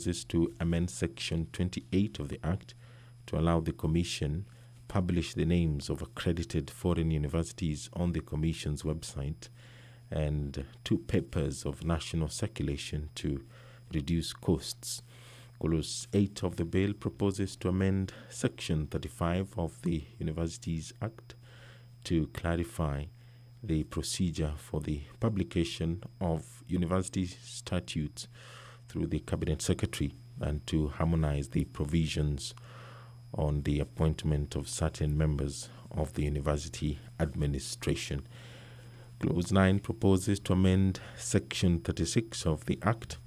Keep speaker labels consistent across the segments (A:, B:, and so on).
A: is to amend Section 28 of the Act to allow the Commission publish the names of accredited foreign universities on the Commission's website and 2 papers of national circulation to reduce costs. Clause 8 of the bill proposes to amend Section 35 of the Universities Act to clarify the procedure for the publication of university statutes through the Cabinet Secretary and to harmonize the provisions on the appointment of certain members of the university administration. Clause 9 proposes to amend Section 36 of the Act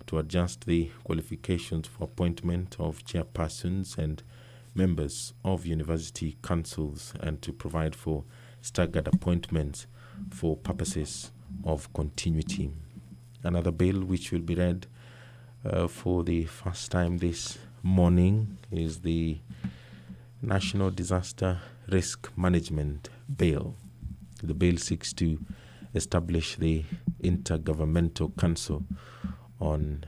A: to adjust the qualifications for appointment of chairpersons and members of university councils and to provide for staggered appointments for purposes of continuity. Another bill which will be read for the first time this morning is the National Disaster Risk Management Bill. The bill seeks to establish the Intergovernmental Council on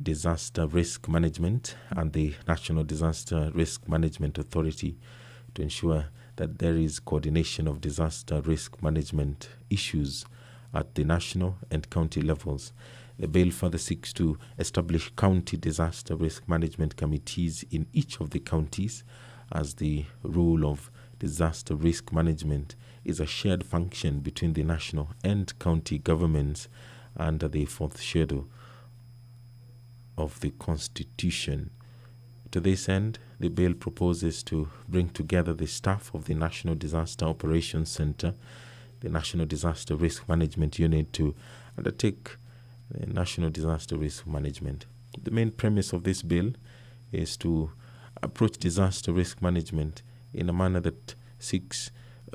A: Disaster Risk Management and the National Disaster Risk Management Authority to ensure that there is coordination of disaster risk management issues at the national and county levels. The bill further seeks to establish county disaster risk management committees in each of the counties, as the role of disaster risk management is a shared function between the national and county governments under the 4th schedule of the Constitution. To this end, the bill proposes to bring together the staff of the National Disaster Operations Center, the National Disaster Risk Management Unit, to undertake national disaster risk management. The main premise of this bill is to approach disaster risk management in a manner that seeks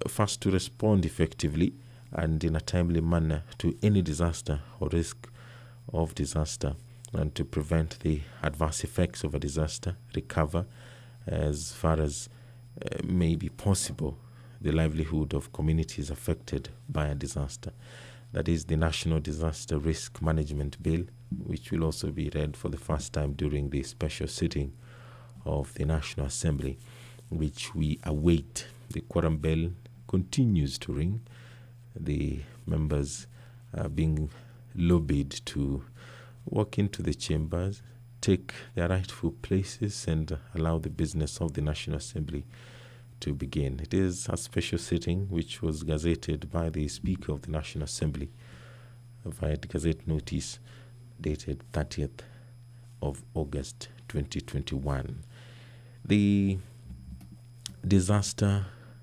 A: first to respond effectively and in a timely manner to any disaster or risk of disaster, and to prevent the adverse effects of a disaster, recover as far as may be possible the livelihood of communities affected by a disaster. That is the National Disaster Risk Management Bill, which will also be read for the first time during the special sitting of the National Assembly, which we await. The quorum bell continues to ring. The members are being lobbied to walk into the chambers, take their rightful places, and allow the business of the National Assembly to begin. It is a special sitting which was gazetted by the Speaker of the National Assembly via Gazette Notice dated 30th of August 2021. The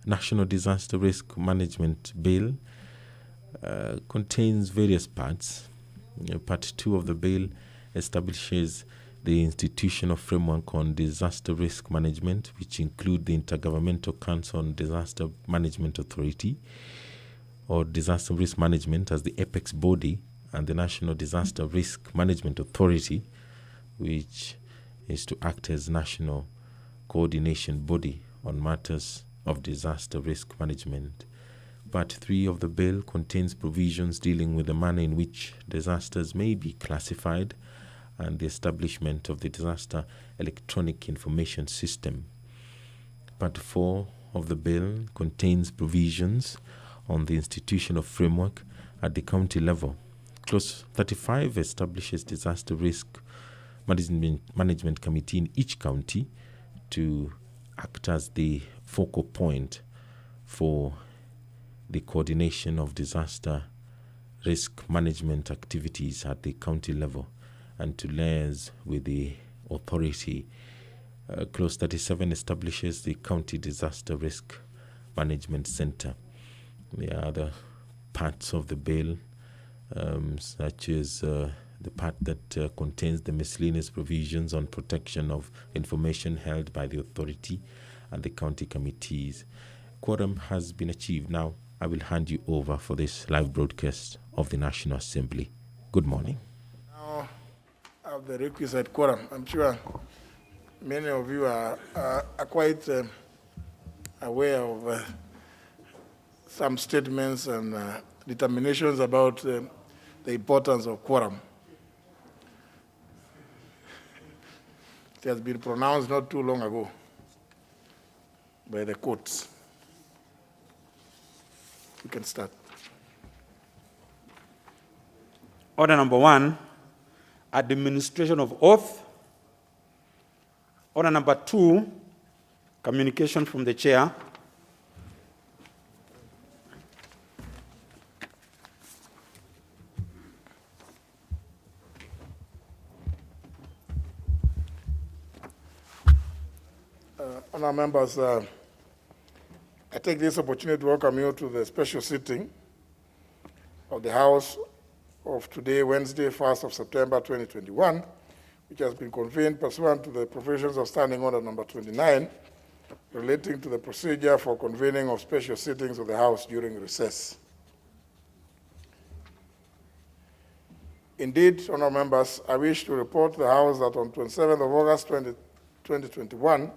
A: National Disaster Risk Management Bill contains various parts. Part 2 of the bill establishes the institutional framework on disaster risk management, which include the Intergovernmental Council on Disaster Management Authority, or Disaster Risk Management as the apex body, and the National Disaster Risk Management Authority, which is to act as national coordination body on matters of disaster risk management. Part 3 of the bill contains provisions dealing with the manner in which disasters may be classified and the establishment of the Disaster Electronic Information System. Part 4 of the bill contains provisions on the institutional framework at the county level. Clause 35 establishes disaster risk management committee in each county to act as the focal point for the coordination of disaster risk management activities at the county level and to liaise with the authority. Clause 37 establishes the County Disaster Risk Management Center. There are other parts of the bill, such as the part that contains the miscellaneous provisions on protection of information held by the authority and the county committees. Quorum has been achieved. Now, I will hand you over for this live broadcast of the National Assembly. Good morning.
B: Now, of the requisite quorum, I'm sure many of you are quite aware of some statements and determinations about the importance of quorum. It has been pronounced not too long ago by the courts. You can start.
C: Order number 1, administration of oath. Order number 2, communication from the chair.
B: Honourable members, I take this opportunity to welcome you to the special sitting of the House of today, Wednesday, 1st of September 2021, which has been convened pursuant to the provisions of Standing Order number 29, relating to the procedure for convening of special sittings of the House during recess. Indeed, honourable members, I wish to report to the House that on 27th of August 2021,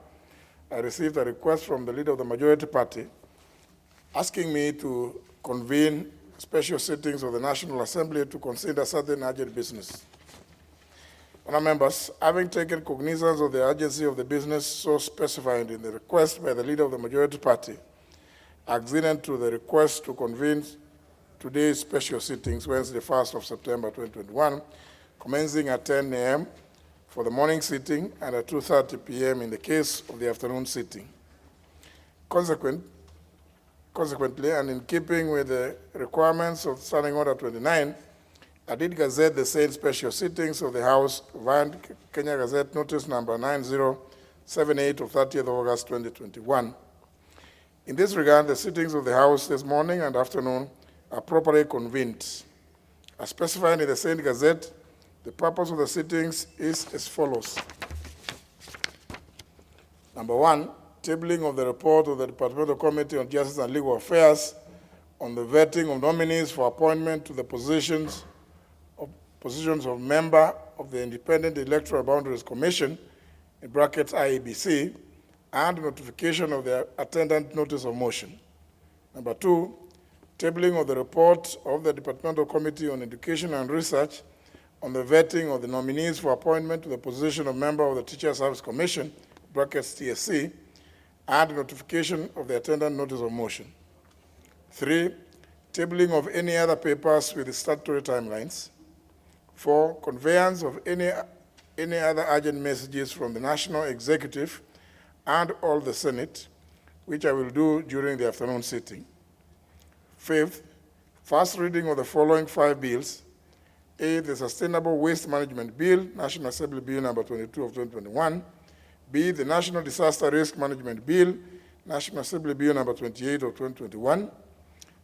B: I received a request from the leader of the majority party asking me to convene special sittings of the National Assembly to consider certain urgent business. Honourable members, having taken cognizance of the urgency of the business so specified in the request by the leader of the majority party, acceding to the request to convene today's special sittings, Wednesday, 1st of September 2021, commencing at 10 a.m. for the morning sitting and at 2:30 p.m. in the case of the afternoon sitting. Consequently, and in keeping with the requirements of Standing Order 29, I did gazette the said special sittings of the House via Kenya Gazette Notice number 9078 of 30th of August 2021. In this regard, the sittings of the House this morning and afternoon are properly convened. As specified in the said gazette, the purpose of the sittings is as follows. Number 1, tabling of the report of the Departmental Committee on Justice and Legal Affairs on the vetting of nominees for appointment to the positions of member of the Independent Electoral Boundaries Commission, in brackets IEBC, and notification of the attendant notice of motion. Number 2, tabling of the report of the Departmental Committee on Education and Research on the vetting of the nominees for appointment to the position of member of the Teacher Service Commission, brackets TSC, and notification of the attendant notice of motion. 3, tabling of any other papers with the statutory timelines. 4, conveyance of any other urgent messages from the National Executive and all the Senate, which I will do during the afternoon sitting. 5th, first reading of the following 5 bills. A, the Sustainable Waste Management Bill, National Assembly Bill number 22 of 2021. B, the National Disaster Risk Management Bill, National Assembly Bill number 28 of 2021.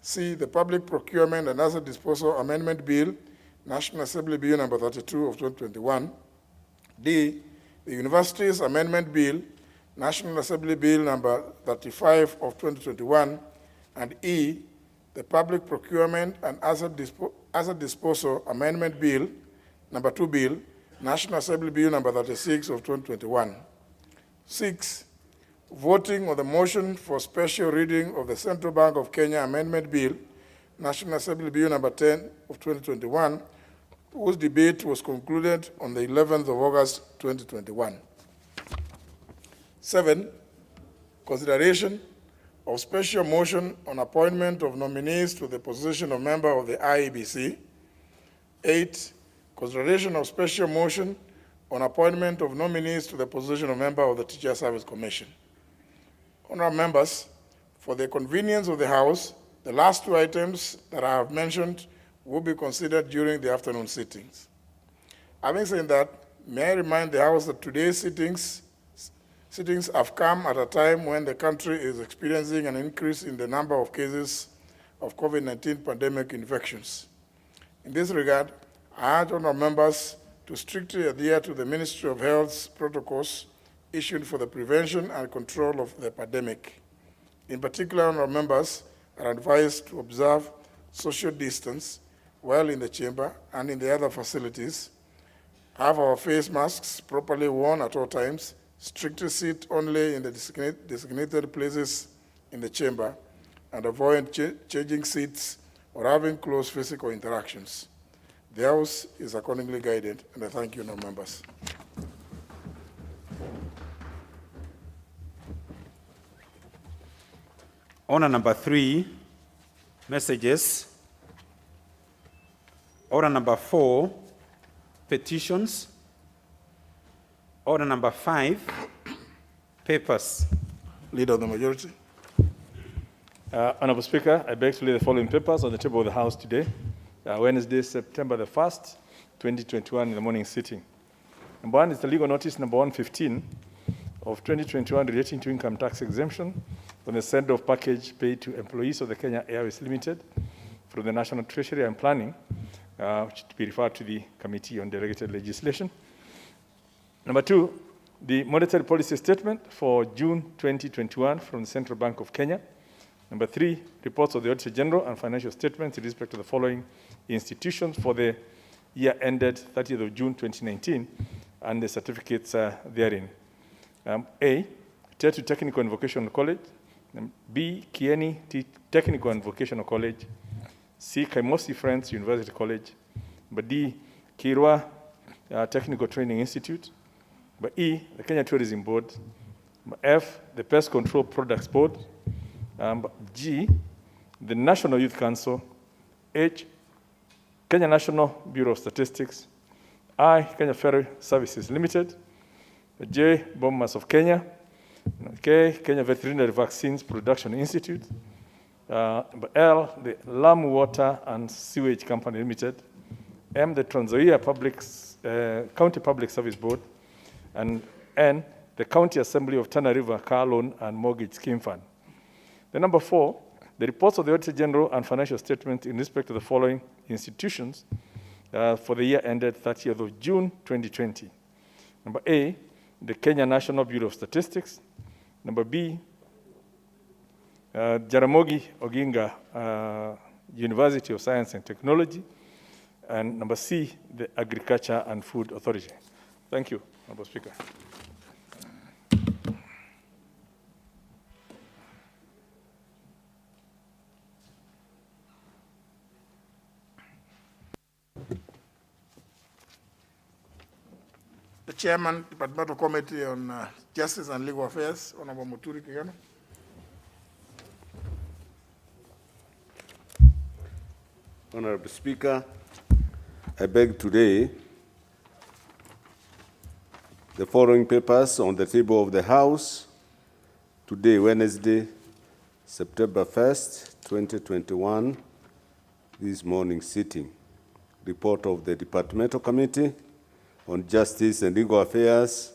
B: C, the Public Procurement and Asset Disposal Amendment Bill, National Assembly Bill number 32 of 2021. D, the Universities Amendment Bill, National Assembly Bill number 35 of 2021. And E, the Public Procurement and Asset Disposal Amendment Bill, number 2 Bill, National Assembly Bill number 36 of 2021. 6, voting on the motion for special reading of the Central Bank of Kenya Amendment Bill, National Assembly Bill number 10 of 2021, whose debate was concluded on the 11th of August 2021. 7, consideration of special motion on appointment of nominees to the position of member of the IEBC. 8, consideration of special motion on appointment of nominees to the position of member of the Teacher Service Commission. Honourable members, for the convenience of the House, the last 2 items that I have mentioned will be considered during the afternoon sittings. Having said that, may I remind the House that today's sittings have come at a time when the country is experiencing an increase in the number of cases of COVID-19 pandemic infections. In this regard, I urge honourable members to strictly adhere to the Ministry of Health's protocols issued for the prevention and control of the pandemic. In particular, honourable members are advised to observe social distance while in the chamber and in the other facilities, have our face masks properly worn at all times, strictly sit only in the designated places in the chamber, and avoid changing seats or having close physical interactions. The House is accordingly guided, and I thank you, members.
C: Order number 3, messages. Order number 4, petitions. Order number 5, papers.
B: Leader of the majority.
D: Honorable Speaker, I beg to lay the following papers on the table of the House today, Wednesday, September the 1st, 2021, in the morning sitting. Number 1 is the legal notice number 115 of 2021 relating to income tax exemption on the send-off package paid to employees of the Kenya Airways Limited from the National Treasury and Planning, which to be referred to the Committee on Delegated Legislation. Number 2, the monetary policy statement for June 2021 from the Central Bank of Kenya. Number 3, reports of the Auditor General and financial statements in respect to the following institutions for the year ended 30th of June 2019 and the certificates therein. A, Tetu Technical and Vocational College. B, Kieni Technical and Vocational College. C, Kaimosi Friends University College. Number D, Kirwa Technical Training Institute. Number E, the Kenya Tourism Board. Number F, the Pest Control Products Board. G, the National Youth Council. H, Kenya National Bureau of Statistics. I, Kenya Ferry Services Limited. J, Bombers of Kenya. K, Kenya Veterinary Vaccines Production Institute. L, the Lamu Water and Sewage Company Limited. M, the Trans Nzoia County Public Service Board. And N, the County Assembly of Tana River Car Loan and Mortgage Scheme Fund. The number 4, the reports of the Auditor General and financial statement in respect to the following institutions for the year ended 30th of June 2020. Number A, the Kenya National Bureau of Statistics. Number B, Jaramogi Oginga University of Science and Technology. And number C, the Agriculture and Food Authority. Thank you, Honorable Speaker.
B: The Chairman, Departmental Committee on Justice and Legal Affairs, Honorable Muturi Kigano.
E: Honorable Speaker, I beg today the following papers on the table of the House today, Wednesday, September 1st, 2021, this morning sitting. Report of the Departmental Committee on Justice and Legal Affairs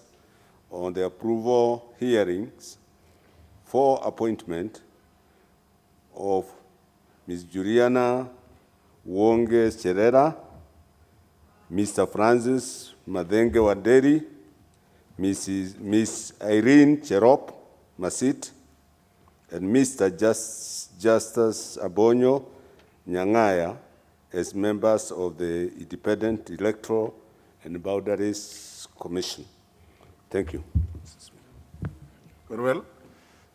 E: on the approval hearings for appointment of Ms. Juliana Wonge Cherera, Mr. Francis Madenge Waderi, Ms. Irene Cherop Masit, and Mr. Justus Abonyo Nyangaya as members of the Independent Electoral and Boundaries Commission. Thank you.
B: Very well.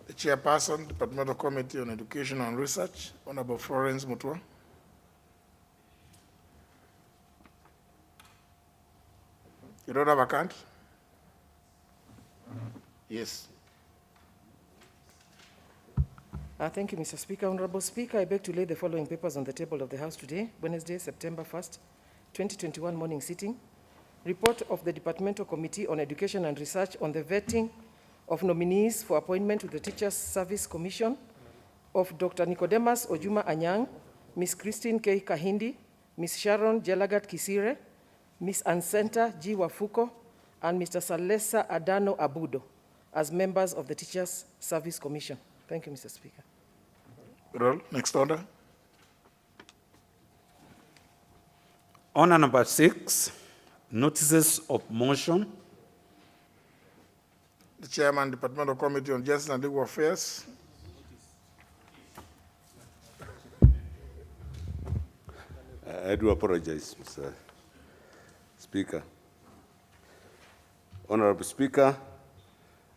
B: The Chairperson, Departmental Committee on Education and Research, Honorable Florence Mutua. You don't have a card? Yes.
F: Thank you, Mr. Speaker. Honorable Speaker, I beg to lay the following papers on the table of the House today, Wednesday, September 1st, 2021, morning sitting. Report of the Departmental Committee on Education and Research on the vetting of nominees for appointment to the Teachers Service Commission of Dr. Nicodemus Ojuma Anyang, Ms. Christine K. Kahindi, Ms. Sharon Jelagat Kisire, Ms. Ansenta G. Wafuko, and Mr. Salesa Adano Abudo as members of the Teachers Service Commission. Thank you, Mr. Speaker.
B: Well, next order.
C: Order number 6, notices of motion.
B: The Chairman, Departmental Committee on Justice and Legal Affairs.
E: I do apologize, Mr. Speaker. Honorable Speaker,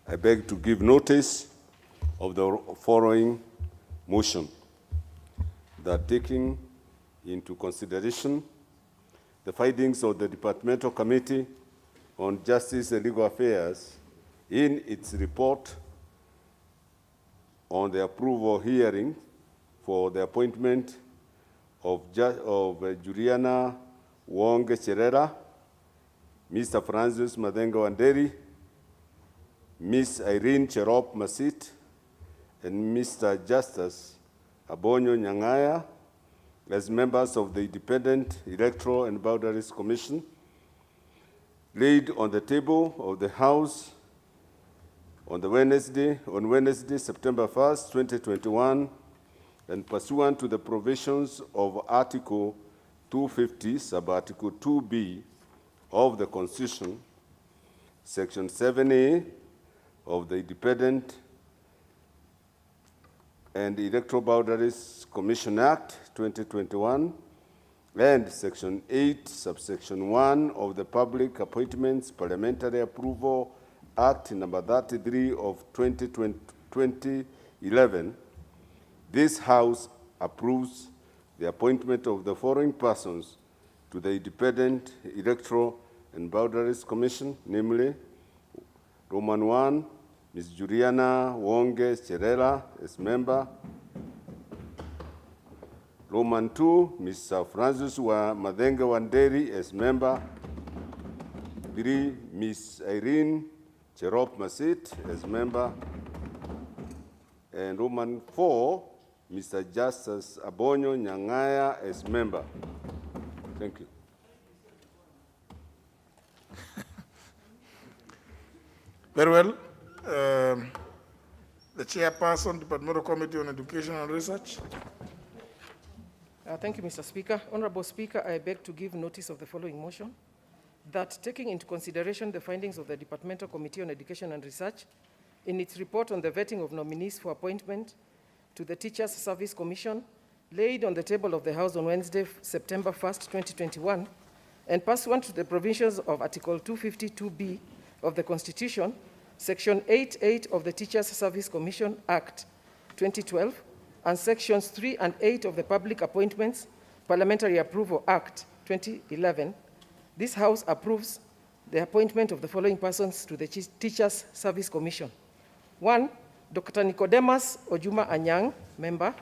E: I beg to give notice of the following motion, that taking into consideration the findings of the Departmental Committee on Justice and Legal Affairs in its report on the approval hearing for the appointment of Juliana Wong Cherera, Mr. Francis Madenga Wanderi, Ms. Irene Cherop Masit, and Mr. Justice Abonyo Nyangaya as members of the Independent Electoral and Boundaries Commission, laid on the table of the House on Wednesday, September 1st, 2021, and pursuant to the provisions of Article 250, Sub-Article 2B of the Constitution, Section 7A of the Independent and Electoral Boundaries Commission Act 2021, and Section 8, Subsection 1 of the Public Appointments Parliamentary Approval Act number 33 of 2011, this House approves the appointment of the following persons to the Independent Electoral and Boundaries Commission, namely Roman 1, Ms. Juliana Wonge Cherera as member. Roman 2, Mr. Francis Madenga Wanderi as member. 3, Ms. Irene Cherop Masit as member. And Roman 4, Mr. Justice Abonyo Nyangaya as member. Thank you.
B: Very well. The chairperson, Departmental Committee on Education and Research.
F: Thank you, Mr. Speaker. Honorable Speaker, I beg to give notice of the following motion, that taking into consideration the findings of the Departmental Committee on Education and Research in its report on the vetting of nominees for appointment to the Teachers Service Commission, laid on the table of the House on Wednesday, September 1st, 2021, and pursuant to the provisions of Article 252B of the Constitution, Section 8.8 of the Teachers Service Commission Act 2012, and Sections 3 and 8 of the Public Appointments Parliamentary Approval Act 2011, this House approves the appointment of the following persons to the Teachers Service Commission. 1, Dr. Nicodemus Ojuma Anyang, member.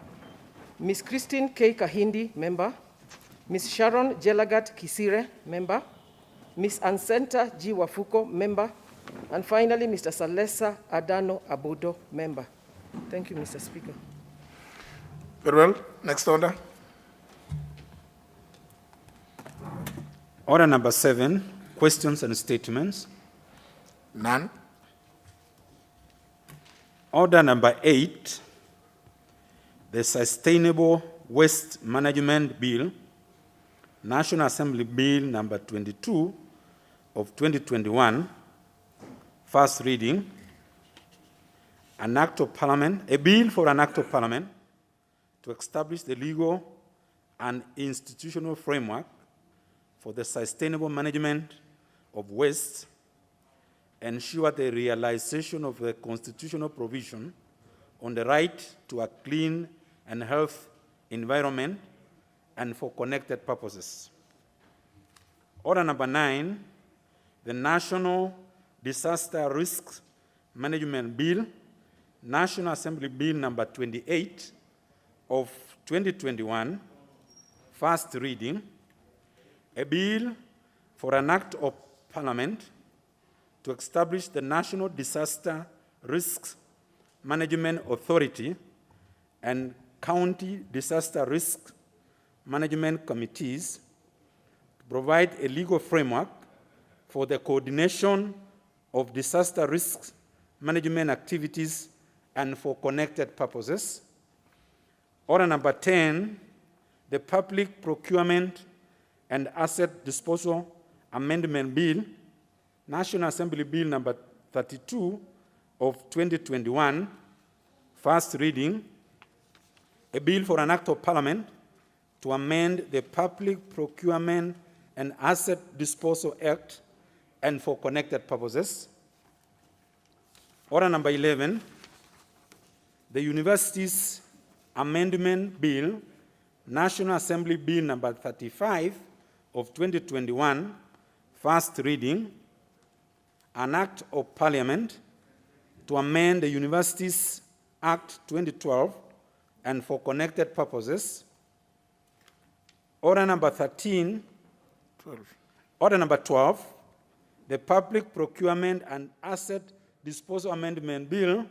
F: Ms. Christine K. Kahindi, member. Ms. Sharon Jelagat Kisire, member. Ms. Ansenta G. Wafuko, member. And finally, Mr. Salesa Adano Abudo, member. Thank you, Mr. Speaker.
B: Very well. Next order.
C: Order number 7, questions and statements.
B: None.
C: Order number 8, the Sustainable Waste Management Bill, National Assembly Bill number 22 of 2021, first reading, an act of parliament, a bill for an act of parliament to establish the legal and institutional framework for the sustainable management of waste, ensure the realization of the constitutional provision on the right to a clean and healthy environment and for connected purposes. Order number 9, the National Disaster Risk Management Bill, National Assembly Bill number 28 of 2021, first reading, a bill for an act of parliament to establish the National Disaster Risk Management Authority and County Disaster Risk Management Committees to provide a legal framework for the coordination of disaster risk management activities and for connected purposes. Order number 10, the Public Procurement and Asset Disposal Amendment Bill, National Assembly Bill number 32 of 2021, first reading, a bill for an act of parliament to amend the Public Procurement and Asset Disposal Act and for connected purposes. Order number 11, the Universities Amendment Bill, National Assembly Bill number 35 of 2021, first reading, an act of parliament to amend the Universities Act 2012 and for connected purposes. Order number 13,
B: 12.
C: Order number 12, the Public Procurement and Asset Disposal Amendment Bill,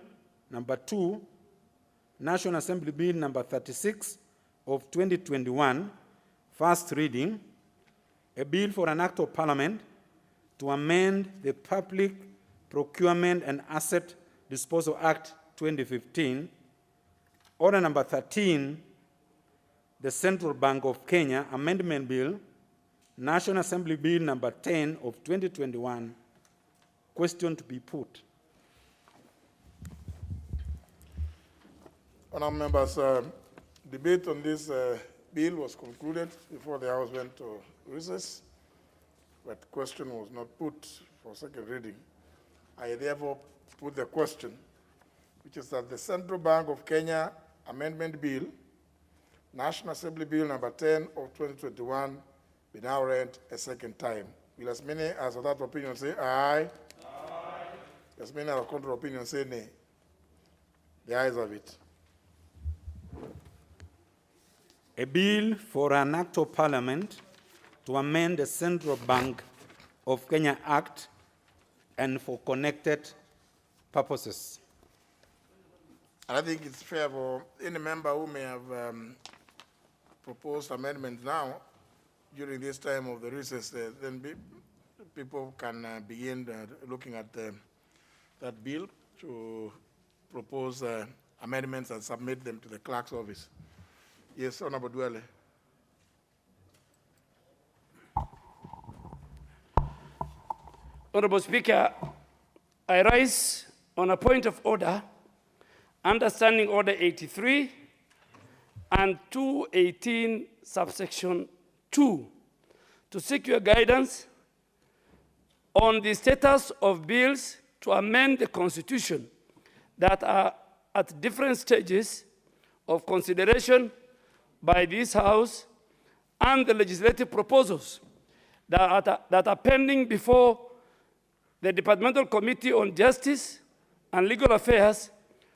C: number 2, National Assembly Bill number 36 of 2021, first reading, a bill for an act of parliament to amend the Public Procurement and Asset Disposal Act 2015. Order number 13, the Central Bank of Kenya Amendment Bill, National Assembly Bill number 10 of 2021. Question to be put.
B: Honourable members, debate on this bill was concluded before the House went to recess, but question was not put for second reading. I therefore put the question, which is that the Central Bank of Kenya Amendment Bill, National Assembly Bill number 10 of 2021, be now read a second time. Will as many as of that opinion say aye? Aye. As many as of contrary opinion say nay? The ayes have it.
C: A bill for an act of parliament to amend the Central Bank of Kenya Act and for connected purposes.
B: And I think it's fair for any member who may have proposed amendments now, during this time of the recess, then people can begin looking at that bill to propose amendments and submit them to the clerk's office. Yes, Honorable Dwele.
G: Honorable Speaker, I rise on a point of order, understanding Order 83 and 218 subsection 2, to seek your guidance on the status of bills to amend the Constitution that are at different stages of consideration by this House and the legislative proposals that are pending before the Departmental Committee on Justice and Legal Affairs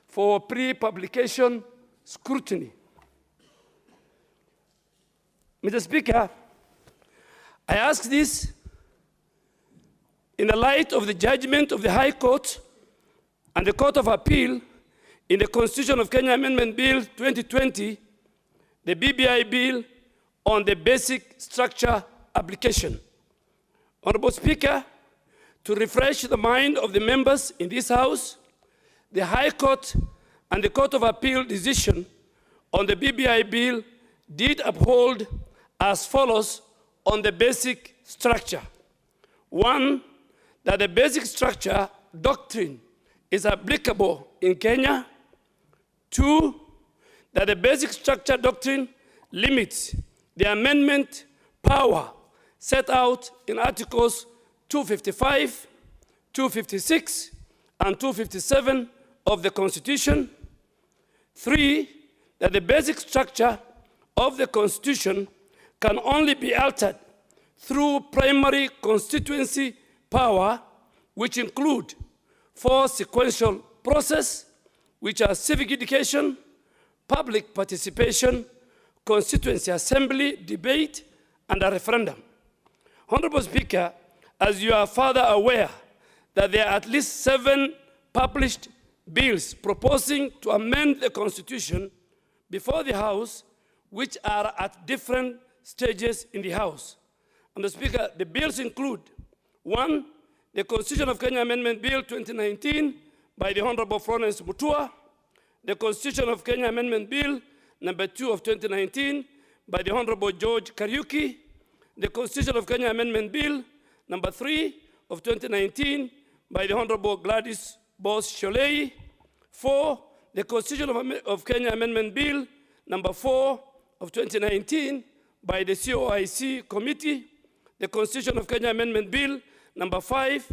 G: for pre-publication scrutiny. Mr. Speaker, I ask this in the light of the judgment of the High Court and the Court of Appeal in the Constitution of Kenya Amendment Bill 2020, the BBI Bill on the Basic Structure Application. Honorable Speaker, to refresh the mind of the members in this House, the High Court and the Court of Appeal decision on the BBI Bill did uphold as follows on the basic structure. One, that the basic structure doctrine is applicable in Kenya. Two, that the basic structure doctrine limits the amendment power set out in Articles 255, 256, and 257 of the Constitution. Three, that the basic structure of the Constitution can only be altered through primary constituency power, which include 4 sequential processes, which are civic education, public participation, constituency assembly, debate, and a referendum. Honorable Speaker, as you are further aware that there are at least 7 published bills proposing to amend the Constitution before the House, which are at different stages in the House. And the Speaker, the bills include: 1, the Constitution of Kenya Amendment Bill 2019 by the Honorable Florence Mutua, the Constitution of Kenya Amendment Bill number 2 of 2019 by the Honorable George Kariuki, the Constitution of Kenya Amendment Bill number 3 of 2019 by the Honorable Gladys Boss Sholei. 4, the Constitution of Kenya Amendment Bill number 4 of 2019 by the COIC Committee, the Constitution of Kenya Amendment Bill number 5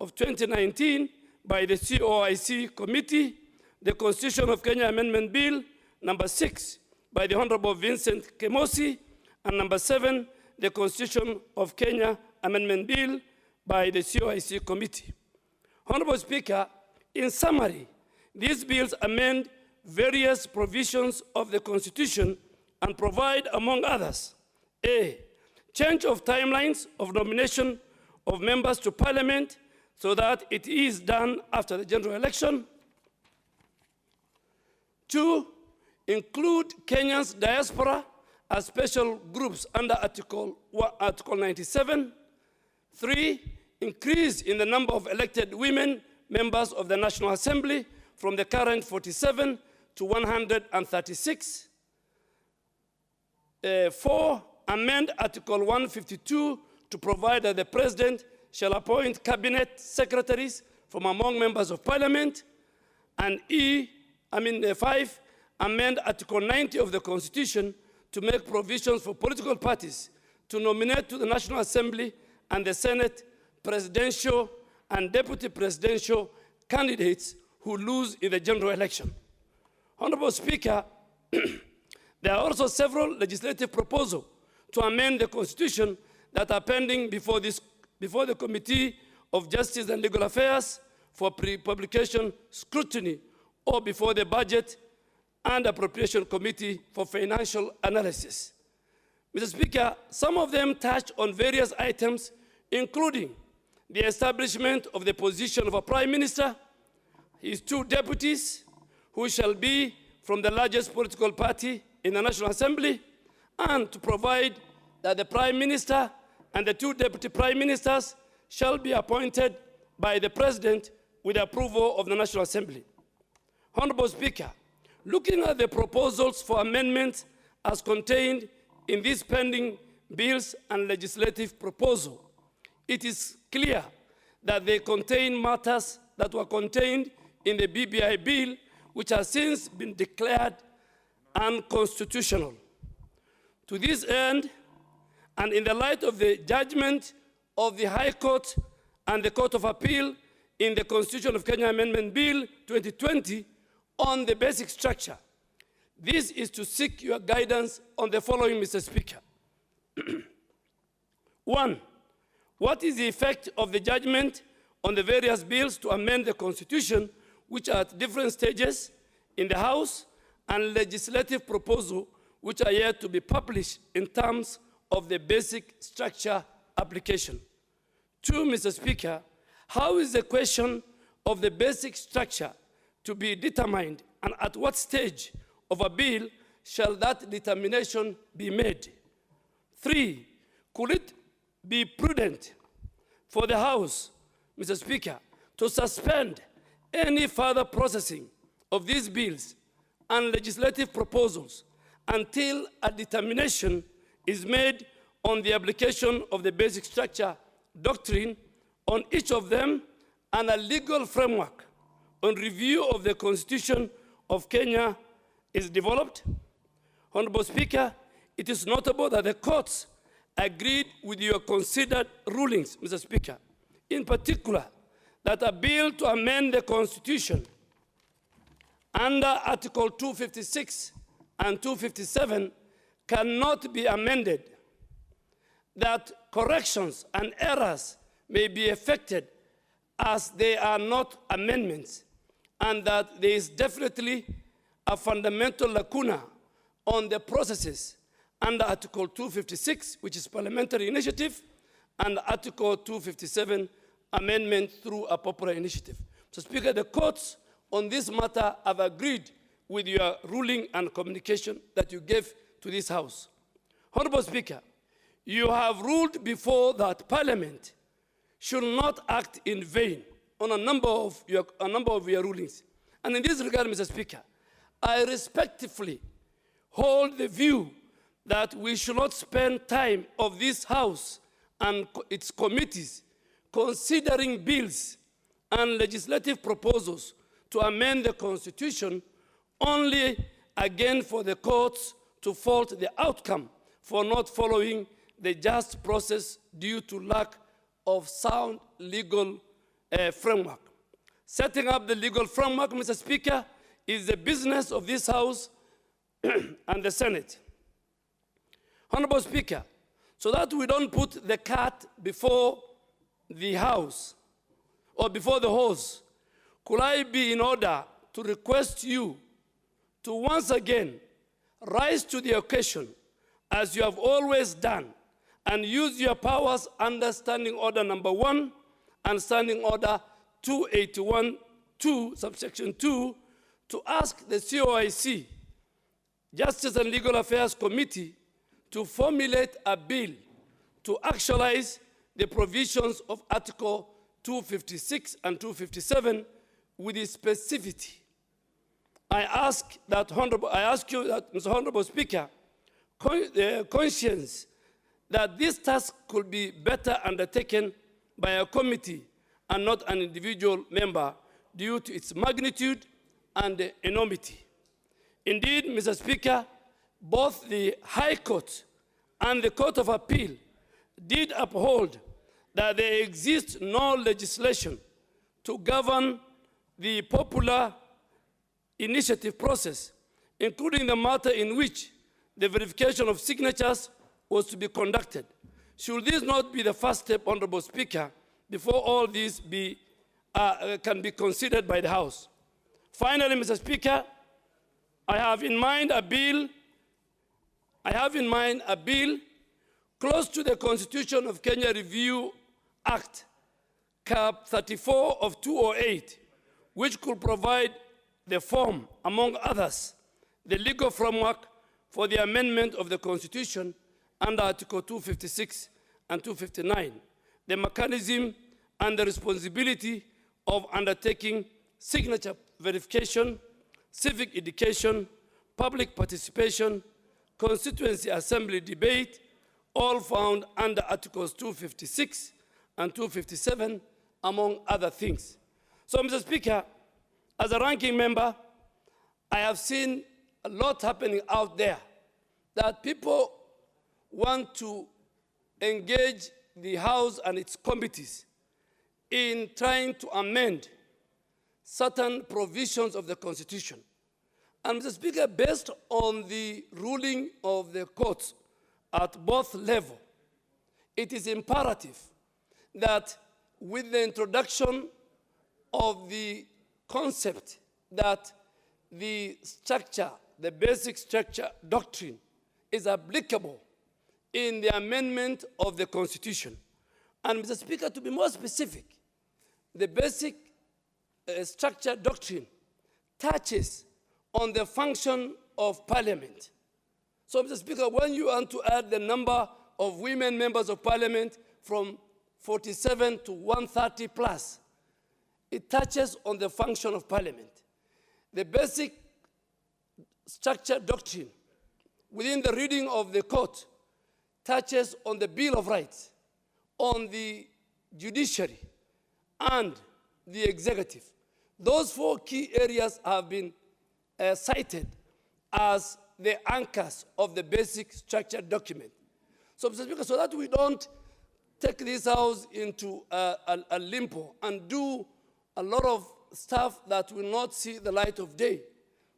G: of 2019 by the COIC Committee, the Constitution of Kenya Amendment Bill number 6 by the Honorable Vincent Kemosi, and number 7, the Constitution of Kenya Amendment Bill by the COIC Committee. Honorable Speaker, in summary, these bills amend various provisions of the Constitution and provide, among others, A, change of timelines of nomination of members to Parliament so that it is done after the general election. 2, include Kenya's diaspora as special groups under Article 97. 3, increase in the number of elected women members of the National Assembly from the current 47 to 136. 4, amend Article 152 to provide that the President shall appoint cabinet secretaries from among members of Parliament. And 5, amend Article 90 of the Constitution to make provisions for political parties to nominate to the National Assembly and the Senate presidential and deputy presidential candidates who lose in the general election. Honorable Speaker, there are also several legislative proposals to amend the Constitution that are pending before the Committee of Justice and Legal Affairs for pre-publication scrutiny or before the Budget and Appropriation Committee for financial analysis. Mr. Speaker, some of them touch on various items, including the establishment of the position of a Prime Minister, his 2 deputies, who shall be from the largest political party in the National Assembly, and to provide that the Prime Minister and the 2 deputy Prime Ministers shall be appointed by the President with approval of the National Assembly. Honorable Speaker, looking at the proposals for amendments as contained in these pending bills and legislative proposal, it is clear that they contain matters that were contained in the BBI bill, which has since been declared unconstitutional. To this end, and in the light of the judgment of the High Court and the Court of Appeal in the Constitution of Kenya Amendment Bill 2020 on the basic structure, this is to seek your guidance on the following, Mr. Speaker. 1, what is the effect of the judgment on the various bills to amend the Constitution, which are at different stages in the House, and legislative proposals which are yet to be published in terms of the basic structure application? 2, Mr. Speaker, how is the question of the basic structure to be determined, and at what stage of a bill shall that determination be made? 3, could it be prudent for the House, Mr. Speaker, to suspend any further processing of these bills and legislative proposals until a determination is made on the application of the basic structure doctrine on each of them, and a legal framework on review of the Constitution of Kenya is developed? Honorable Speaker, it is notable that the courts agreed with your considered rulings, Mr. Speaker, in particular that a bill to amend the Constitution under Article 256 and 257 cannot be amended, that corrections and errors may be effected as they are not amendments, and that there is definitely a fundamental lacuna on the processes under Article 256, which is parliamentary initiative, and Article 257, amendment through a popular initiative. So, Speaker, the courts on this matter have agreed with your ruling and communication that you gave to this House. Honorable Speaker, you have ruled before that Parliament should not act in vain on a number of your rulings. And in this regard, Mr. Speaker, I respectfully hold the view that we should not spend time of this House and its committees considering bills and legislative proposals to amend the Constitution only again for the courts to fault the outcome for not following the just process due to lack of sound legal framework. Setting up the legal framework, Mr. Speaker, is the business of this House and the Senate. Honorable Speaker, so that we don't put the cart before the House or before the horse, could I be in order to request you to once again rise to the occasion as you have always done and use your powers under Standing Order number 1 and Standing Order 281-2, subsection 2, to ask the COIC, Justice and Legal Affairs Committee, to formulate a bill to actualize the provisions of Article 256 and 257 with its specificity. I ask you that, Mr. Honorable Speaker, conscious that this task could be better undertaken by a committee and not an individual member due to its magnitude and enormity. Indeed, Mr. Speaker, both the High Court and the Court of Appeal did uphold that there exists no legislation to govern the popular initiative process, including the matter in which the verification of signatures was to be conducted. Should this not be the first step, Honorable Speaker, before all this can be considered by the House? Finally, Mr. Speaker, I have in mind a bill close to the Constitution of Kenya Review Act, Cap 34 of 208, which could provide the form, among others, the legal framework for the amendment of the Constitution under Article 256 and 259, the mechanism and the responsibility of undertaking signature verification, civic education, public participation, constituency assembly debate, all found under Articles 256 and 257, among other things. So, Mr. Speaker, as a ranking member, I have seen a lot happening out there that people want to engage the House and its committees in trying to amend certain provisions of the Constitution. And Mr. Speaker, based on the ruling of the courts at both levels, it is imperative that with the introduction of the concept that the structure, the basic structure doctrine is applicable in the amendment of the Constitution. And Mr. Speaker, to be more specific, the basic structure doctrine touches on the function of Parliament. So, Mr. Speaker, when you want to add the number of women members of Parliament from 47 to 130 plus, it touches on the function of Parliament. The basic structure doctrine within the reading of the court touches on the Bill of Rights, on the judiciary, and the executive. Those four key areas have been cited as the anchors of the basic structure document. So, Mr. Speaker, so that we don't take this House into a limbo and do a lot of stuff that will not see the light of day.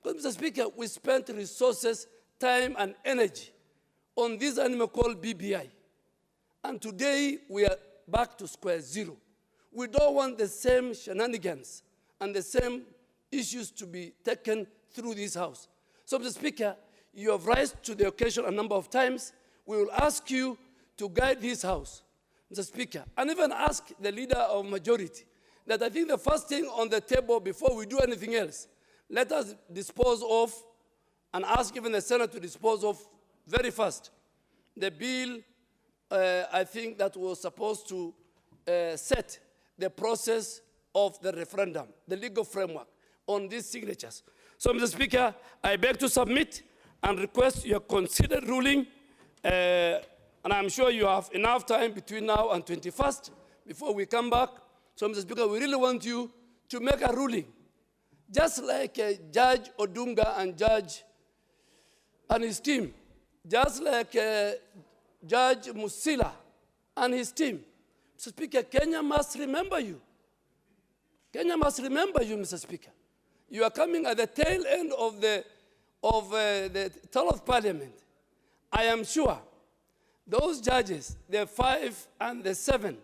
G: Because, Mr. Speaker, we spent resources, time, and energy on this animal called BBI. And today, we are back to square zero. We don't want the same shenanigans and the same issues to be taken through this House. So, Mr. Speaker, you have risen to the occasion a number of times. We will ask you to guide this House, Mr. Speaker, and even ask the leader of majority that I think the first thing on the table before we do anything else, let us dispose of and ask even the Senate to dispose of very fast the bill, I think, that was supposed to set the process of the referendum, the legal framework on these signatures. So, Mr. Speaker, I beg to submit and request your considered ruling, and I'm sure you have enough time between now and 21st before we come back. So, Mr. Speaker, we really want you to make a ruling, just like Judge Odunga and Judge and his team, just like Judge Musila and his team. Mr. Speaker, Kenya must remember you. Kenya must remember you, Mr. Speaker. You are coming at the tail end of the term of Parliament. I am sure those judges, the 5 and the 7,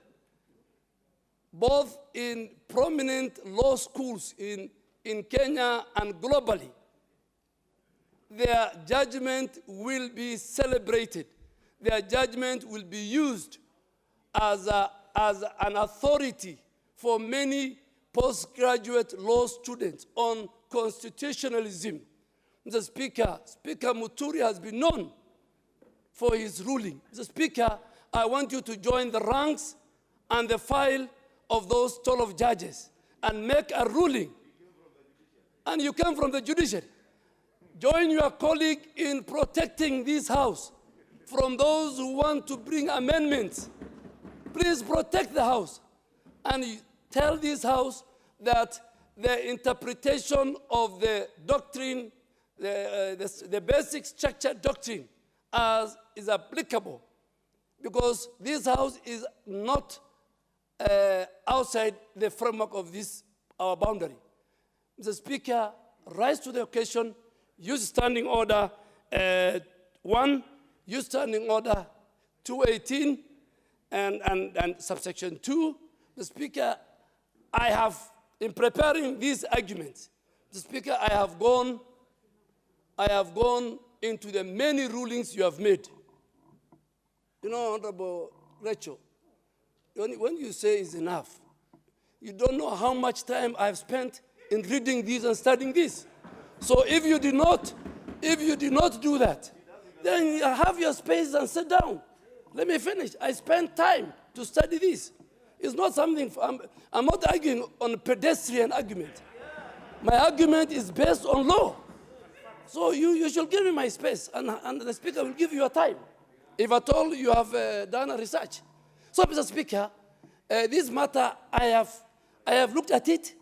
G: both in prominent law schools in Kenya and globally, their judgment will be celebrated. Their judgment will be used as an authority for many postgraduate law students on constitutionalism. Mr. Speaker, Speaker Muturi has been known for his ruling. Mr. Speaker, I want you to join the ranks and the file of those 12 judges and make a ruling. And you come from the judiciary. Join your colleague in protecting this house from those who want to bring amendments. Please protect the house and tell this house that the interpretation of the doctrine, the basic structure doctrine is applicable, because this house is not outside the framework of this, our boundary. Mr. Speaker, rise to the occasion, use standing order 1, use standing order 218, and subsection 2. Mr. Speaker, I have, in preparing these arguments, Mr. Speaker, I have gone into the many rulings you have made. You know, Honorable Rachel, when you say it's enough, you don't know how much time I've spent in reading this and studying this. So if you did not do that, then you have your space and sit down. Let me finish. I spent time to study this. It's not something, I'm not arguing on a pedestrian argument. My argument is based on law. So you should give me my space, and the Speaker will give you a time, if at all you have done a research. So, Mr. Speaker, this matter, I have looked at it,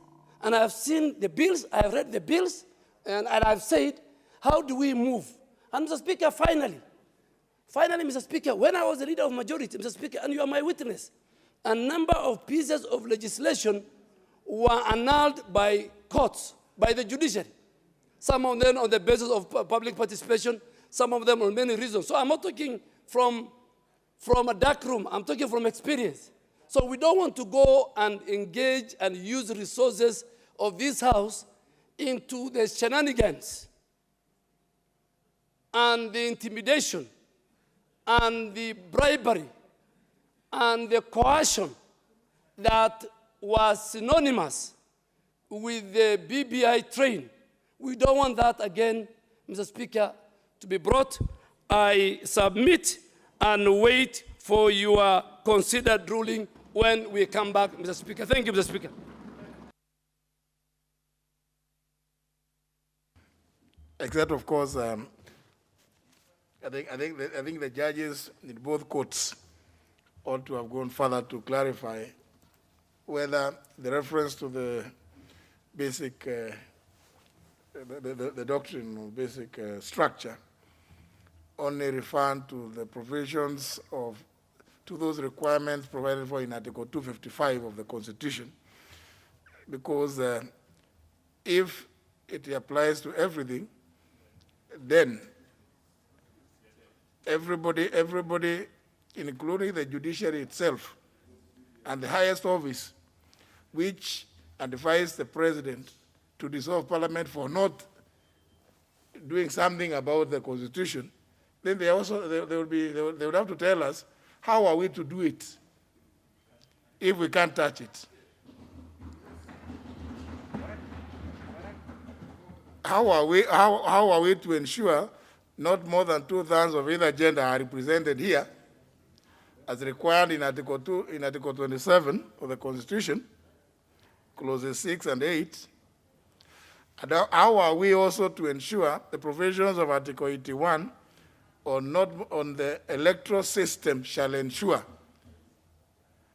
G: and I have seen the bills, I have read the bills, and I have said, how do we move? And Mr. Speaker, finally, Mr. Speaker, when I was the leader of majority, Mr. Speaker, and you are my witness, a number of pieces of legislation were annulled by courts, by the judiciary. Some of them on the basis of public participation, some of them on many reasons. So I'm not talking from a dark room, I'm talking from experience. So we don't want to go and engage and use resources of this house into the shenanigans and the intimidation and the bribery and the coercion that was synonymous with the BBI train. We don't want that again, Mr. Speaker, to be brought. I submit and wait for your considered ruling when we come back, Mr. Speaker. Thank you, Mr. Speaker.
B: Except, of course, I think the judges in both courts ought to have gone further to clarify whether the reference to the basic, the doctrine or basic structure only referring to the provisions to those requirements provided for in Article 255 of the Constitution, because if it applies to everything, then everybody, including the judiciary itself and the highest office, which advised the president to dissolve parliament for not doing something about the Constitution, then they would have to tell us, how are we to do it if we can't touch it? How are we to ensure not more than 2/3 of either gender are represented here, as required in Article 27 of the Constitution, clauses 6 and 8? And how are we also to ensure the provisions of Article 81 on the electoral system shall ensure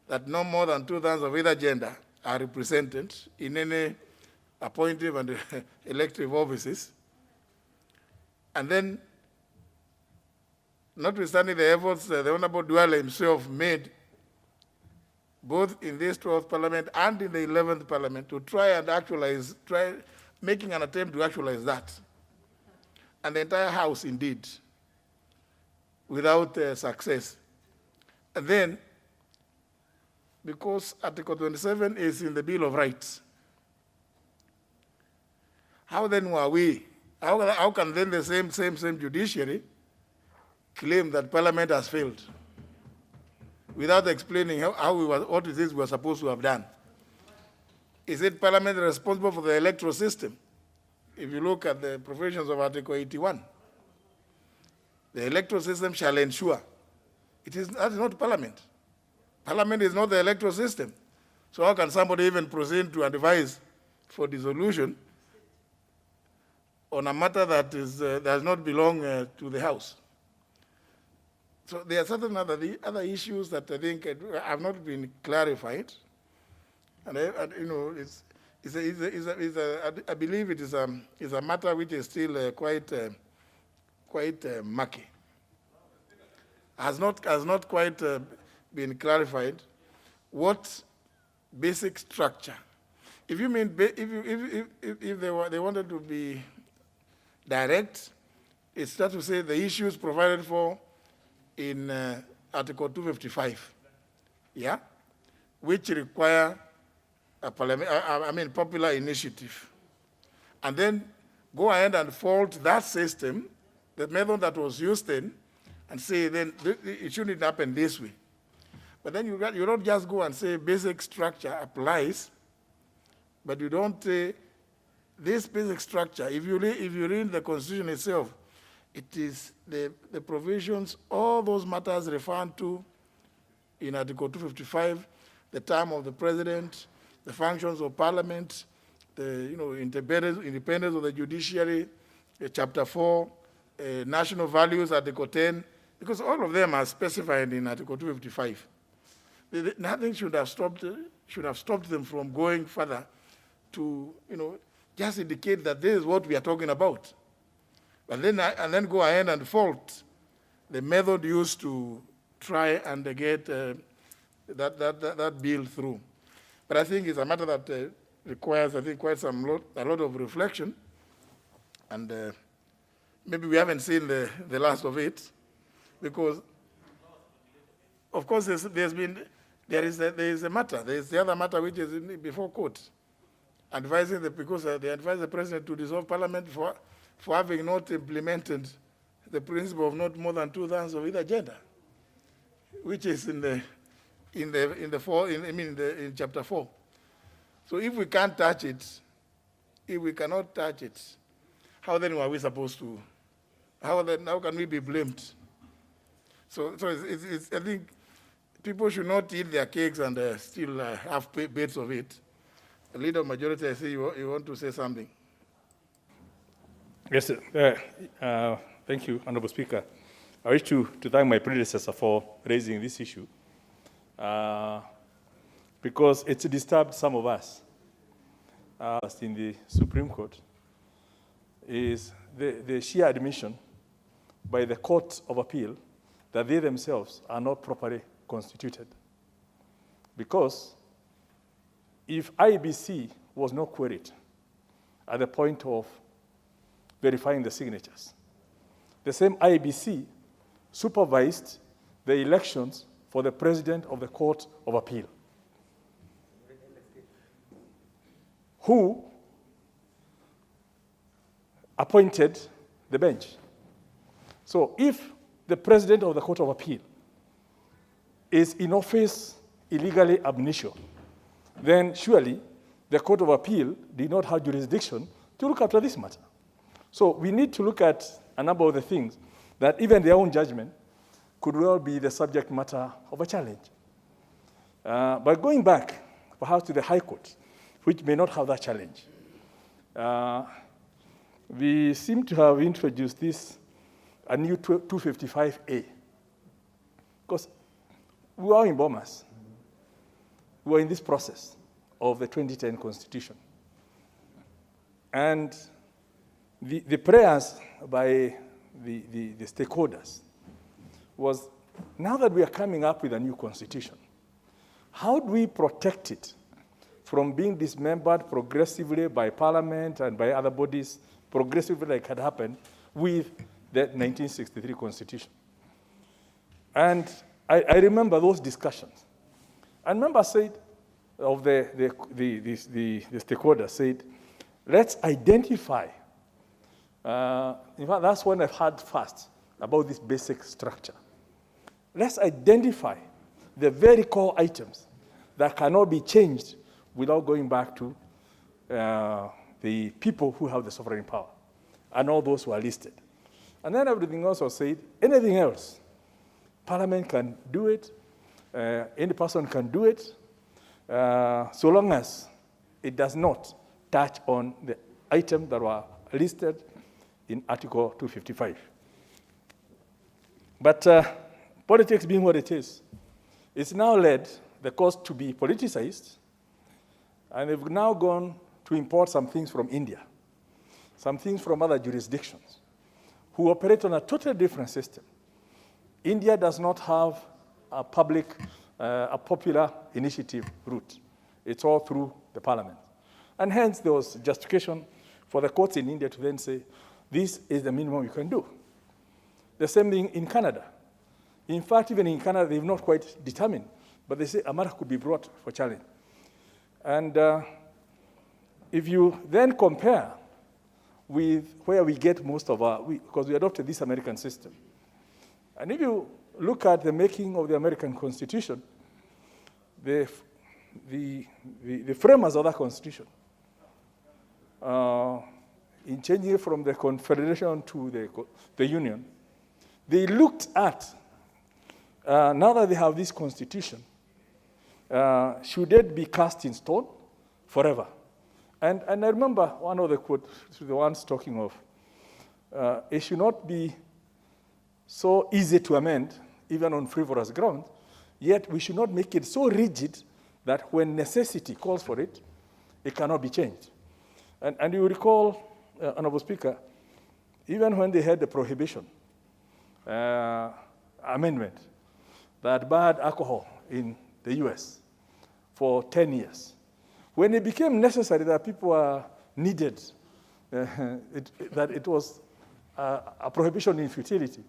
B: that no more than 2/3 of either gender are represented in any appointive and elective offices? And then, notwithstanding the efforts the Honorable Duale himself made, both in this 12th Parliament and in the 11th Parliament, to try and making an attempt to actualize that. And the entire House, indeed, without success. And then, because Article 27 is in the Bill of Rights, how then were we, How can then the same judiciary claim that Parliament has failed without explaining what it is we are supposed to have done? Is it Parliament responsible for the electoral system? If you look at the provisions of Article 81, the electoral system shall ensure. That is not Parliament. Parliament is not the electoral system. So how can somebody even proceed to advise for dissolution on a matter that does not belong to the House? So there are certain other issues that I think have not been clarified, and I believe it is a matter which is still quite murky. Has not quite been clarified. What basic structure? If you mean if they wanted to be direct, it's that to say the issues provided for in Article 255, yeah, which require a popular initiative, and then go ahead and fault that system, the method that was used then, and say then it shouldn't happen this way. But then you don't just go and say basic structure applies, but you don't say this basic structure. If you read the Constitution itself, it is the provisions, all those matters referred to in Article 255, the term of the president, the functions of Parliament, the independence of the judiciary, Chapter 4, national values, Article 10, because all of them are specified in Article 255. Nothing should have stopped them from going further to just indicate that this is what we are talking about. But then go ahead and fault the method used to try and get that bill through. But I think it's a matter that requires, I think, a lot of reflection, and maybe we haven't seen the last of it, because, of course, there is a matter. There is the other matter which is before court, because they advise the president to dissolve Parliament for having not implemented the principle of not more than 2/3 of either gender, which is in Chapter 4. So if we can't touch it, if we cannot touch it, how then are we supposed to? How can we be blamed? So I think people should not eat their cakes and still have bits of it. The leader of majority, I see you want to say something.
D: Yes, sir. Thank you, Honorable Speaker. I wish to thank my predecessor for raising this issue, because it's disturbed some of us in the Supreme Court, is the sheer admission by the Court of Appeal that they themselves are not properly constituted. Because if IBC was not queried at the point of verifying the signatures, the same IBC supervised the elections for the president of the Court of Appeal, who appointed the bench. So if the president of the Court of Appeal is in office illegally ab initio, then surely the Court of Appeal did not have jurisdiction to look after this matter. So we need to look at a number of the things that even their own judgment could well be the subject matter of a challenge. But going back, perhaps to the High Court, which may not have that challenge, we seem to have introduced a new 255A, because we are in Bomas. We are in this process of the 2010 Constitution. And the prayers by the stakeholders was, now that we are coming up with a new Constitution, how do we protect it from being dismembered progressively by Parliament and by other bodies, progressively like had happened with the 1963 Constitution? And I remember those discussions. And members said, of the stakeholders said, let's identify In fact, that's when I've heard first about this basic structure. Let's identify the very core items that cannot be changed without going back to the people who have the sovereign power and all those who are listed. And then everything else was said. Anything else, Parliament can do it, any person can do it, so long as it does not touch on the items that were listed in Article 255. But politics being what it is, it's now led the cause to be politicized, and they've now gone to import some things from India, some things from other jurisdictions, who operate on a totally different system. India does not have a popular initiative route. It's all through the parliament. And hence, there was justification for the courts in India to then say, this is the minimum you can do. The same thing in Canada. In fact, even in Canada, they've not quite determined, but they say a matter could be brought for challenge. And if you then compare with where we get most of our, because we adopted this American system. And if you look at the making of the American Constitution, the framers of that Constitution, in changing it from the Confederation to the Union, they looked at, now that they have this Constitution, should it be cast in stone forever? And I remember one of the quotes, the ones talking of, it should not be so easy to amend, even on frivolous grounds, yet we should not make it so rigid that when necessity calls for it, it cannot be changed. And you recall, Honorable Speaker, even when they had the prohibition amendment that barred alcohol in the US for 10 years, when it became necessary that people were needed, that it was a prohibition in futility,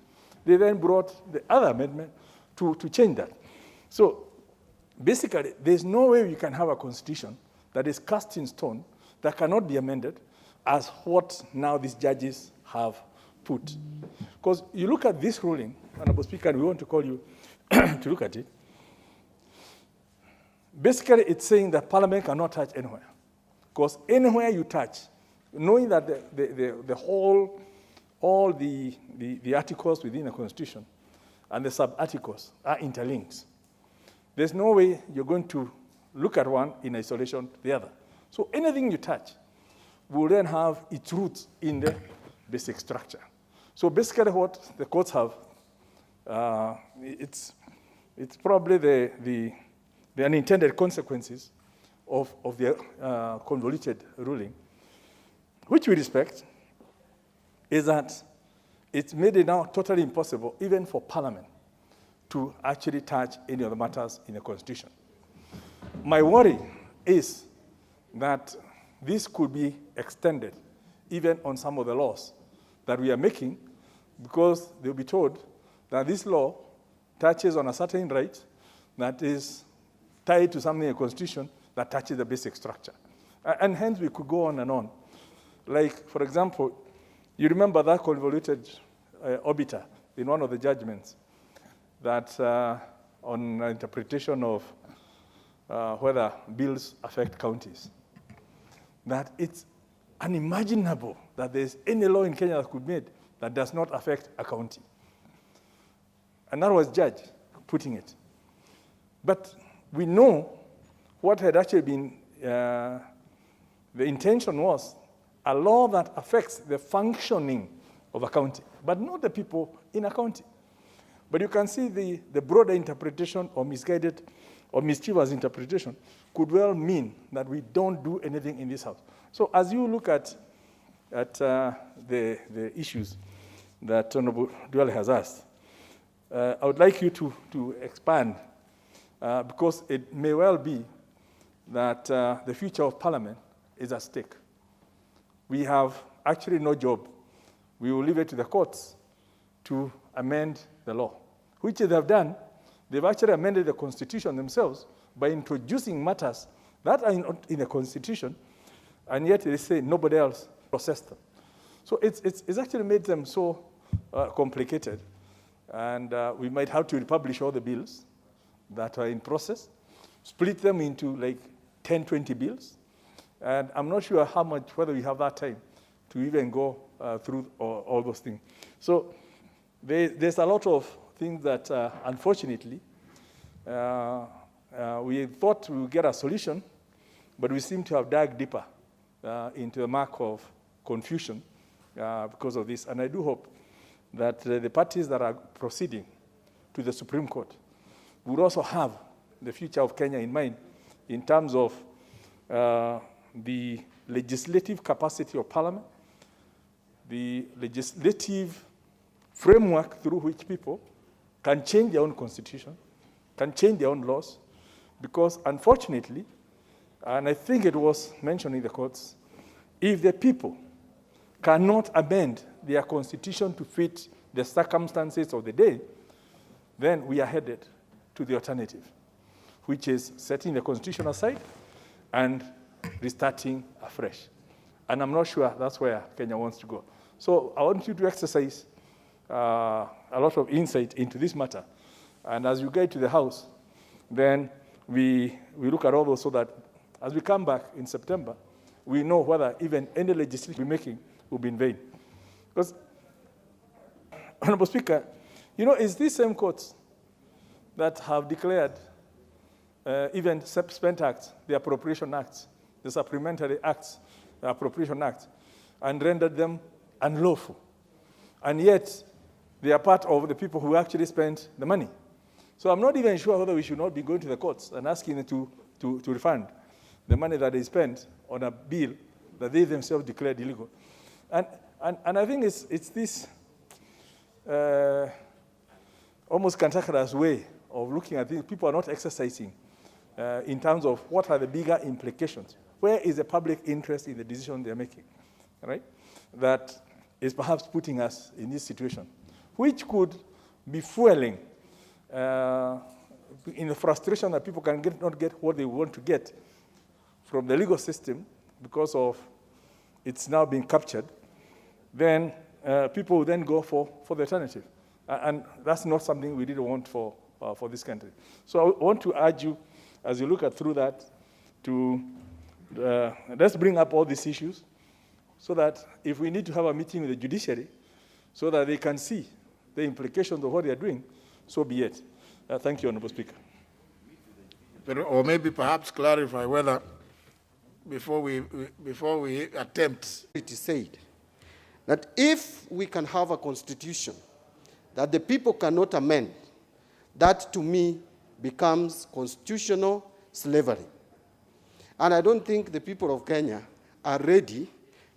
D: they then brought the other amendment to change that. So basically, there's no way you can have a constitution that is cast in stone, that cannot be amended, as what now these judges have put. Because you look at this ruling, Honorable Speaker, and we want to call you to look at it. Basically, it's saying that Parliament cannot touch anywhere. Because anywhere you touch, knowing that the whole, all the articles within the Constitution and the sub-articles are interlinked, there's no way you're going to look at one in isolation to the other. So anything you touch will then have its roots in the basic structure. So basically what the courts have, it's probably the unintended consequences of the convoluted ruling, which we respect, is that it's made it now totally impossible, even for Parliament, to actually touch any of the matters in the Constitution. My worry is that this could be extended even on some of the laws that we are making, because they'll be told that this law touches on a certain right that is tied to something in the Constitution that touches the basic structure. And hence we could go on and on. Like, for example, you remember that convoluted obiter in one of the judgments that on interpretation of whether bills affect counties, that it's unimaginable that there's any law in Kenya that could be made that does not affect a county. And that was judge putting it. But we know what had actually been, the intention was a law that affects the functioning of a county, but not the people in a county. But you can see the broader interpretation or misguided or mischievous interpretation could well mean that we don't do anything in this house. So as you look at the issues that Honorable Duale has asked, I would like you to expand, because it may well be that the future of Parliament is at stake. We have actually no job. We will leave it to the courts to amend the law, which they have done. They've actually amended the Constitution themselves by introducing matters that are not in the Constitution, and yet they say nobody else processed them. So it's actually made them so complicated. And we might have to republish all the bills that are in process, split them into like 10, 20 bills. And I'm not sure how much, whether we have that time to even go through all those things. So there's a lot of things that, unfortunately, we thought we would get a solution, but we seem to have dug deeper into the mark of confusion because of this. And I do hope that the parties that are proceeding to the Supreme Court would also have the future of Kenya in mind in terms of the legislative capacity of Parliament, the legislative framework through which people can change their own constitution, can change their own laws, because unfortunately, and I think it was mentioned in the courts, if the people cannot amend their constitution to fit the circumstances of the day, then we are headed to the alternative, which is setting the constitution aside and restarting afresh. And I'm not sure that's where Kenya wants to go. So I want you to exercise a lot of insight into this matter. And as you get to the House, then we look at all those so that as we come back in September, we know whether even any legislation we're making will be in vain. Because, Honorable Speaker, you know, it's these same courts that have declared even spent acts, the appropriation acts, the supplementary acts, the appropriation acts, and rendered them unlawful. And yet, they are part of the people who actually spent the money. So I'm not even sure whether we should not be going to the courts and asking them to refund the money that they spent on a bill that they themselves declared illegal. And I think it's this almost cantankerous way of looking at things. People are not exercising in terms of what are the bigger implications. Where is the public interest in the decision they're making, right? That is perhaps putting us in this situation, which could be fueling in the frustration that people can not get what they want to get from the legal system because of it's now being captured. Then people will then go for the alternative. And that's not something we didn't want for this country. So I want to urge you, as you look through that, to let's bring up all these issues so that if we need to have a meeting with the judiciary so that they can see the implications of what they are doing, so be it. Thank you, Honorable Speaker.
B: Or maybe perhaps clarify whether before we attempt.
H: It is said that if we can have a constitution that the people cannot amend, that to me becomes constitutional slavery. And I don't think the people of Kenya are ready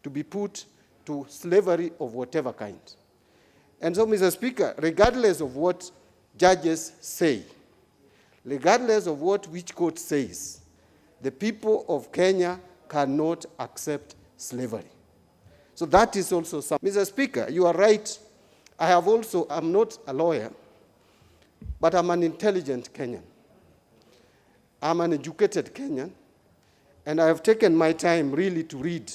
H: to be put to slavery of whatever kind. And so, Mr. Speaker, regardless of what judges say, regardless of what which court says, the people of Kenya cannot accept slavery. So that is also something. Mr. Speaker, you are right. I'm not a lawyer, but I'm an intelligent Kenyan. I'm an educated Kenyan, and I have taken my time really to read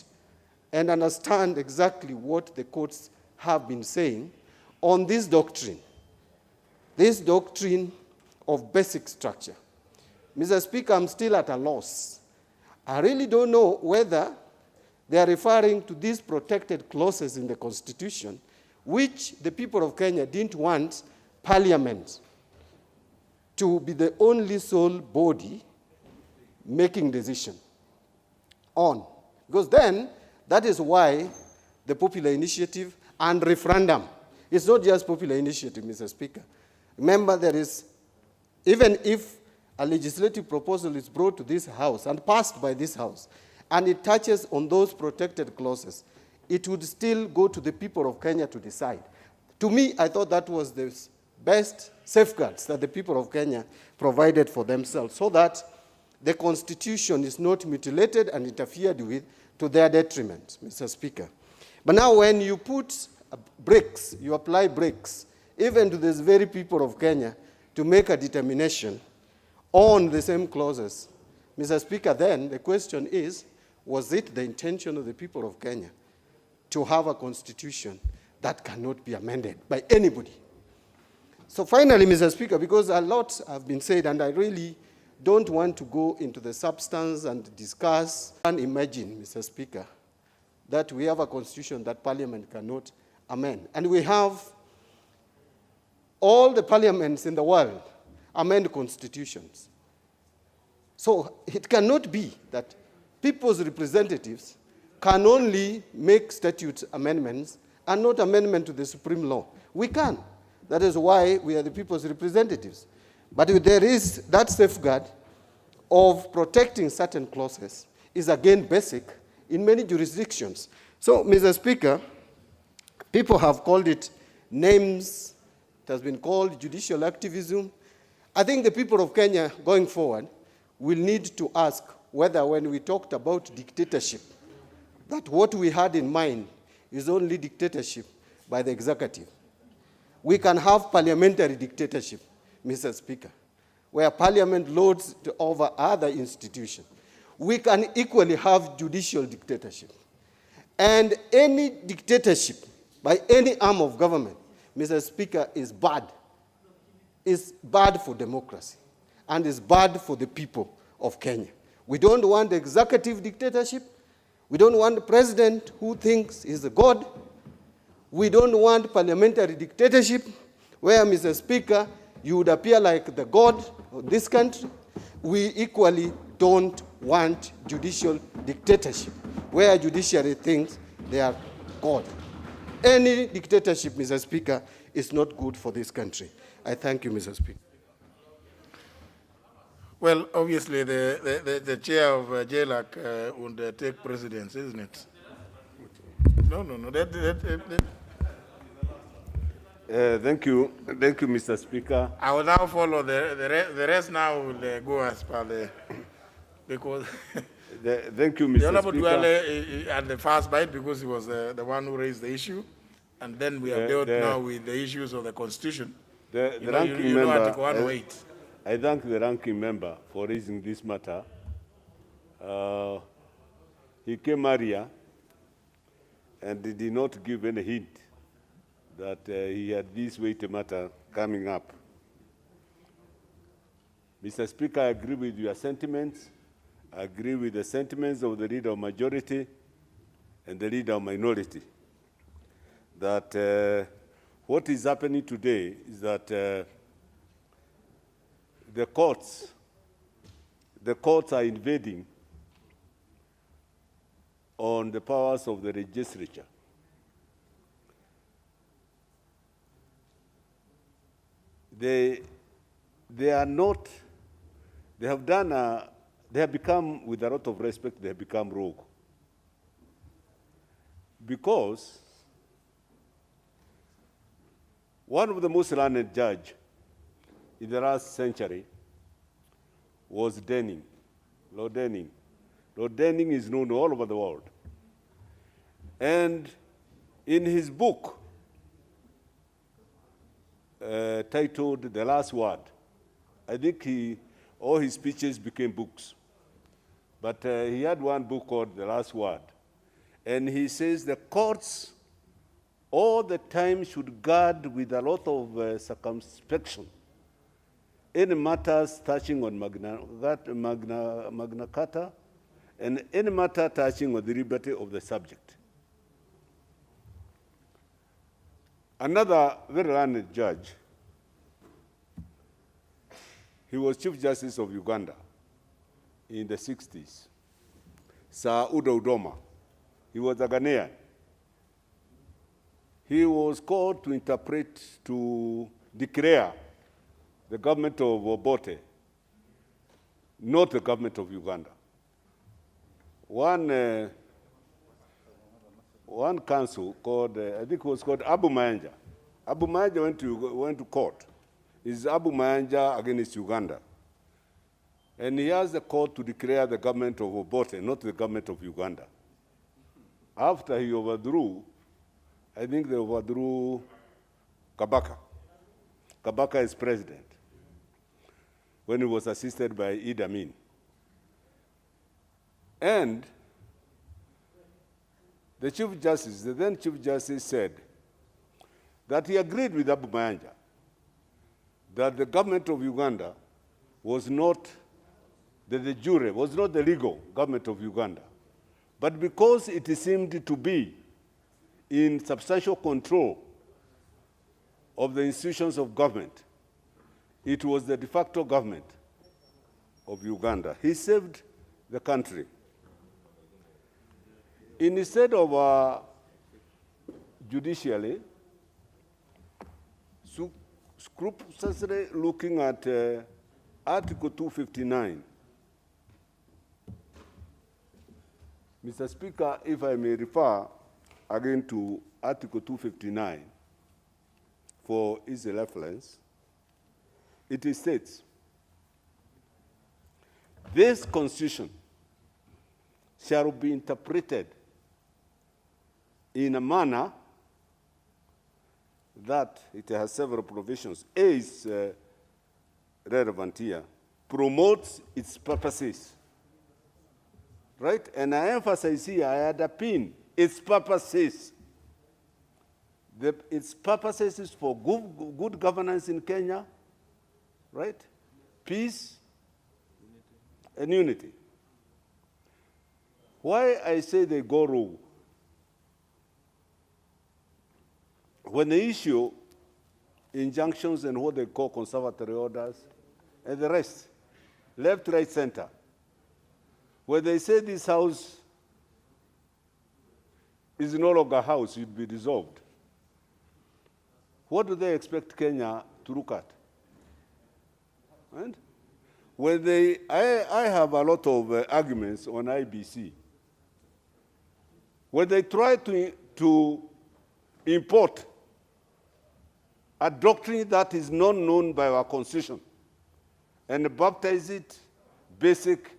H: and understand exactly what the courts have been saying on this doctrine of basic structure. Mr. Speaker, I'm still at a loss. I really don't know whether they are referring to these protected clauses in the Constitution, which the people of Kenya didn't want Parliament to be the only sole body making decision on. Because then, that is why the popular initiative and referendum, it's not just popular initiative, Mr. Speaker. Remember, there is, even if a legislative proposal is brought to this House and passed by this House, and it touches on those protected clauses, it would still go to the people of Kenya to decide. To me, I thought that was the best safeguards that the people of Kenya provided for themselves, so that the Constitution is not mutilated and interfered with to their detriment, Mr. Speaker. But now when you put brakes, you apply brakes, even to these very people of Kenya, to make a determination on the same clauses, Mr. Speaker, then the question is, was it the intention of the people of Kenya to have a constitution that cannot be amended by anybody. So finally, Mr. Speaker, because a lot have been said, and I really don't want to go into the substance and discuss, and imagine, Mr. Speaker, that we have a constitution that Parliament cannot amend. And we have all the parliaments in the world amend constitutions. So it cannot be that people's representatives can only make statute amendments and not amendment to the supreme law. We can. That is why we are the people's representatives. But there is that safeguard of protecting certain clauses is again basic in many jurisdictions. So, Mr. Speaker, people have called it names. It has been called judicial activism. I think the people of Kenya going forward will need to ask whether when we talked about dictatorship, that what we had in mind is only dictatorship by the executive. We can have parliamentary dictatorship, Mr. Speaker, where parliament lords over other institutions. We can equally have judicial dictatorship. And any dictatorship by any arm of government, Mr. Speaker, is bad. It's bad for democracy and is bad for the people of Kenya. We don't want executive dictatorship. We don't want a president who thinks he's a god. We don't want parliamentary dictatorship where, Mr. Speaker, you would appear like the god of this country. We equally don't want judicial dictatorship where judiciary thinks they are god. Any dictatorship, Mr. Speaker, is not good for this country. I thank you, Mr. Speaker.
B: Well, obviously, the chair of JLAC would take precedence, isn't it? No.
E: Thank you, Mr. Speaker.
B: I will now follow the rest. Now will go as per the because
E: Thank you, Mr.
B: the Honorable
E: Speaker.
B: Duale at the first bite because he was the one who raised the issue, and then we have dealt now with the issues of the Constitution.
E: The ranking
B: know
E: member.
B: Article 108.
E: I thank the ranking member for raising this matter. He came earlier and he did not give any hint that he had this weighty matter coming up. Mr. Speaker, I agree with your sentiments. I agree with the sentiments of the leader of majority and the leader of minority. That what is happening today is that the courts are invading on the powers of the legislature. They have become, with a lot of respect, they have become rogue. Because one of the most learned judges in the last century was Denning, Lord Denning. Lord Denning is known all over the world. And in his book titled The Last Word, I think all his speeches became books. But he had one book called The Last Word. And he says the courts all the time should guard with a lot of circumspection any matters touching on Magna Carta and any matter touching on the liberty of the subject. Another very learned judge, he was Chief Justice of Uganda in the 60s, Sir Udo Udoma. He was a Ghanaian. He was called to interpret, to declare the government of Obote, not the government of Uganda. One council called, I think it was called Abu Mayanja. Abu Mayanja went to court. It's Abu Mayanja against Uganda. And he asked the court to declare the government of Obote, not the government of Uganda. After he overthrew, I think they overthrew Kabaka. Kabaka is president, when he was assisted by Idi Amin. And the Chief Justice, the then Chief Justice, said that he agreed with Abu Mayanja that the government of Uganda was not, that the jure was not the legal government of Uganda. But because it seemed to be in substantial control of the institutions of government, it was the de facto government of Uganda. He saved the country. Instead of judicially, scrupulously looking at Article 259, Mr. Speaker, if I may refer again to Article 259 for easy reference, it states, this Constitution shall be interpreted in a manner that it has several provisions. A is relevant here, promotes its purposes. Right? And I emphasize here, I underpin its purposes. Its purposes is for good governance in Kenya, right? Peace and unity. Why I say they go wrong? When they issue injunctions and what they call conservatory orders, and the rest, left, right, center, when they say this house is no longer a house, it will be dissolved, what do they expect Kenya to look at? Right? When I have a lot of arguments on IBC. When they try to import a doctrine that is not known by our Constitution and baptize it basic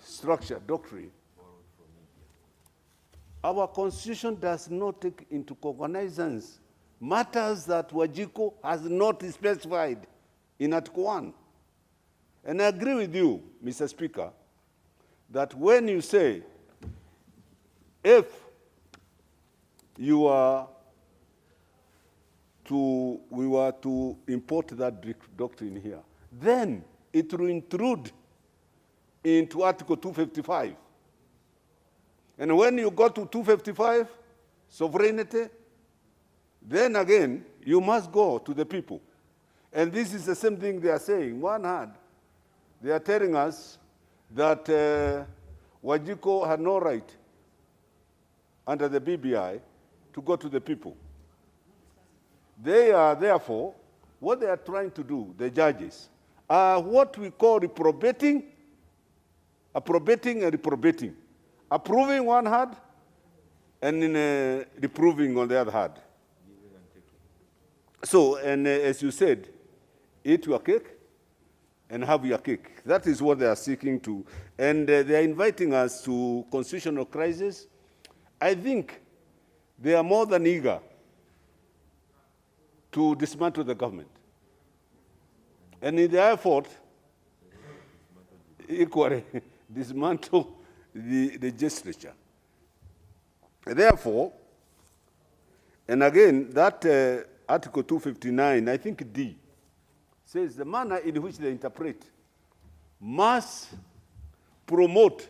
E: structure, doctrine, our Constitution does not take into cognizance matters that Wajiko has not specified in Article 1. And I agree with you, Mr. Speaker, that when you say, if we were to import that doctrine here, then it will intrude into Article 255. And when you go to 255, sovereignty, then again, you must go to the people. And this is the same thing they are saying. One hand, they are telling us that Wajiko had no right under the BBI to go to the people. They are, therefore, what they are trying to do, the judges, are what we call approbating and reprobating. Approving one hand and reproving on the other hand. So, and as you said, eat your cake and have your cake. That is what they are seeking to. And they are inviting us to constitutional crisis. I think they are more than eager to dismantle the government. And in their effort, equally dismantle the legislature. Therefore, and again, that Article 259, I think D, says the manner in which they interpret must promote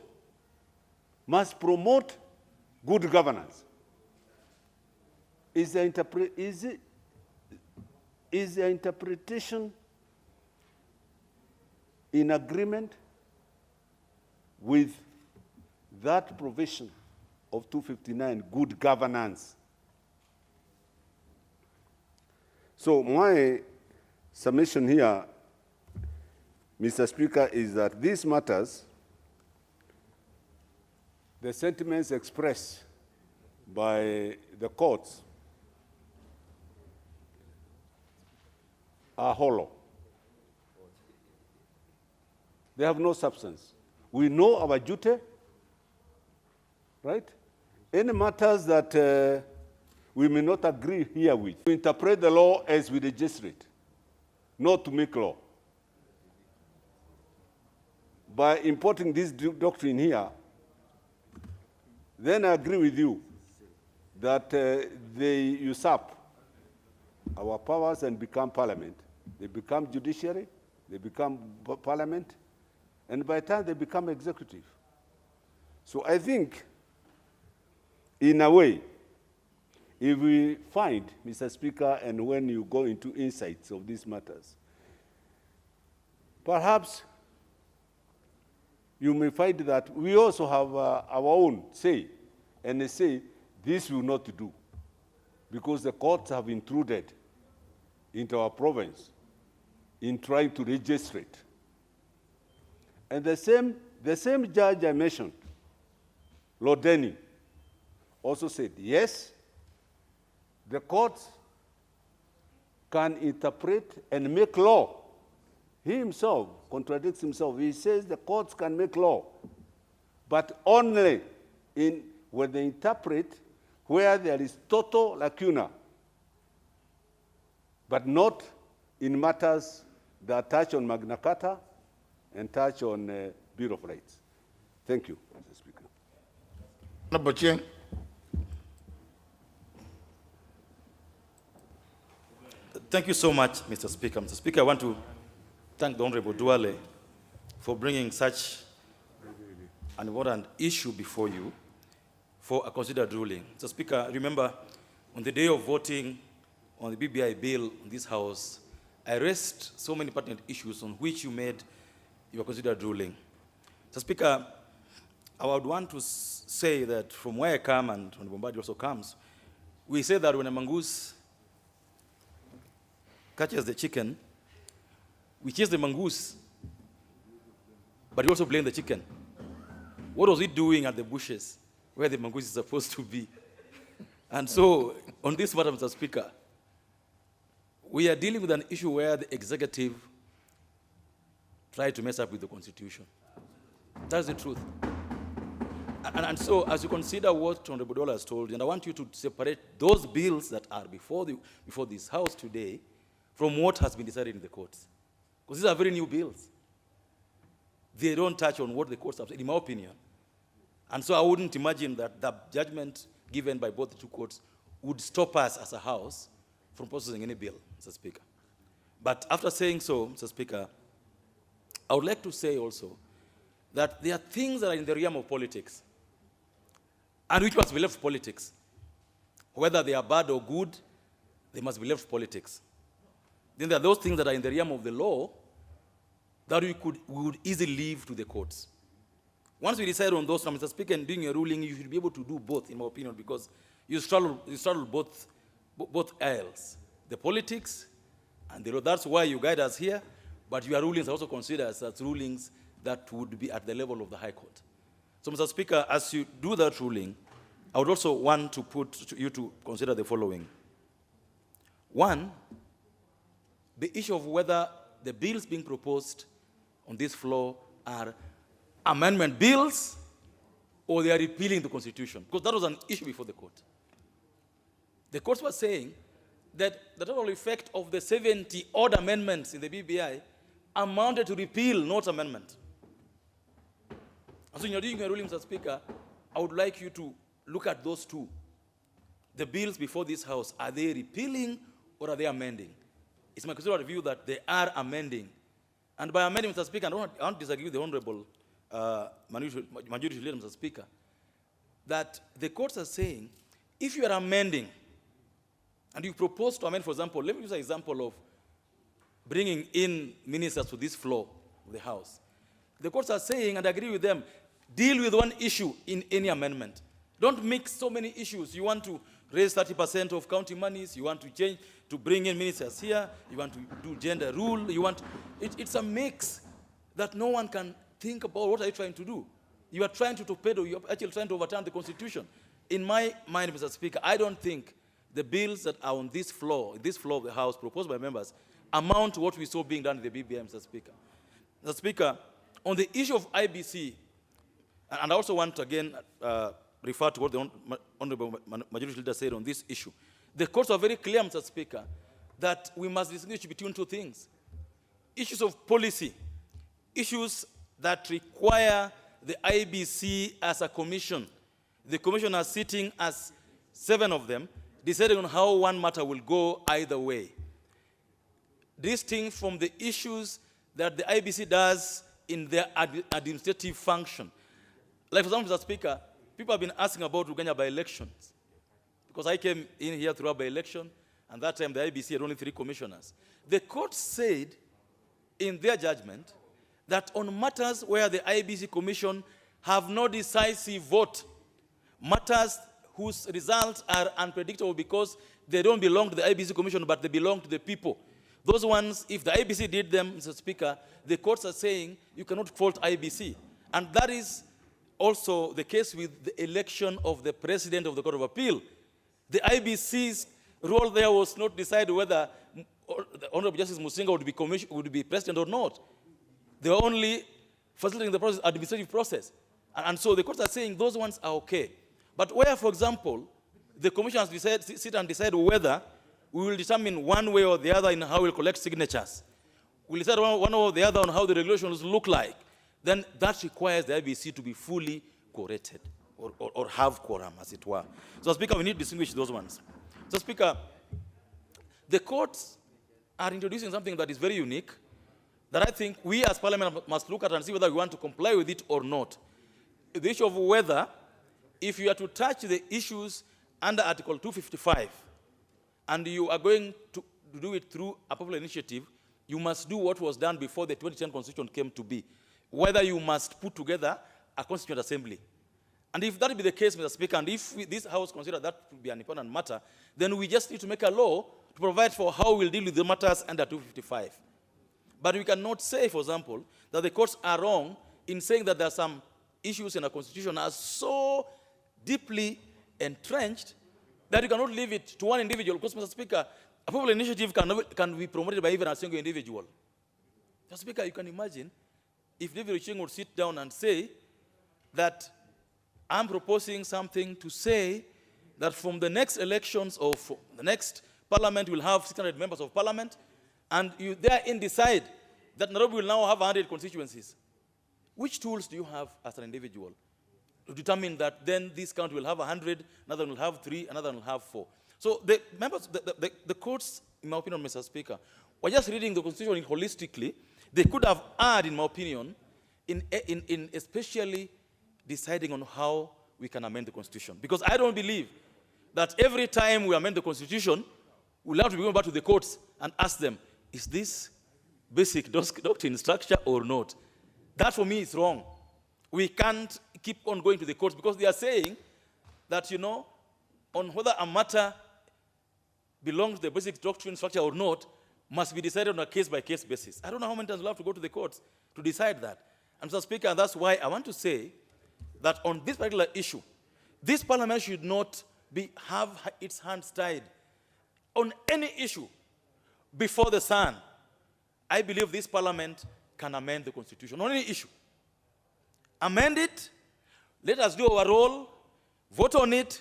E: good governance. Is the interpretation in agreement with that provision of 259, good governance? So my submission here, Mr. Speaker, is that these matters, the sentiments expressed by the courts are hollow. They have no substance. We know our duty, right? Any matters that we may not agree here with, we interpret the law as we legislate, not to make law. By importing this doctrine here, then I agree with you that they usurp our powers and become parliament. They become judiciary, they become parliament, and by the time they become executive. So I think, in a way, if we find, Mr. Speaker, and when you go into insights of these matters, perhaps you may find that we also have our own say, and they say, this will not do, because the courts have intruded into our province in trying to registrate. And the same judge I mentioned, Lord Denny, also said, yes, the courts can interpret and make law. He himself contradicts himself. He says the courts can make law, but only when they interpret where there is total lacuna, but not in matters that touch on Magna Carta and touch on Bill of Rights. Thank you, Mr. Speaker.
B: Honorable Cheng.
I: Thank you so much, Mr. Speaker. Mr. Speaker, I want to thank the Honorable Duale for bringing such an important issue before you for a considered ruling. Mr. Speaker, remember, on the day of voting on the BBI bill in this House, I raised so many pertinent issues on which you made your considered ruling. Mr. Speaker, I would want to say that from where I come, and when Bombadi also comes, we say that when a mongoose catches the chicken, we chase the mongoose, but we also blame the chicken. What was it doing at the bushes where the mongoose is supposed to be? And so, on this matter, Mr. Speaker, we are dealing with an issue where the executive tried to mess up with the Constitution. That's the truth. And so, as you consider what Honorable Dola has told you, and I want you to separate those bills that are before this House today from what has been decided in the courts. Because these are very new bills. They don't touch on what the courts have said, in my opinion. And so I wouldn't imagine that the judgment given by both the two courts would stop us as a House from processing any bill, Mr. Speaker. But after saying so, Mr. Speaker, I would like to say also that there are things that are in the realm of politics and which must be left politics. Whether they are bad or good, they must be left politics. Then there are those things that are in the realm of the law that we would easily leave to the courts. Once we decide on those, Mr. Speaker, and doing a ruling, you should be able to do both, in my opinion, because you straddle both aisles, the politics and the law. That's why you guide us here, but your rulings are also considered as rulings that would be at the level of the High Court. So, Mr. Speaker, as you do that ruling, I would also want to put you to consider the following. One, the issue of whether the bills being proposed on this floor are amendment bills or they are repealing the Constitution, because that was an issue before the court. The courts were saying that the total effect of the 70-odd amendments in the BBI amounted to repeal, not amendment. And so when you're doing a ruling, Mr. Speaker, I would like you to look at those two. The bills before this House, are they repealing or are they amending? It's my considered view that they are amending. And by amending, Mr. Speaker, I don't disagree with the Honorable Majority Leader, Mr. Speaker, that the courts are saying, if you are amending, and you propose to amend, for example, let me use an example of bringing in ministers to this floor of the House. The courts are saying, and I agree with them, deal with one issue in any amendment. Don't mix so many issues. You want to raise 30% of county monies, you want to change, to bring in ministers here, you want to do gender rule, it's a mix that no one can think about. What are you trying to do? You are trying to torpedo, you're actually trying to overturn the Constitution. In my mind, Mr. Speaker, I don't think the bills that are on this floor of the House, proposed by members, amount to what we saw being done in the BBI, Mr. Speaker. Mr. Speaker, on the issue of IBC, and I also want to again refer to what the Honorable Majority Leader said on this issue. The courts are very clear, Mr. Speaker, that we must distinguish between two things. Issues of policy, issues that require the IBC as a commission, the commissioners sitting as 7 of them, deciding on how one matter will go either way. Distinct from the issues that the IBC does in their administrative function. Like, for example, Mr. Speaker, people have been asking about Uganda by-elections. Because I came in here through a by-election, and that time the IBC had only 3 commissioners. The court said in their judgment that on matters where the IBC Commission have no decisive vote, matters whose results are unpredictable because they don't belong to the IBC Commission, but they belong to the people. Those ones, if the IBC did them, Mr. Speaker, the courts are saying you cannot fault IBC. And that is also the case with the election of the President of the Court of Appeal. The IBC's role there was not decide whether the Honorable Justice Musinga would be President or not. They were only facilitating the process, administrative process. And so the courts are saying those ones are okay. But where, for example, the commissioners sit and decide whether we will determine one way or the other in how we'll collect signatures, we'll decide one or the other on how the regulations look like, then that requires the IBC to be fully corrected or have quorum, as it were. So, Speaker, we need to distinguish those ones. So, Speaker, the courts are introducing something that is very unique, that I think we as Parliament must look at and see whether we want to comply with it or not. The issue of whether, if you are to touch the issues under Article 255, and you are going to do it through a popular initiative, you must do what was done before the 2010 Constitution came to be, whether you must put together a Constituent Assembly. And if that be the case, Mr. Speaker, and if this House considers that to be an important matter, then we just need to make a law to provide for how we'll deal with the matters under 255. But we cannot say, for example, that the courts are wrong in saying that there are some issues in the Constitution are so deeply entrenched that you cannot leave it to one individual. Because, Mr. Speaker, a popular initiative can be promoted by even a single individual. Mr. Speaker, you can imagine if David Ochieng would sit down and say that I'm proposing something to say that from the next elections or the next parliament will have 600 members of parliament, and you therein decide that Nairobi will now have 100 constituencies. Which tools do you have as an individual to determine that then this county will have 100, another one will have 3, another one will have 4? So the members, the courts, in my opinion, Mr. Speaker, were just reading the Constitution holistically. They could have added, in my opinion, in especially deciding on how we can amend the Constitution. Because I don't believe that every time we amend the Constitution, we'll have to go back to the courts and ask them, is this basic doctrine structure or not? That, for me, is wrong. We can't keep on going to the courts because they are saying that, you know, on whether a matter belongs to the basic doctrine structure or not must be decided on a case-by-case basis. I don't know how many times we'll have to go to the courts to decide that. And, Mr. Speaker, that's why I want to say that on this particular issue, this parliament should not have its hands tied on any issue before the sun. I believe this parliament can amend the Constitution on any issue. Amend it, let us do our role, vote on it,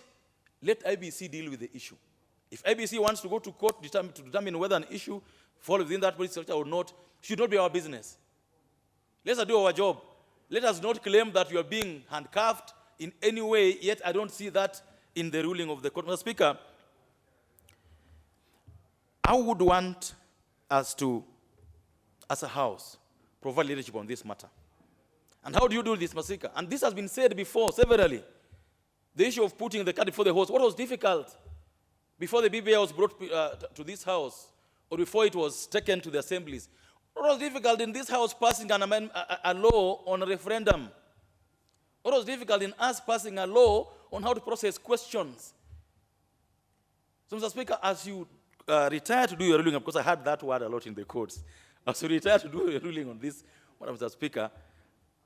I: let IBC deal with the issue. If IBC wants to go to court to determine whether an issue falls within that policy structure or not, should not be our business. Let us do our job. Let us not claim that you are being handcuffed in any way, yet I don't see that in the ruling of the court. Mr. Speaker, I would want us to, as a House, provide leadership on this matter. And how do you do this, Mr. Speaker? And this has been said before, severally. The issue of putting the cart before the horse. What was difficult before the BBI was brought to this House, or before it was taken to the assemblies? What was difficult in this House passing a law on a referendum? What was difficult in us passing a law on how to process questions? So, Mr. Speaker, as you retire to do your ruling, of course I heard that word a lot in the courts. As you retire to do your ruling on this, Mr. Speaker,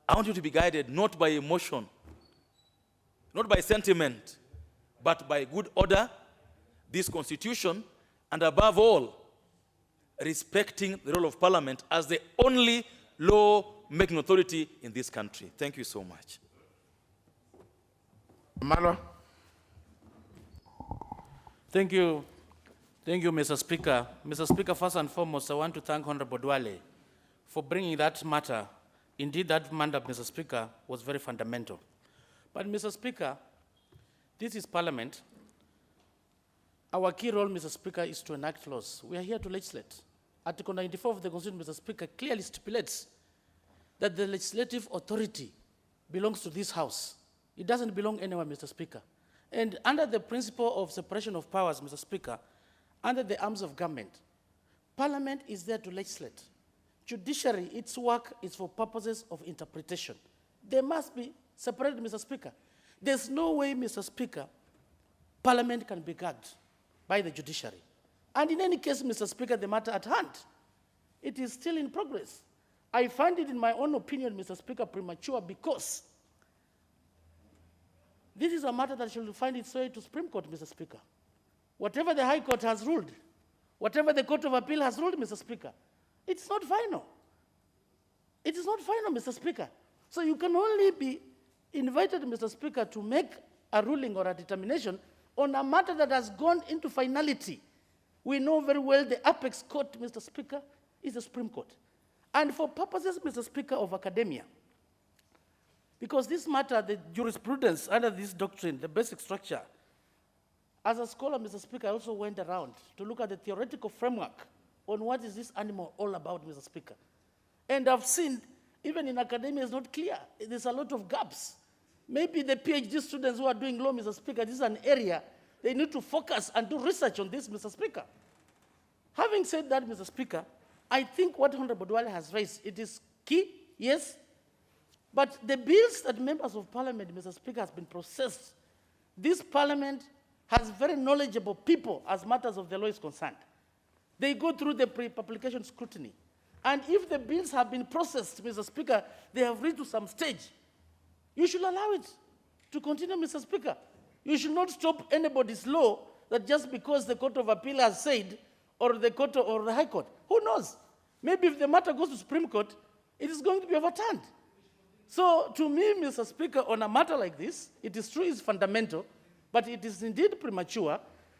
I: I want you to be guided not by emotion, not by sentiment, but by good order, this Constitution, and above all, respecting the role of Parliament as the only law-making authority in this country. Thank you so much.
B: Malo.
J: Thank you. Thank you, Mr. Speaker. Mr. Speaker, first and foremost, I want to thank Honorable Dwale for bringing that matter. Indeed, that matter, Mr. Speaker, was very fundamental. But, Mr. Speaker, This is Parliament. Our key role, Mr. Speaker, is to enact laws. We are here to legislate. Article 94 of the Constitution, Mr. Speaker, clearly stipulates that the legislative authority belongs to this House. It doesn't belong anywhere, Mr. Speaker. And under the principle of separation of powers, Mr. Speaker, under the arms of government, Parliament is there to legislate. Judiciary, its work is for purposes of interpretation. They must be separated, Mr. Speaker. There's no way, Mr. Speaker, Parliament can be gagged by the judiciary. And in any case, Mr. Speaker, the matter at hand, it is still in progress. I find it, in my own opinion, Mr. Speaker, premature because this is a matter that should find its way to Supreme Court, Mr. Speaker. Whatever the High Court has ruled, whatever the Court of Appeal has ruled, Mr. Speaker, it's not final. It is not final, Mr. Speaker. So you can only be invited, Mr. Speaker, to make a ruling or a determination on a matter that has gone into finality. We know very well the apex court, Mr. Speaker, is the Supreme Court. And for purposes, Mr. Speaker, of academia, because this matter, the jurisprudence under this doctrine, the basic structure, as a scholar, Mr. Speaker, I also went around to look at the theoretical framework on what is this animal all about, Mr. Speaker. And I've seen, even in academia, it's not clear. There's a lot of gaps. Maybe the PhD students who are doing law, Mr. Speaker, this is an area they need to focus and do research on this, Mr. Speaker. Having said that, Mr. Speaker, I think what Honorable Dwale has raised, it is key, yes, but the bills that members of Parliament, Mr. Speaker, has been processed, this Parliament has very knowledgeable people as matters of the law is concerned. They go through the pre-publication scrutiny. And if the bills have been processed, Mr. Speaker, they have reached to some stage, you should allow it to continue, Mr. Speaker. You should not stop anybody's law that just because the Court of Appeal has said, or the Court or the High Court. Who knows? Maybe if the matter goes to Supreme Court, it is going to be overturned. So to me, Mr. Speaker, on a matter like this, it is true it's fundamental, but it is indeed premature,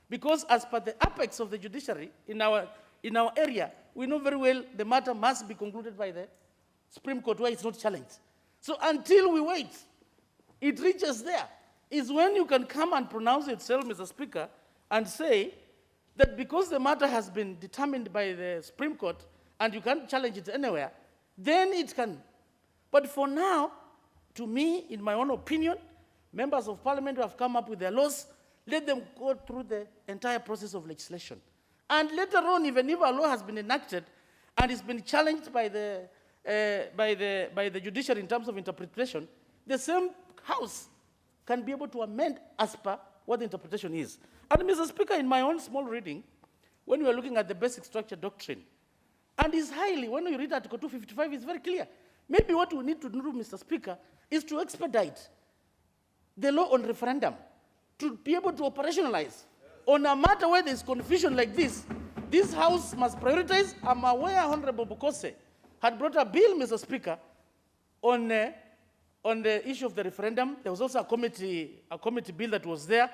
J: because as per the apex of the judiciary in our area, we know very well the matter must be concluded by the Supreme Court where it's not challenged. So until we wait, it reaches there, is when you can come and pronounce yourself, Mr. Speaker, and say that because the matter has been determined by the Supreme Court and you can't challenge it anywhere, then it can. But for now, to me, in my own opinion, members of Parliament who have come up with their laws, let them go through the entire process of legislation. And later on, even if a law has been enacted and it's been challenged by the judiciary in terms of interpretation, the same House can be able to amend as per what the interpretation is. And Mr. Speaker, in my own small reading, when we are looking at the basic structure doctrine, and it's highly, when we read Article 255, it's very clear. Maybe what we need to do, Mr. Speaker, is to expedite the law on referendum to be able to operationalize. On a matter where there's confusion like this House must prioritize. I'm aware Honorable Bukose had brought a bill, Mr. Speaker, on the issue of the referendum. There was also a committee bill that was there.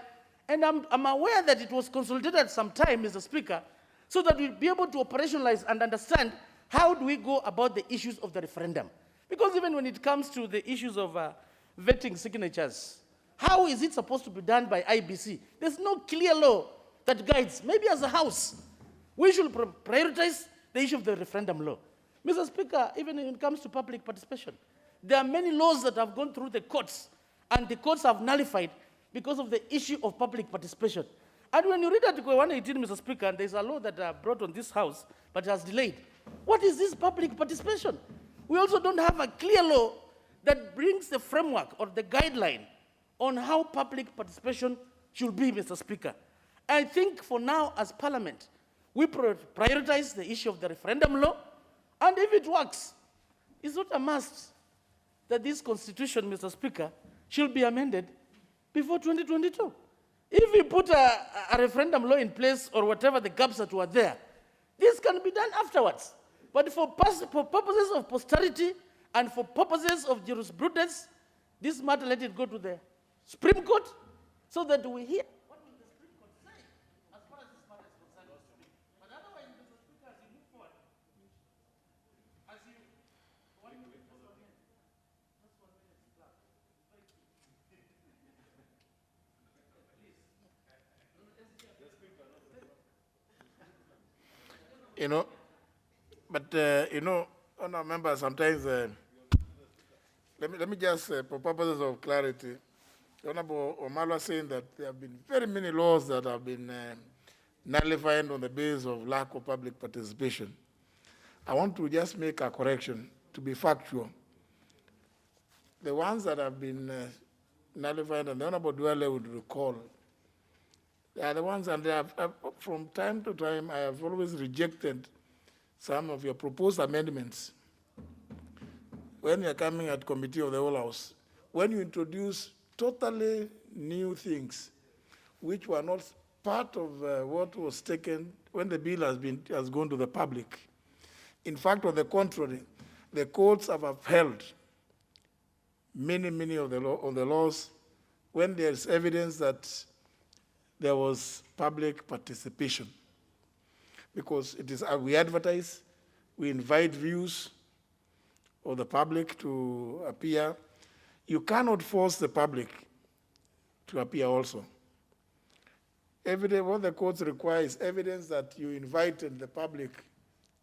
J: And I'm aware that it was consolidated at some time, Mr. Speaker, so that we'll be able to operationalize and understand how do we go about the issues of the referendum. Because even when it comes to the issues of vetting signatures, how is it supposed to be done by IBC? There's no clear law that guides. Maybe as a House, we should prioritize the issue of the referendum law. Mr. Speaker, even when it comes to public participation, there are many laws that have gone through the courts, and the courts have nullified because of the issue of public participation. And when you read Article 118, Mr. Speaker, and there's a law that brought on this House, but has delayed. What is this public participation? We also don't have a clear law that brings the framework or the guideline on how public participation should be, Mr. Speaker. I think for now, as Parliament, we prioritize the issue of the referendum law, and if it works, it's not a must that this Constitution, Mr. Speaker, should be amended before 2022. If we put a referendum law in place or whatever the gaps that were there, this can be done afterwards. But for purposes of posterity and for purposes of jurisprudence, this matter, let it go to the Supreme Court so that we hear what will the Supreme Court say as far as this matter is concerned. But otherwise, Mr. Speaker, as you move forward, as you...
B: you know, but, honourable members, sometimes, let me just, for purposes of clarity, Honourable Omalo saying that there have been very many laws that have been nullified on the basis of lack of public participation. I want to just make a correction to be factual. The ones that have been nullified, and the Honourable Dwelle would recall, they are the ones, and they have, from time to time, I have always rejected some of your proposed amendments when you're coming at committee of the whole house. When you introduce totally new things, which were not part of what was taken when the bill has gone to the public. In fact, on the contrary, the courts have upheld many of the laws when there's evidence that there was public participation. Because it is, we advertise, we invite views of the public to appear. You cannot force the public to appear also. What the courts require is evidence that you invited the public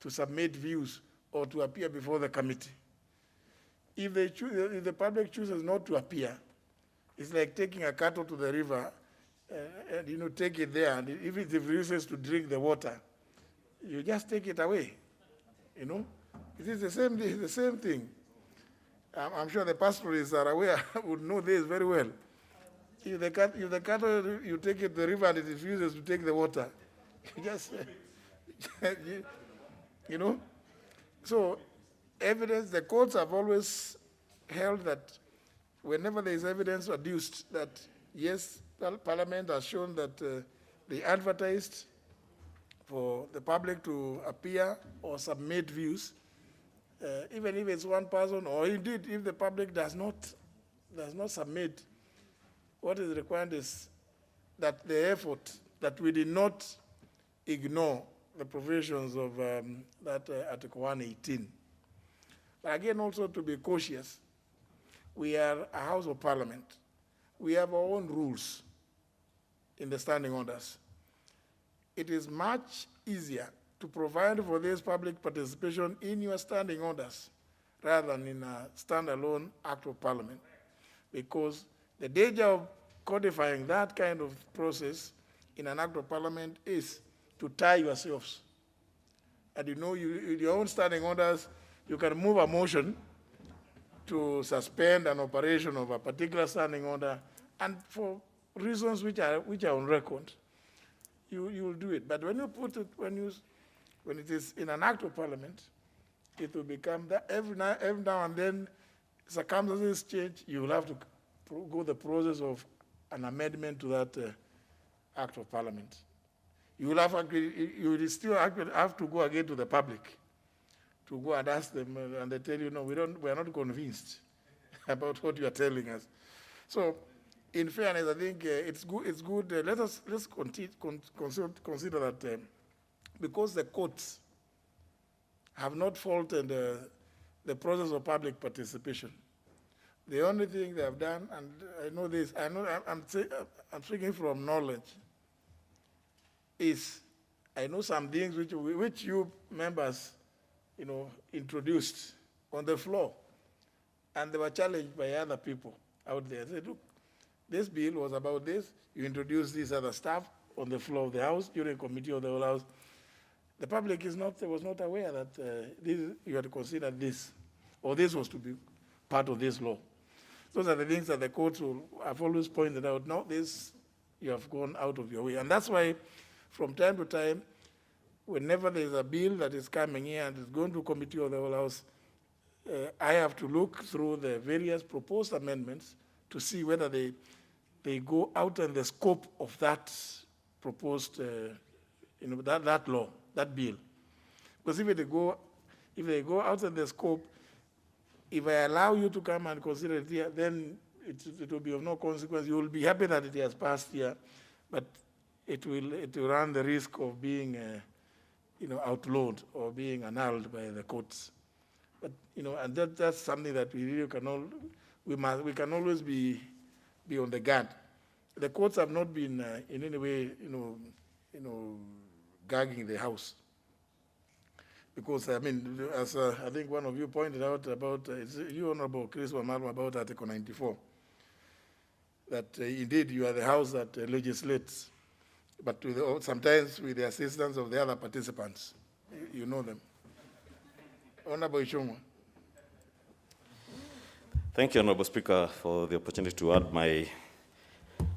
B: to submit views or to appear before the committee. If the public chooses not to appear, it's like taking a cattle to the river and take it there, and if it refuses to drink the water, you just take it away. It is the same thing. I'm sure the pastoralists are aware, would know this very well. If the cattle, you take it to the river and it refuses to take the water, you just, So, evidence, the courts have always held that whenever there is evidence adduced that, yes, Parliament has shown that they advertised for the public to appear or submit views, even if it's one person, or indeed if the public does not submit, what is required is that the effort, that we did not ignore the provisions of that Article 118. But again, also to be cautious, we are a House of Parliament. We have our own rules in the standing orders. It is much easier to provide for this public participation in your standing orders rather than in a standalone Act of Parliament, because the danger of codifying that kind of process in an Act of Parliament is to tie yourselves. And in your own standing orders, you can move a motion to suspend an operation of a particular standing order, and for reasons which are on record, you will do it. But when you put it, when it is in an Act of Parliament, it will become that every now and then circumstances change. You will have to go the process of an amendment to that Act of Parliament. You will still have to go again to the public to go and ask them, and they tell you, no, we are not convinced about what you are telling us. So, in fairness, I think it's good. Let's consider that because the courts have not faulted the process of public participation. The only thing they have done, and I know this, I'm speaking from knowledge, is I know some things which you members, introduced on the floor, and they were challenged by other people out there. They said, look, this bill was about this. You introduced this other stuff on the floor of the House during committee of the whole House. The public was not aware that you had to consider this, or this was to be part of this law. Those are the things that the courts have always pointed out. No, this, you have gone out of your way. And that's why, from time to time, whenever there's a bill that is coming here and is going to committee of the whole House, I have to look through the various proposed amendments to see whether they go out in the scope of that proposed, that law, that bill. Because if they go out in the scope, if I allow you to come and consider it here, then it will be of no consequence. You will be happy that it has passed here, but it will run the risk of being outlawed or being annulled by the courts. But and that's something that we really we can always be on the guard. The courts have not been in any way gagging the House. Because, I mean, as I think one of you pointed out about, it's you, Honorable Chris Wamalwa, about Article 94, that indeed you are the house that legislates, but sometimes with the assistance of the other participants. You know them. Honorable Ishungwa.
K: Thank you, Honorable Speaker, for the opportunity to add my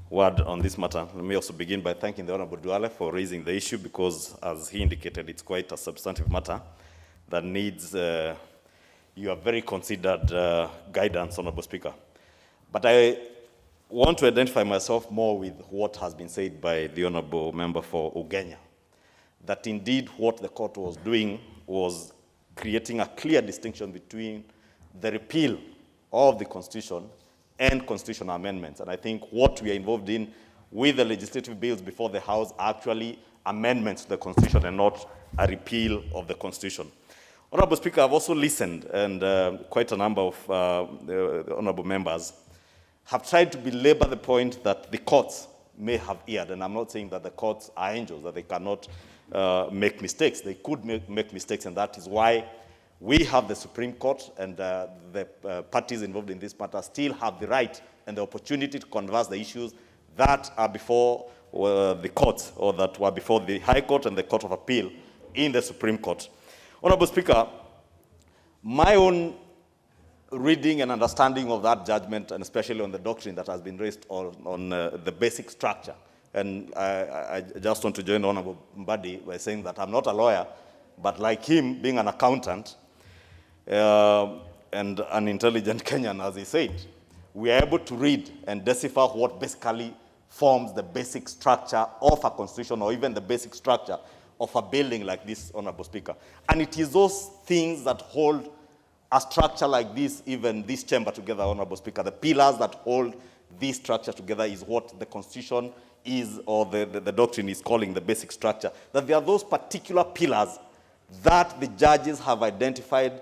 K: word on this matter. Let me also begin by thanking the Honorable Duale for raising the issue because, as he indicated, it's quite a substantive matter that needs your very considered guidance, Honorable Speaker. But I want to identify myself more with what has been said by the Honorable Member for Ugenya, that indeed what the court was doing was creating a clear distinction between the repeal of the Constitution and constitutional amendments. And I think what we are involved in with the legislative bills before the House are actually amendments to the Constitution and not a repeal of the Constitution. Honorable Speaker, I've also listened, and quite a number of the honorable members have tried to belabor the point that the courts may have erred. And I'm not saying that the courts are angels, that they cannot make mistakes. They could make mistakes, and that is why we have the Supreme Court, and the parties involved in this matter still have the right and the opportunity to converse the issues that are before the courts, or that were before the High Court and the Court of Appeal in the Supreme Court. Honorable Speaker, my own reading and understanding of that judgment, and especially on the doctrine that has been raised on the basic structure, and I just want to join Honorable Mbadi by saying that I'm not a lawyer, but like him, being an accountant, and an intelligent Kenyan, as he said, we are able to read and decipher what basically forms the basic structure of a constitution, or even the basic structure of a building like this, Honorable Speaker. And it is those things that hold a structure like this, even this chamber together, Honorable Speaker. The pillars that hold this structure together is what the Constitution is, or the doctrine is calling the basic structure. That there are those particular pillars that the judges have identified,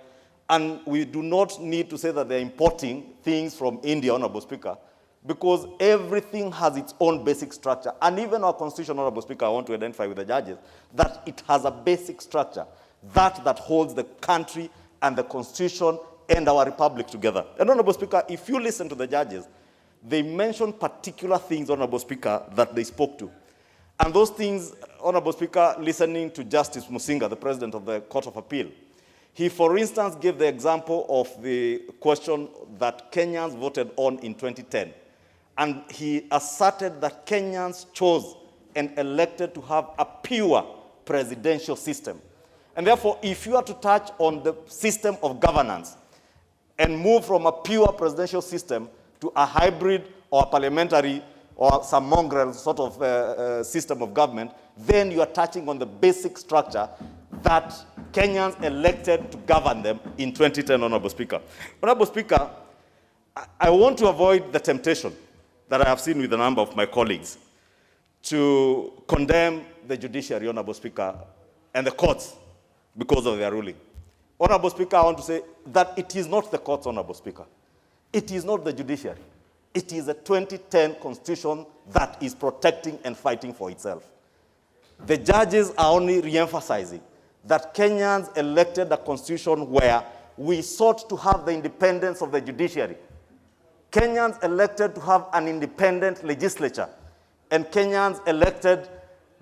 K: and we do not need to say that they're importing things from India, Honorable Speaker, because everything has its own basic structure. And even our Constitution, Honorable Speaker, I want to identify with the judges that it has a basic structure, that holds the country and the Constitution and our republic together. And Honorable Speaker, if you listen to the judges, they mention particular things, Honorable Speaker, that they spoke to. And those things, Honorable Speaker, listening to Justice Musinga, the President of the Court of Appeal, he, for instance, gave the example of the question that Kenyans voted on in 2010. And he asserted that Kenyans chose and elected to have a pure presidential system. And therefore, if you are to touch on the system of governance and move from a pure presidential system to a hybrid or a parliamentary or some mongrel sort of system of government, then you are touching on the basic structure that Kenyans elected to govern them in 2010, Honorable Speaker. Honorable Speaker, I want to avoid the temptation that I have seen with a number of my colleagues to condemn the judiciary, Honorable Speaker, and the courts because of their ruling. Honorable Speaker, I want to say that it is not the courts, Honorable Speaker. It is not the judiciary. It is the 2010 Constitution that is protecting and fighting for itself. The judges are only re-emphasizing that Kenyans elected a constitution where we sought to have the independence of the judiciary. Kenyans elected to have an independent legislature. And Kenyans elected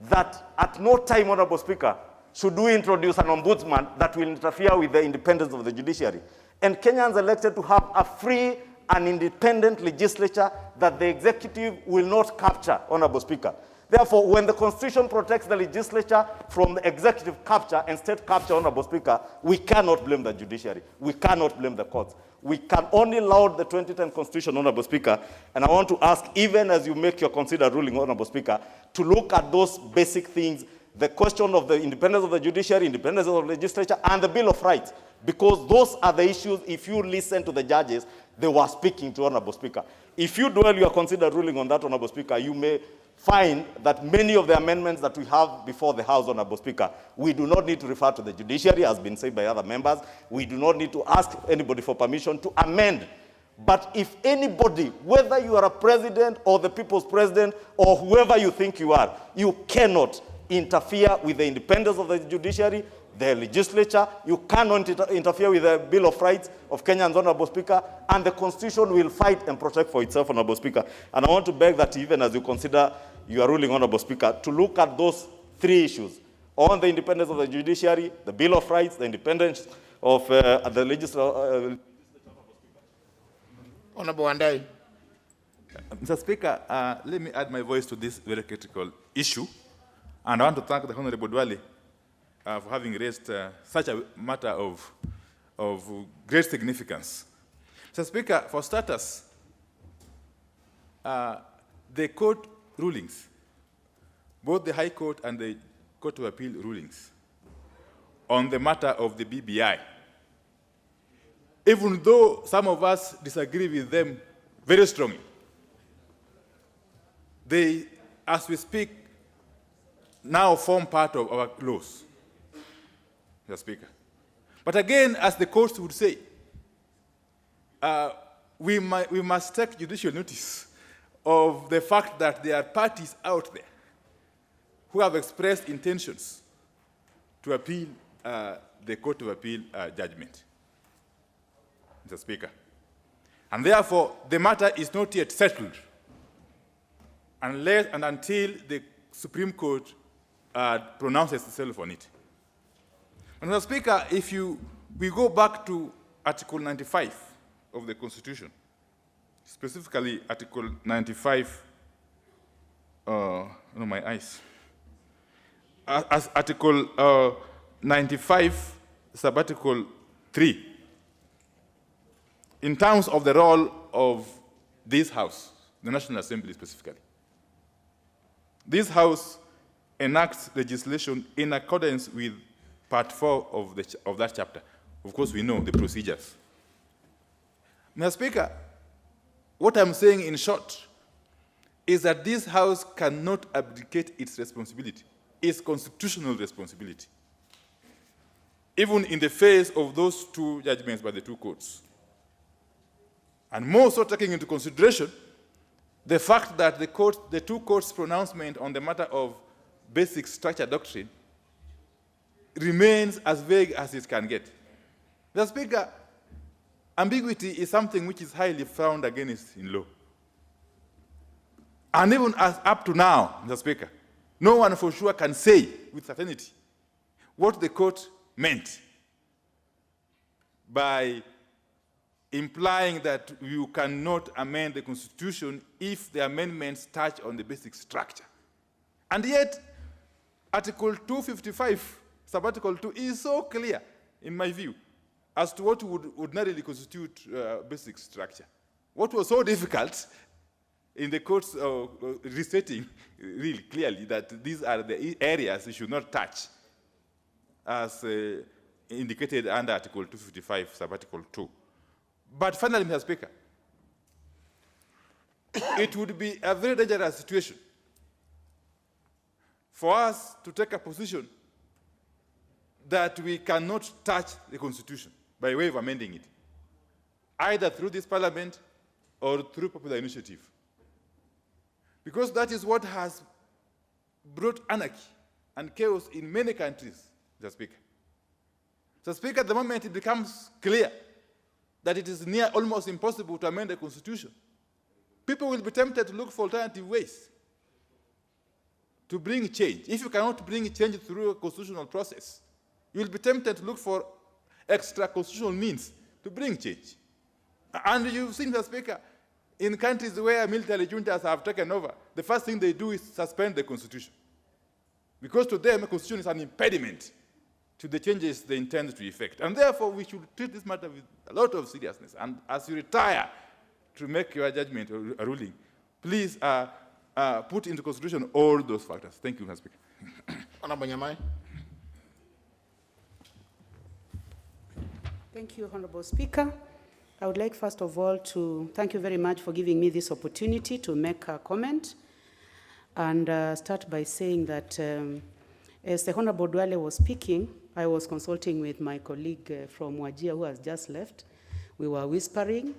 K: that at no time, Honorable Speaker, should we introduce an ombudsman that will interfere with the independence of the judiciary. And Kenyans elected to have a free and independent legislature that the executive will not capture, Honorable Speaker. Therefore, when the Constitution protects the legislature from the executive capture and state capture, Honorable Speaker, we cannot blame the judiciary. We cannot blame the courts. We can only laud the 2010 Constitution, Honorable Speaker. And I want to ask, even as you make your considered ruling, Honorable Speaker, to look at those basic things, the question of the independence of the judiciary, independence of the legislature, and the Bill of Rights, because those are the issues, if you listen to the judges, they were speaking to, Honorable Speaker. If you dwell your considered ruling on that, Honorable Speaker, you may find that many of the amendments that we have before the House, Honorable Speaker, we do not need to refer to the judiciary, as been said by other members. We do not need to ask anybody for permission to amend. But if anybody, whether you are a president or the people's president or whoever you think you are, you cannot interfere with the independence of the judiciary the legislature. You cannot interfere with the Bill of Rights of Kenyans, Honorable Speaker, and the Constitution will fight and protect for itself, Honorable Speaker. And I want to beg that even as you consider your ruling, Honorable Speaker, to look at those three issues on the independence of the judiciary, the Bill of Rights, the independence of the legislature.
B: Honorable Andai.
L: Mr. Speaker, let me add my voice to this very critical issue. And I want to thank the Honorable Dwale for having raised such a matter of great significance. Mr. Speaker, for starters, the court rulings, both the High Court and the Court of Appeal rulings on the matter of the BBI, even though some of us disagree with them very strongly, they, as we speak, now form part of our laws, Mr. Speaker. But again, as the courts would say, we must take judicial notice of the fact that there are parties out there who have expressed intentions to appeal the Court of Appeal judgment, Mr. Speaker. And therefore, the matter is not yet settled unless and until the Supreme Court pronounces itself on it. And Mr. Speaker, if we go back to Article 95 of the Constitution, specifically Article 95, my eyes. As Article 95, Subarticle 3, in terms of the role of this House, the National Assembly specifically. This House enacts legislation in accordance with Part 4 of that chapter. Of course, we know the procedures. Mr. Speaker, what I'm saying in short is that this House cannot abdicate its responsibility, its constitutional responsibility, even in the face of those two judgments by the two courts. And more so taking into consideration the fact that the two courts' pronouncement on the matter of basic structure doctrine remains as vague as it can get. Mr. Speaker, ambiguity is something which is highly frowned against in law. And even as up to now, Mr. Speaker, no one for sure can say with certainty what the court meant by implying that you cannot amend the Constitution if the amendments touch on the basic structure. And yet, Article 255, Subarticle 2, is so clear, in my view, as to what would ordinarily constitute basic structure. What was so difficult in the court's restating really clearly that these are the areas you should not touch, as indicated under Article 255, Subarticle 2. But finally, Mr. Speaker, it would be a very dangerous situation for us to take a position that we cannot touch the Constitution by way of amending it, either through this Parliament or through popular initiative. Because that is what has brought anarchy and chaos in many countries, Mr. Speaker. Mr. Speaker, at the moment it becomes clear that it is near almost impossible to amend the Constitution. People will be tempted to look for alternative ways to bring change. If you cannot bring change through a constitutional process, you will be tempted to look for extra constitutional means to bring change. And you've seen, Mr. Speaker, in countries where military juntas have taken over, the first thing they do is suspend the Constitution. Because to them, the Constitution is an impediment to the changes they intend to effect. And therefore, we should treat this matter with a lot of seriousness. And as you retire to make your judgment or a ruling, please put into consideration all those factors. Thank you, Mr. Speaker.
B: Honorable Nyamai.
M: Thank you, Honorable Speaker. I would like, first of all, to thank you very much for giving me this opportunity to make a comment and start by saying that as the Honorable Dwale was speaking, I was consulting with my colleague from Wajir who has just left. We were whispering,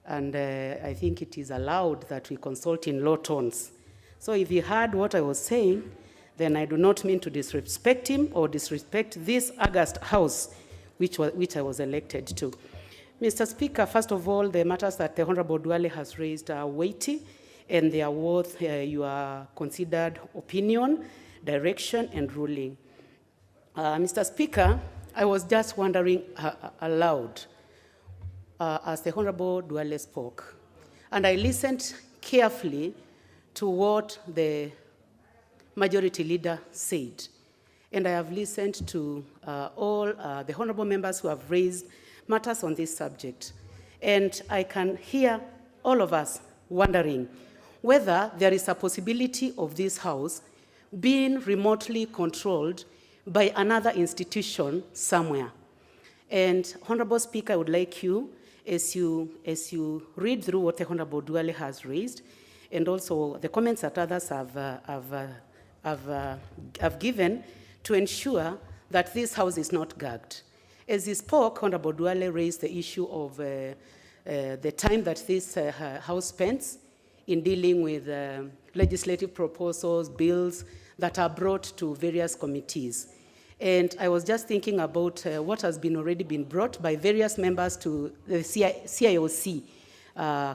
M: and I think it is allowed that we consult in low tones. So if you heard what I was saying, then I do not mean to disrespect him or disrespect this august house which I was elected to. Mr. Speaker, first of all, the matters that the Honorable Duale has raised are weighty and they are worth your considered opinion, direction, and ruling. Mr. Speaker, I was just wondering aloud as the Honorable Duale spoke, and I listened carefully to what the Majority Leader said. And I have listened to all the honorable members who have raised matters on this subject. And I can hear all of us wondering whether there is a possibility of this House being remotely controlled by another institution somewhere. And Honorable Speaker, I would like you, as you read through what the Honorable Duale has raised, and also the comments that others have given, to ensure that this House is not gagged. As he spoke, Honorable Duale raised the issue of the time that this House spends in dealing with legislative proposals, bills that are brought to various committees. And I was just thinking about what has already been brought by various members to the CIOC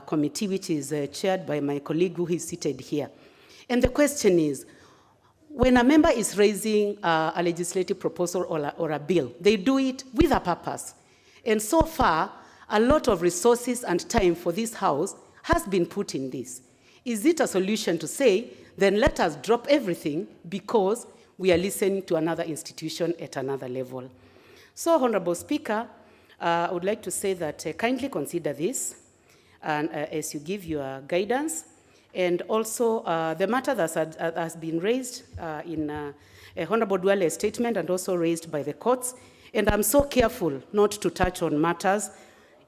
M: committee, which is chaired by my colleague who is seated here. And the question is, when a member is raising a legislative proposal or a bill, they do it with a purpose. And so far, a lot of resources and time for this House has been put in this. Is it a solution to say, then let us drop everything because we are listening to another institution at another level? So, Honorable Speaker, I would like to say that kindly consider this and as you give your guidance. And also, the matter that has been raised in Honorable Duale's statement and also raised by the courts. And I'm so careful not to touch on matters,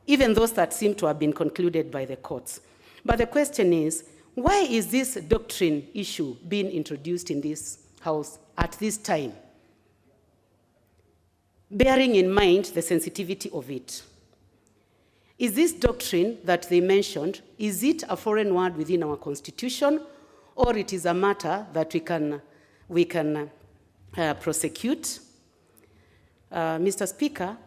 M: even those that seem to have been concluded by the courts. But the question is, why is this doctrine issue being introduced in this House at this time? Bearing in mind the sensitivity of it. Is this doctrine that they mentioned, is it a foreign word within our Constitution, or it is a matter that we can prosecute? Mr. Speaker,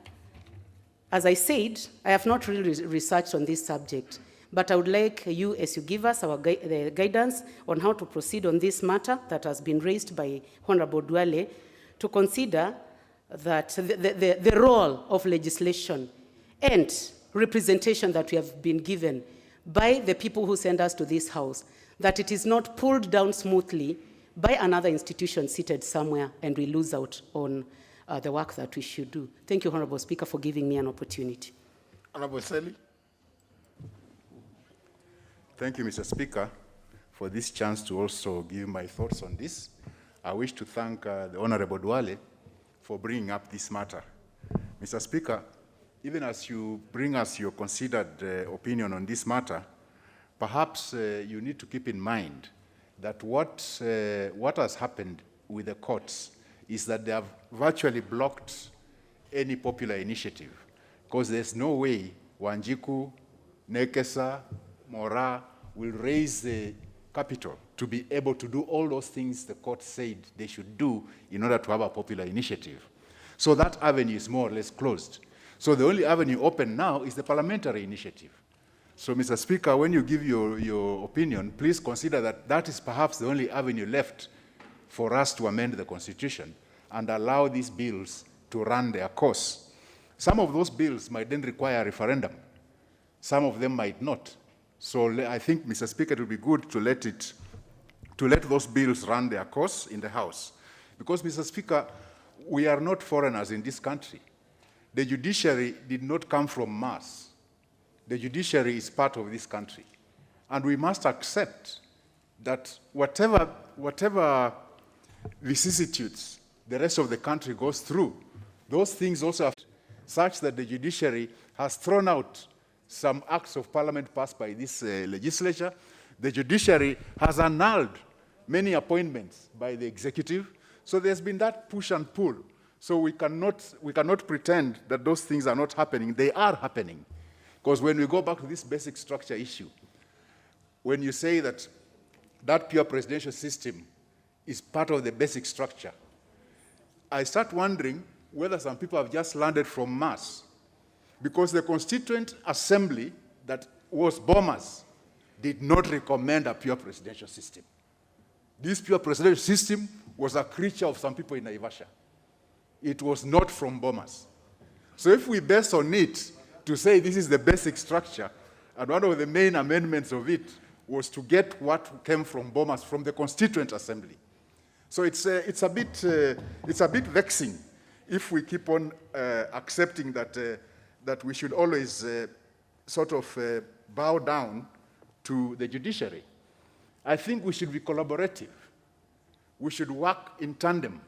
M: as I said, I have not really researched on this subject, but I would like you, as you give us the guidance on how to proceed on this matter that has been raised by Honorable Duale, to consider that the role of legislation and representation that we have been given by the people who send us to this House, that it is not pulled down smoothly by another institution seated somewhere and we lose out on the work that we should do. Thank you, Honorable Speaker, for giving me an opportunity.
B: Honorable Seli.
N: Thank you, Mr. Speaker, for this chance to also give my thoughts on this. I wish to thank the Honorable Duale for bringing up this matter. Mr. Speaker, even as you bring us your considered opinion on this matter, perhaps you need to keep in mind that what has happened with the courts is that they have virtually blocked any popular initiative, because there's no way Wanjiku, Nekesa, Mora will raise the capital to be able to do all those things the court said they should do in order to have a popular initiative. So that avenue is more or less closed. So the only avenue open now is the parliamentary initiative. So, Mr. Speaker, when you give your opinion, please consider that that is perhaps the only avenue left for us to amend the Constitution and allow these bills to run their course. Some of those bills might then require a referendum. Some of them might not. So I think, Mr. Speaker, it would be good to let those bills run their course in the House. Because, Mr. Speaker, we are not foreigners in this country. The judiciary did not come from Mars. The judiciary is part of this country. And we must accept that whatever vicissitudes the rest of the country goes through, those things also have such that the judiciary has thrown out some acts of parliament passed by this legislature. The judiciary has annulled many appointments by the executive. So there's been that push and pull. So we cannot pretend that those things are not happening. They are happening. Because when we go back to this basic structure issue, when you say that pure presidential system is part of the basic structure, I start wondering whether some people have just landed from Mars, because the Constituent Assembly that was bombers did not recommend a pure presidential system. This pure presidential system was a creature of some people in Naivasha. It was not from bombers. So if we base on it to say this is the basic structure, and one of the main amendments of it was to get what came from bombers from the Constituent Assembly. So it's a bit vexing if we keep on accepting that we should always sort of bow down to the judiciary. I think we should be collaborative. We should work in tandem,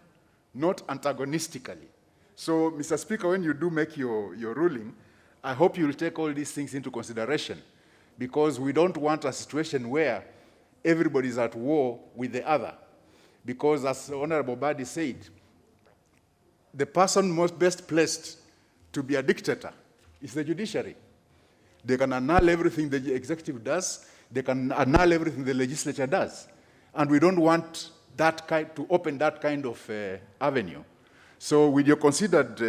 N: not antagonistically. So, Mr. Speaker, when you do make your ruling, I hope you'll take all these things into consideration, because we don't want a situation where everybody's at war with the other. Because as Honorable Badi said, the person most best placed to be a dictator is the judiciary. They can annul everything the executive does. They can annul everything the legislature does. And we don't want that to open that kind of avenue. So with your considered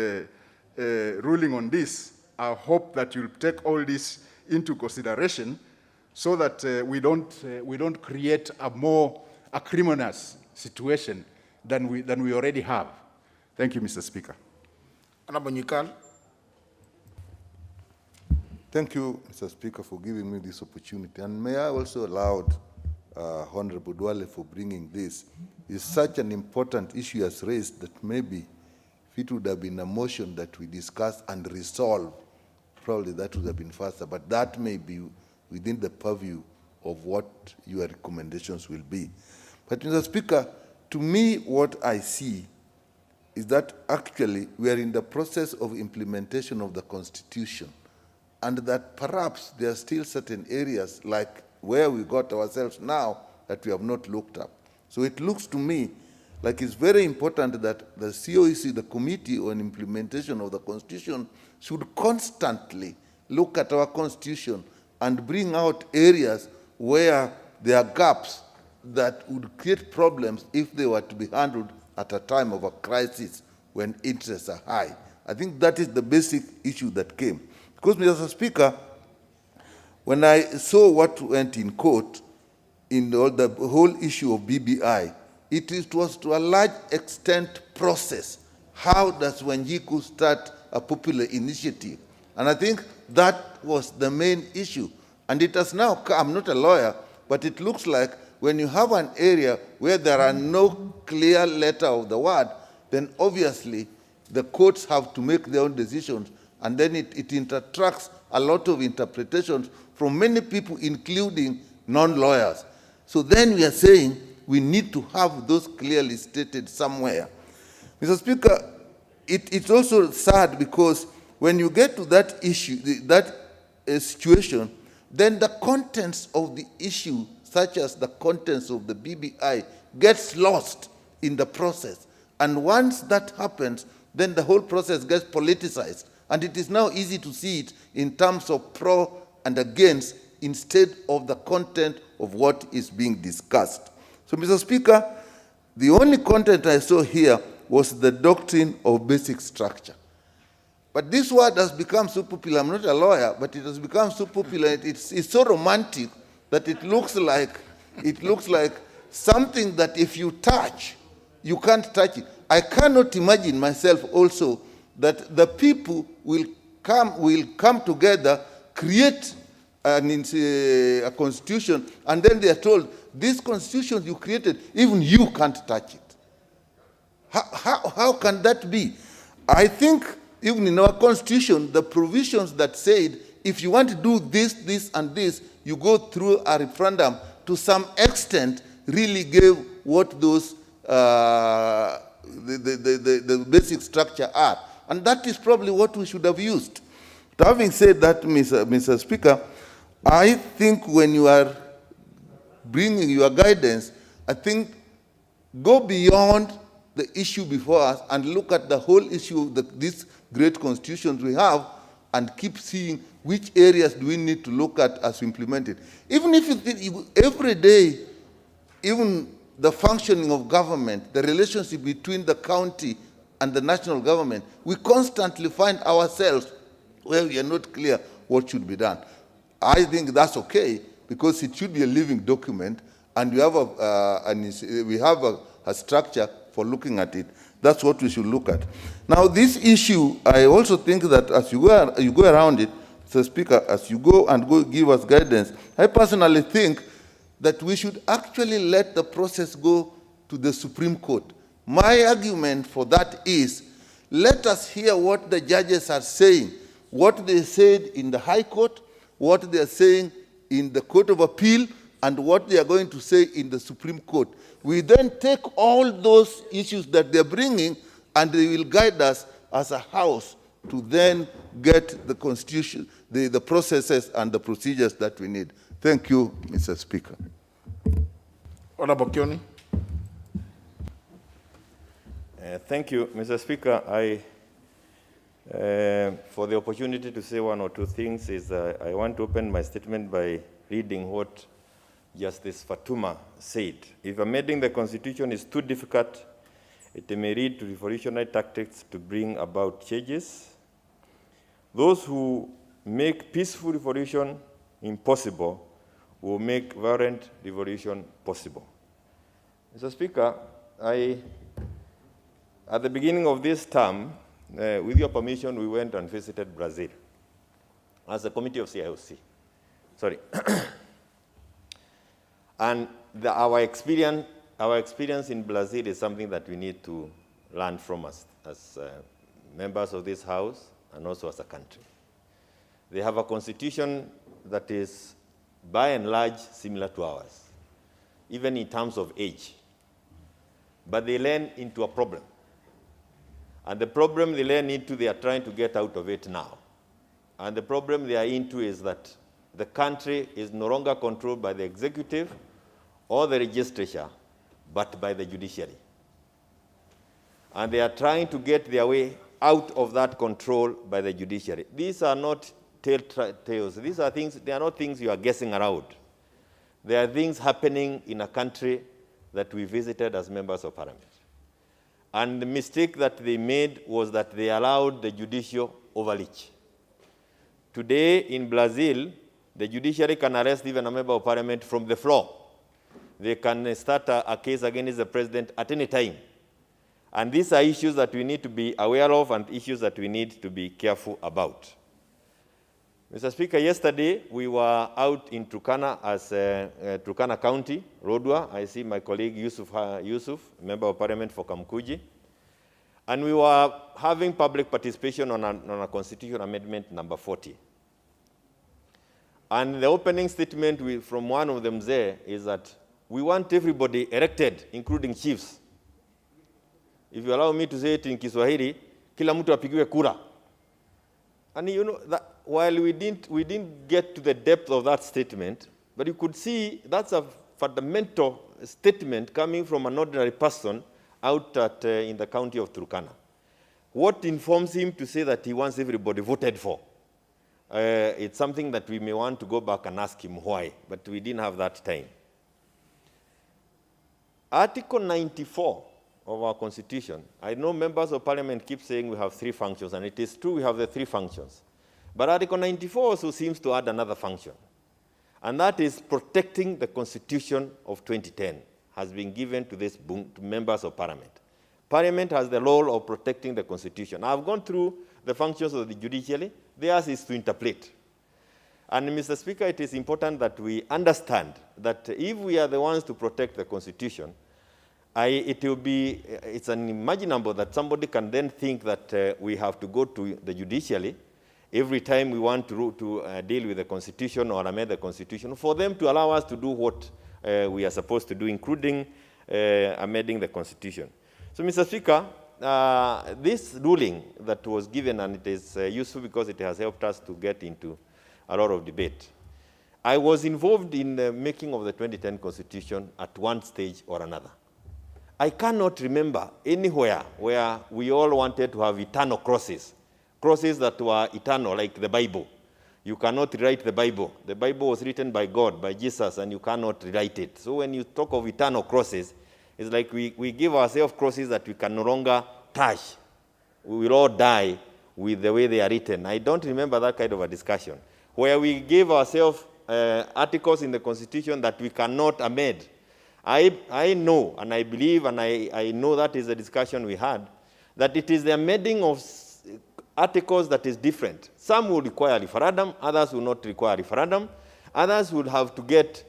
N: ruling on this, I hope that you'll take all this into consideration so that we don't create a more acrimonious situation than we already have. Thank you, Mr. Speaker.
B: Honorable Nyikal.
O: Thank you, Mr. Speaker, for giving me this opportunity. And may I also allow Honorable Duale for bringing this. It's such an important issue as raised that maybe if it would have been a motion that we discuss and resolve, probably that would have been faster. But that may be within the purview of what your recommendations will be. But, Mr. Speaker, to me, what I see is that actually we are in the process of implementation of the Constitution, and that perhaps there are still certain areas like where we got ourselves now that we have not looked up. So it looks to me like it's very important that the COEC, the Committee on Implementation of the Constitution, should constantly look at our Constitution and bring out areas where there are gaps that would create problems if they were to be handled at a time of a crisis when interests are high. I think that is the basic issue that came. Because, Mr. Speaker, when I saw what went in court in the whole issue of BBI, it was to a large extent process. How does Wanjiku start a popular initiative? And I think that was the main issue. And it has now come, I'm not a lawyer, but it looks like when you have an area where there are no clear letter of the word, then obviously the courts have to make their own decisions, and then it attracts a lot of interpretations from many people, including non-lawyers. So then we are saying we need to have those clearly stated somewhere. Mr. Speaker, it's also sad because when you get to that issue, that situation, then the contents of the issue, such as the contents of the BBI, gets lost in the process. And once that happens, then the whole process gets politicized. And it is now easy to see it in terms of pro and against instead of the content of what is being discussed. So, Mr. Speaker, the only content I saw here was the doctrine of basic structure. But this word has become so popular. I'm not a lawyer, but it has become so popular. It's so romantic that it looks like something that if you touch, you can't touch it. I cannot imagine myself also that the people will come together, create a constitution, and then they are told, this constitution you created, even you can't touch it. How can that be? I think even in our constitution, the provisions that said, if you want to do this, this, and this, you go through a referendum, to some extent, really gave what those, the basic structure are. And that is probably what we should have used. But having said that, Mr. Speaker, I think when you are bringing your guidance, I think go beyond the issue before us and look at the whole issue of these great constitutions we have and keep seeing which areas do we need to look at as we implement it. Even if you think every day, even the functioning of government, the relationship between the county and the national government, we constantly find ourselves where we are not clear what should be done. I think that's okay, because it should be a living document, and we have a structure for looking at it. That's what we should look at. Now, this issue, I also think that as you go around it, Mr. Speaker, as you go give us guidance, I personally think that we should actually let the process go to the Supreme Court. My argument for that is, let us hear what the judges are saying, what they said in the High Court, what they are saying in the Court of Appeal, and what they are going to say in the Supreme Court. We then take all those issues that they're bringing, and they will guide us as a House to then get the Constitution, the processes and the procedures that we need. Thank you, Mr. Speaker.
B: Honorable Kioni.
P: Thank you, Mr. Speaker. For the opportunity to say one or two things, I want to open my statement by reading what Justice Fatuma said. If amending the Constitution is too difficult, it may lead to revolutionary tactics to bring about changes. Those who make peaceful revolution impossible will make violent revolution possible. Mr. Speaker, at the beginning of this term, with your permission, we went and visited Brazil as a committee of CIOC. Sorry. And our experience in Brazil is something that we need to learn from us as members of this House and also as a country. They have a constitution that is, by and large, similar to ours, even in terms of age. But they ran into a problem. And the problem they ran into, they are trying to get out of it now. And the problem they are into is that the country is no longer controlled by the executive or the legislature, but by the judiciary. And they are trying to get their way out of that control by the judiciary. These are not tales. These are things, they are not things you are guessing around. They are things happening in a country that we visited as members of parliament. And the mistake that they made was that they allowed the judicial overreach. Today in Brazil, the judiciary can arrest even a member of parliament from the floor. They can start a case against the president at any time. And these are issues that we need to be aware of and issues that we need to be careful about. Mr. Speaker, yesterday we were out in Turkana as Turkana County, Rodwa. I see my colleague Yusuf, Member of Parliament for Kamkuji. And we were having public participation on a Constitution Amendment number 40. And the opening statement from one of them there is that we want everybody elected, including chiefs. If you allow me to say it in Kiswahili, kila mtu apigiwe kura. And you know, that while we didn't get to the depth of that statement, but you could see that's a fundamental statement coming from an ordinary person out in the county of Turkana. What informs him to say that he wants everybody voted for? It's something that we may want to go back and ask him why, but we didn't have that time. Article 94 of our Constitution, I know members of Parliament keep saying we have three functions, and it is true we have the three functions. But Article 94 also seems to add another function, and that is protecting the Constitution of 2010 has been given to to members of Parliament. Parliament has the role of protecting the Constitution. I've gone through the functions of the judiciary. Theirs is to interpret. And Mr. Speaker, it is important that we understand that if we are the ones to protect the Constitution, it's unimaginable that somebody can then think that we have to go to the judiciary every time we want to deal with the Constitution or amend the Constitution, for them to allow us to do what we are supposed to do, including amending the Constitution. So, Mr. Speaker, this ruling that was given, and it is useful because it has helped us to get into a lot of debate. I was involved in the making of the 2010 Constitution at one stage or another. I cannot remember anywhere where we all wanted to have eternal crosses that were eternal, like the Bible. You cannot rewrite the Bible. The Bible was written by God, by Jesus, and you cannot rewrite it. So when you talk of eternal crosses, It's like we give ourselves crosses that we can no longer touch. We will all die with the way they are written. I don't remember that kind of a discussion, where we give ourselves articles in the Constitution that we cannot amend. I know, and I believe, and I know that is a discussion we had, that it is the amending of articles that is different. Some will require referendum, others will not require referendum, others will have to get,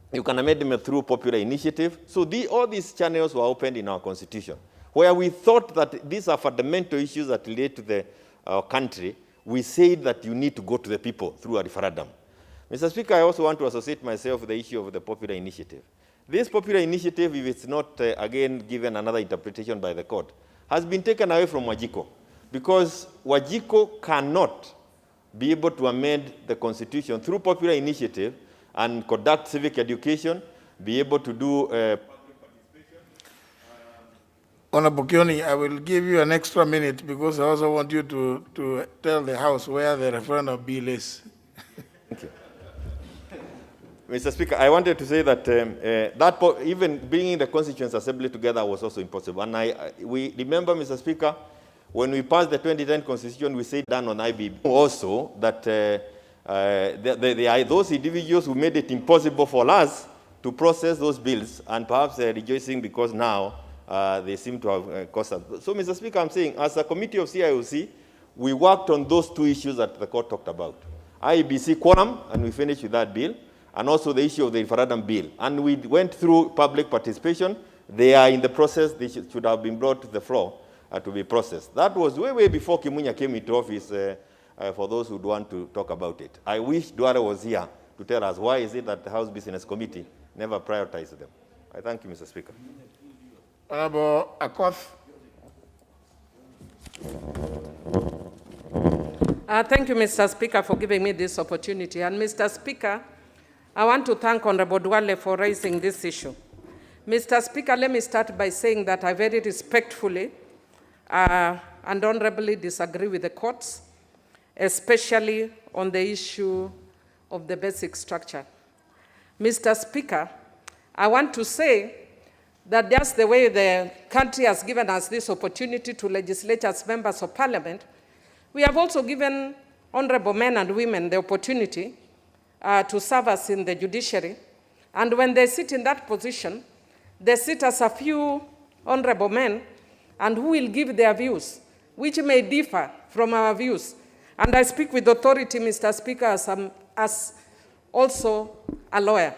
P: you can amend them through popular initiative. So all these channels were opened in our Constitution, where we thought that these are fundamental issues that relate to our country. We said that you need to go to the people through a referendum. Mr. Speaker, I also want to associate myself with the issue of the popular initiative. This popular initiative, if it's not, again, given another interpretation by the court, has been taken away from Wajiko, because Wajiko cannot be able to amend the Constitution through popular initiative and conduct civic education, be able to do
B: Honorable Kioni, I will give you an extra minute because I also want you to tell the House where the referendum bill is.
P: Thank you. Mr. Speaker, I wanted to say that even bringing the Constituent Assembly together was also impossible. And we remember, Mr. Speaker, when we passed the 2010 Constitution, we said down on IBB also that there are those individuals who made it impossible for us to process those bills, and perhaps they're rejoicing because now they seem to have cost us. So, Mr. Speaker, I'm saying, as a committee of CIOC, we worked on those two issues that the court talked about. IEBC quorum, and we finished with that bill, and also the issue of the referendum bill. And we went through public participation. They are in the process. They should have been brought to the floor to be processed. That was way before Kimunya came into office, for those who want to talk about it. I wish Duare was here to tell us why is it that the House Business Committee never prioritized them. I thank you, Mr. Speaker.
B: Honorable Akoth.
F: Thank you, Mr. Speaker, for giving me this opportunity. And Mr. Speaker, I want to thank Honorable Duale for raising this issue. Mr. Speaker, let me start by saying that I very respectfully and honorably disagree with the courts, especially on the issue of the basic structure. Mr. Speaker, I want to say that just the way the country has given us this opportunity to legislate as members of parliament, we have also given honorable men and women the opportunity to serve us in the judiciary. And when they sit in that position, they sit as a few honorable men and who will give their views, which may differ from our views. And I speak with authority, Mr. Speaker, as also a lawyer.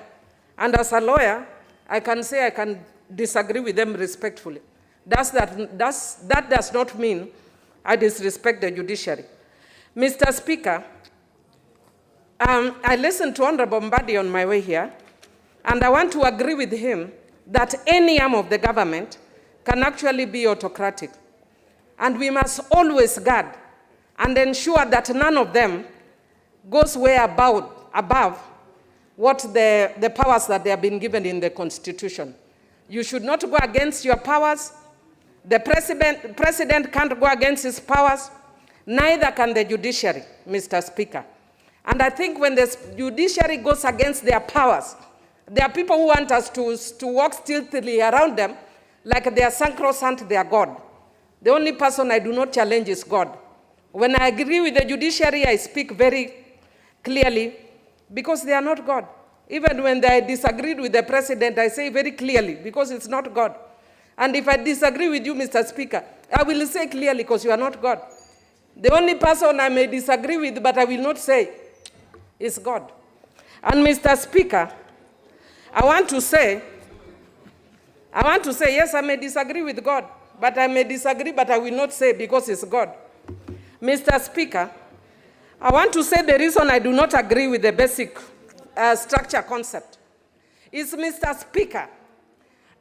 F: And as a lawyer, I can say I can disagree with them respectfully. That does not mean I disrespect the judiciary. Mr. Speaker, I listened to Honorable Mbadi on my way here, and I want to agree with him that any arm of the government can actually be autocratic. And we must always guard and ensure that none of them goes way above what the powers that they have been given in the Constitution. You should not go against your powers. The president can't go against his powers. Neither can the judiciary, Mr. Speaker. And I think when the judiciary goes against their powers, there are people who want us to walk stealthily around them like they are sacrosanct, they are God. The only person I do not challenge is God. When I agree with the judiciary, I speak very clearly because they are not God. Even when I disagreed with the president, I say very clearly because it's not God. And if I disagree with you, Mr. Speaker, I will say clearly because you are not God. The only person I may disagree with, but I will not say, is God. And Mr. Speaker, I want to say, yes, I may disagree with God, but I may disagree, but I will not say because it's God. Mr. Speaker, I want to say the reason I do not agree with the basic structure concept is, Mr. Speaker,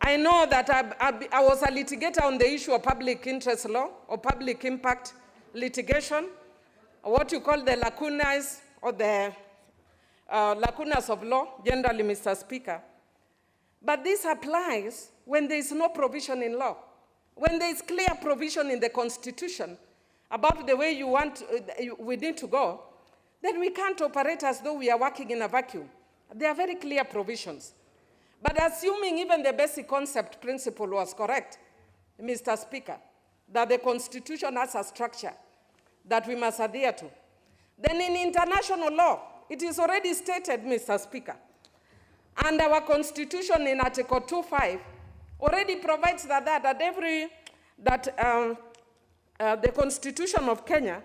F: I know that I was a litigator on the issue of public interest law or public impact litigation, what you call the lacunas or the lacunas of law, generally, Mr. Speaker. But this applies when there is no provision in law. When there is clear provision in the Constitution about the way we need to go, then we can't operate as though we are working in a vacuum. There are very clear provisions. But assuming even the basic concept principle was correct, Mr. Speaker, that the Constitution has a structure that we must adhere to, then in international law, it is already stated, Mr. Speaker, and our Constitution in Article 2.5 already provides that the Constitution of Kenya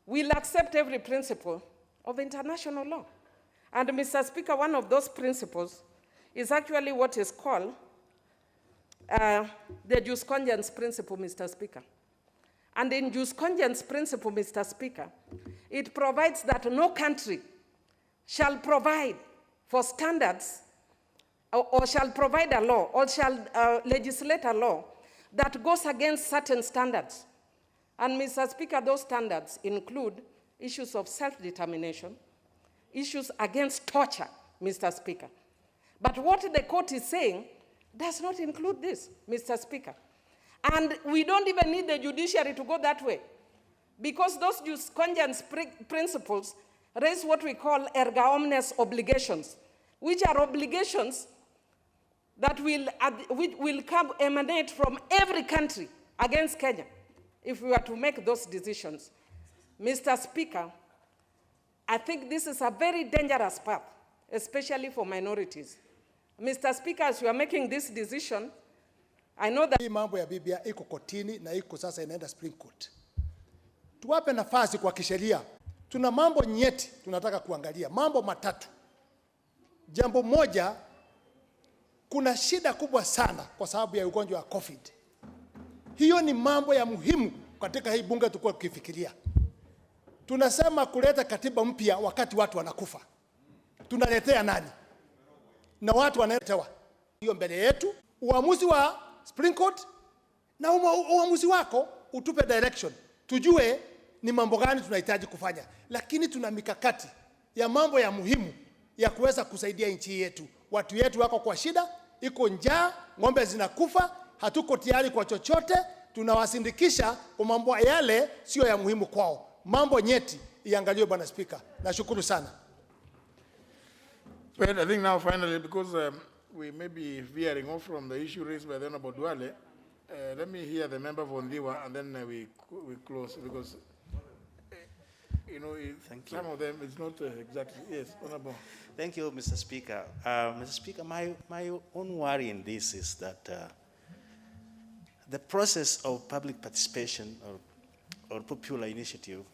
F: will accept every principle of international law. And Mr. Speaker, one of those principles is actually what is called the jus cogens principle, Mr. Speaker. And in jus cogens principle, Mr. Speaker, it provides that no country shall provide for standards or shall provide a law or shall legislate a law that goes against certain standards. And Mr. Speaker, those standards include issues of self-determination, issues against torture, Mr. Speaker. But what the court is saying does not include this, Mr. Speaker. And we don't even need the judiciary to go that way, because those jus cogens principles raise what we call erga omnes obligations, which are obligations that will emanate from every country against Kenya if we were to make those decisions. Mr. Speaker, I think this is a very dangerous path, especially for minorities. Mr. Speaker, as you are making this decision, I know that
Q: hii mambo ya Biblia iko kotini na iko sasa inaenda Supreme Court. Tuwape nafasi kwa kisheria. Tuna mambo nyeti tunataka kuangalia, mambo matatu. Jambo moja, kuna shida kubwa sana kwa sababu ya ugonjwa wa COVID. Hiyo ni mambo ya muhimu katika hii bunge tukua tukifikiria. Tunasema kuleta katiba mpya wakati watu wanakufa. Tunaletea nani? Na watu wanaletewa. Hiyo mbele yetu, uamuzi wa Supreme Court na uamuzi wako utupe direction. Tujue ni mambo gani tunahitaji kufanya. Lakini tuna mikakati ya mambo ya muhimu ya kuweza kusaidia nchi yetu. Watu yetu wako kwa shida, iko njaa, ng'ombe zinakufa, hatuko tayari kwa chochote, tunawasindikisha kwa mambo yale sio ya muhimu kwao. Mambo nyeti iangaliwe, Bwana Speaker. Nashukuru sana.
B: Well, I think now finally, because we may be veering off from the issue raised by the Honorable Duale, let me hear the member for Ndiwa, and then we close, because you know, some of them it's not exactly. Yes, Honorable.
R: Thank you, Mr. Speaker. Mr. Speaker, my own worry in this is that the process of public participation or popular initiative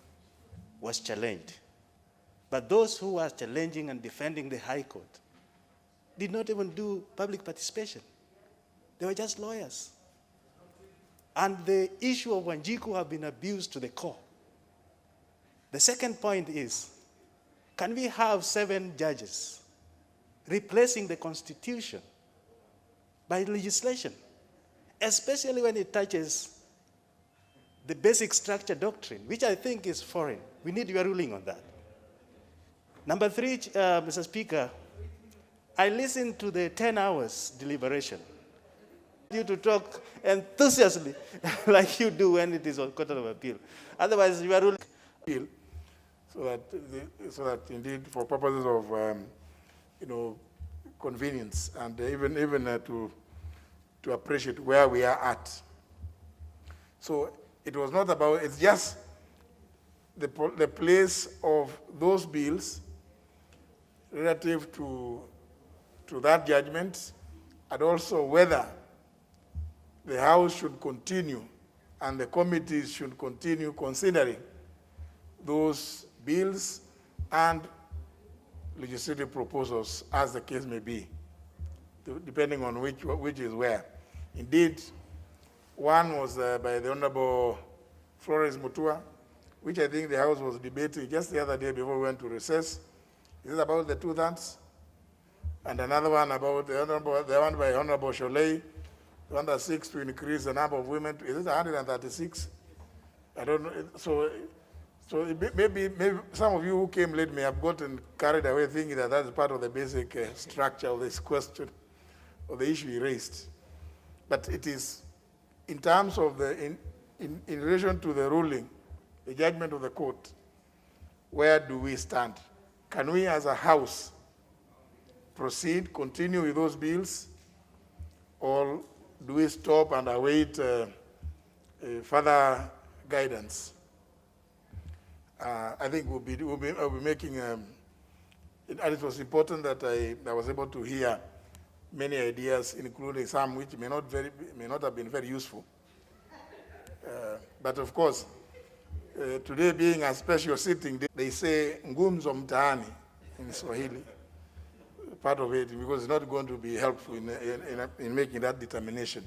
R: was challenged. But those who were challenging and defending the High Court did not even do public participation. They were just lawyers. And the issue of Wanjiku have been abused to the core. The second point is, can we have 7 judges replacing the Constitution by legislation, especially when it touches the basic structure doctrine, which I think is foreign? We need your ruling on that. Number 3, Mr. Speaker, I listened to the 10 hours deliberation. You to talk enthusiastically like you do when it is on Court of Appeal. Otherwise, you are ruling.
B: So that indeed, for purposes of you know, convenience and even to appreciate where we are at. So it was not about, it's just the place of those bills relative to that judgment, and also whether the House should continue and the committees should continue considering those bills and legislative proposals, as the case may be, depending on which is where. Indeed, one was by the Honorable Flores Mutua, which I think the House was debating just the other day before we went to recess. Is it about the 2/3? And another one about the one by Honorable Sholei, the one that seeks to increase the number of women. Is it 136? I don't know. So maybe some of you who came late may have gotten carried away thinking that that's part of the basic structure of this question, or the issue he raised. But it is, in terms of in relation to the ruling, the judgment of the court, where do we stand? Can we as a House proceed, continue with those bills, or do we stop and await further guidance? I think we'll be making, and it was important that I was able to hear many ideas, including some which may not have been very useful. But of course, today being a special sitting, they say ngumzo mtaani in Swahili, part of it, because it's not going to be helpful in making that determination.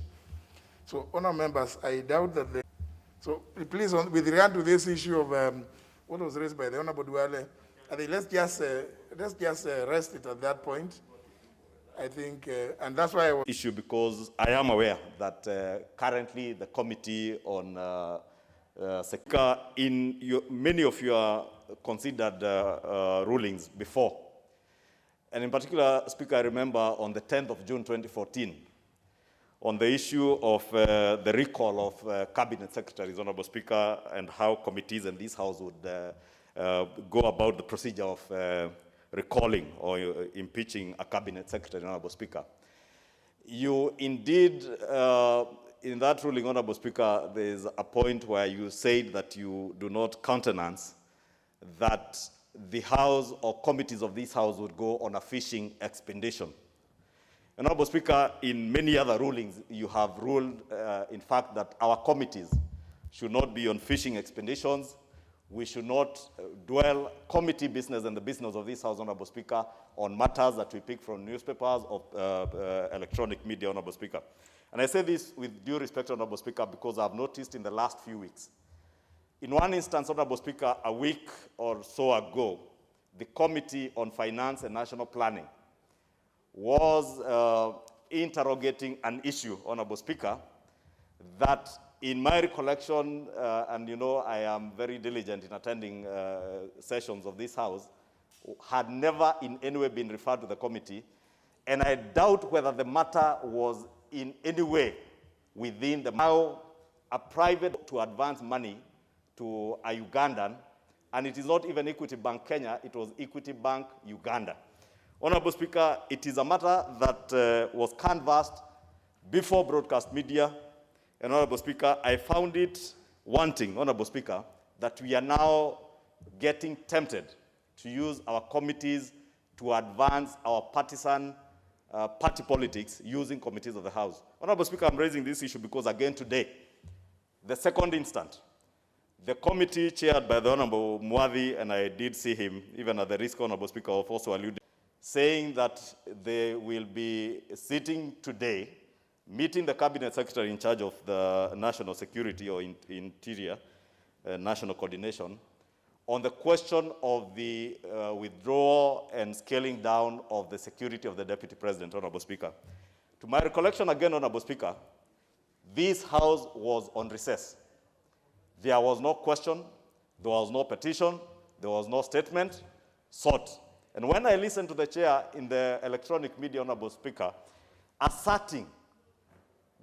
B: So, honourable members, I doubt that so please, with regard to this issue of what was raised by the Honourable Duale, I think let's just rest it at that point. I think, and that's why I was
K: issue, because I am aware that currently the committee on sector in many of your considered rulings before, and in particular, Speaker, I remember on the 10th of June 2014, on the issue of the recall of cabinet secretaries, Honourable Speaker, and how committees in this House would go about the procedure of recalling or impeaching a cabinet secretary, Honourable Speaker. You indeed, in that ruling, Honourable Speaker, there is a point where you said that you do not countenance that the House or committees of this House would go on a fishing expedition. Honourable Speaker, in many other rulings, you have ruled, in fact, that our committees should not be on fishing expeditions. We should not dwell committee business and the business of this House, Honourable Speaker, on matters that we pick from newspapers or electronic media, Honourable Speaker. And I say this with due respect, Honourable Speaker, because I've noticed in the last few weeks, in one instance, Honourable Speaker, a week or so ago, the Committee on Finance and National Planning was interrogating an issue, Honourable Speaker, that in my recollection, and you know I am very diligent in attending sessions of this House, had never in any way been referred to the committee, and I doubt whether the matter was in any way within the how a private to advance money to a Ugandan, and it is not even Equity Bank Kenya, it was Equity Bank Uganda. Honourable Speaker, it is a matter that was canvassed before broadcast media, and Honourable Speaker, I found it wanting, Honourable Speaker, that we are now getting tempted to use our committees to advance our partisan party politics using committees of the House. Honourable Speaker, I'm raising this issue because again today, the second instant, the committee chaired by the Honourable Mwadhi, and I did see him, even at the risk, Honourable Speaker, of also alluding, saying that they will be sitting today, meeting the cabinet secretary in charge of the national security or interior, national coordination, on the question of the withdrawal and scaling down of the security of the Deputy President, Honourable Speaker. To my recollection again, Honourable Speaker, this House was on recess. There was no question, there was no petition, there was no statement sought. And when I listened to the chair in the electronic media, Honourable Speaker, asserting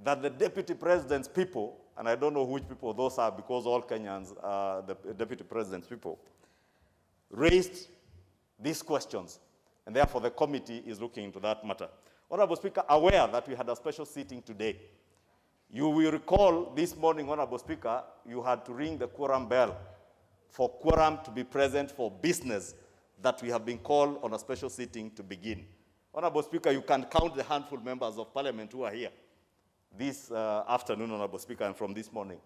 K: that the Deputy President's people, and I don't know which people those are because all Kenyans are the Deputy President's people, raised these questions, and therefore the committee is looking into that matter. Honourable Speaker, aware that we had a special sitting today, you will recall this morning, Honourable Speaker, you had to ring the quorum bell for quorum to be present for business that we have been called on a special sitting to begin. Honourable Speaker, you can count the handful of members of Parliament who are here this afternoon, Honourable Speaker, and from this morning.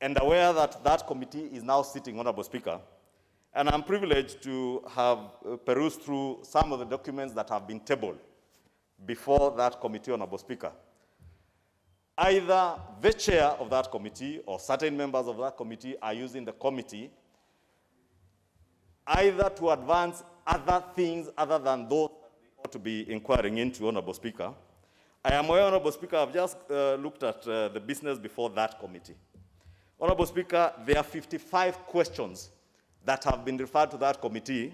K: And aware that that committee is now sitting, Honourable Speaker, and I'm privileged to have perused through some of the documents that have been tabled before that committee, Honourable Speaker. Either the chair of that committee or certain members of that committee are using the committee either to advance other things other than those that we ought to be inquiring into, Honourable Speaker. I am aware, Honourable Speaker, I've just looked at the business before that committee. Honourable Speaker, there are 55 questions that have been referred to that committee.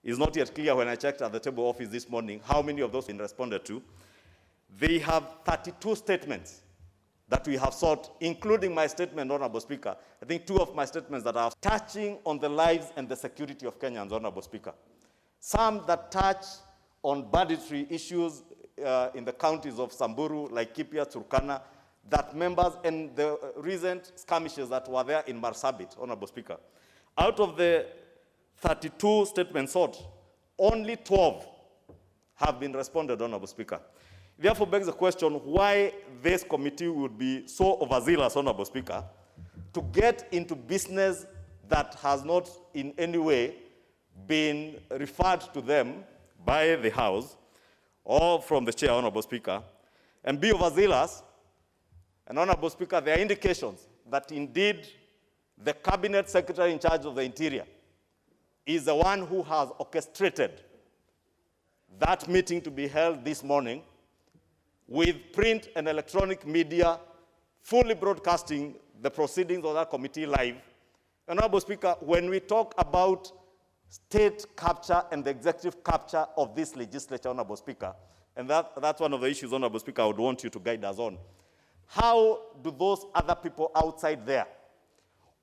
K: It's not yet clear when I checked at the table office this morning how many of those have been responded to. They have 32 statements that we have sought, including my statement, Honourable Speaker. I think 2 of my statements that are touching on the lives and the security of Kenyans, Honourable Speaker. Some that touch on banditry issues in the counties of Samburu, Laikipia, Turkana, that members and the recent skirmishes that were there in Marsabit, Honorable Speaker. Out of the 32 statements sought, only 12 have been responded, Honorable Speaker. Therefore begs the question why this committee would be so overzealous, Honorable Speaker, to get into business that has not in any way been referred to them by the House or from the Chair, Honorable Speaker, and be overzealous. And Honorable Speaker, there are indications that indeed the Cabinet Secretary in charge of the Interior is the one who has orchestrated that meeting to be held this morning with print and electronic media fully broadcasting the proceedings of that committee live. And Honorable Speaker, when we talk about state capture and the executive capture of this legislature, Honorable Speaker, and that's one of the issues, Honorable Speaker, I would want you to guide us on. How do those other people outside there,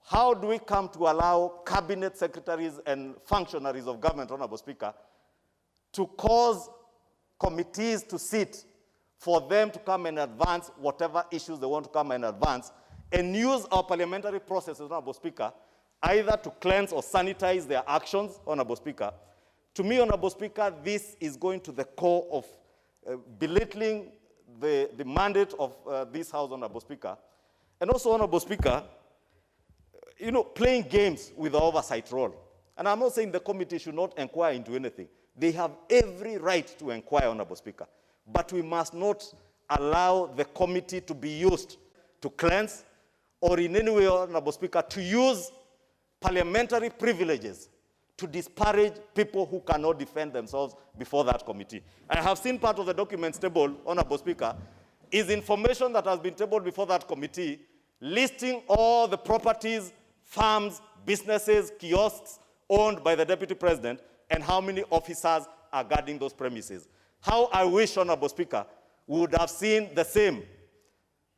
K: how do we come to allow cabinet secretaries and functionaries of government, Honorable Speaker, to cause committees to sit for them to come and advance whatever issues they want to come and advance and use our parliamentary processes, Honorable Speaker, either to cleanse or sanitize their actions, Honorable Speaker? To me, Honorable Speaker, this is going to the core of belittling the mandate of this House, Honorable Speaker. And also, Honorable Speaker, playing games with the oversight role. And I'm not saying the committee should not inquire into anything. They have every right to inquire, Honorable Speaker. But we must not allow the committee to be used to cleanse or in any way, Honorable Speaker, to use parliamentary privileges to disparage people who cannot defend themselves before that committee. I have seen part of the documents tabled, Honorable Speaker, is information that has been tabled before that committee listing all the properties, farms, businesses, kiosks owned by the Deputy President and how many officers are guarding those premises. How I wish, Honorable Speaker, we would have seen the same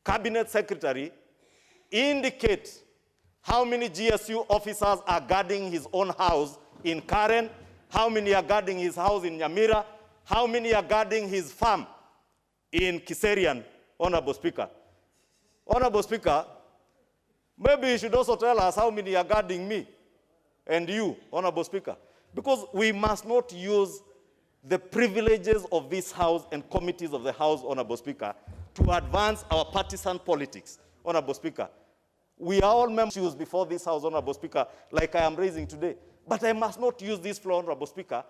K: Cabinet Secretary indicate how many GSU officers are guarding his own house in Karen, how many are guarding his house in Nyamira, how many are guarding his farm in Kiserian, Honorable Speaker. Honorable Speaker, maybe you should also tell us how many are guarding me and you, Honorable Speaker, because we must not use the privileges of this House and committees of the House, Honorable Speaker, to advance our partisan politics, Honorable Speaker. We are all members before this House, Honorable Speaker, like I am raising today. But I must not use this floor, Honorable Speaker,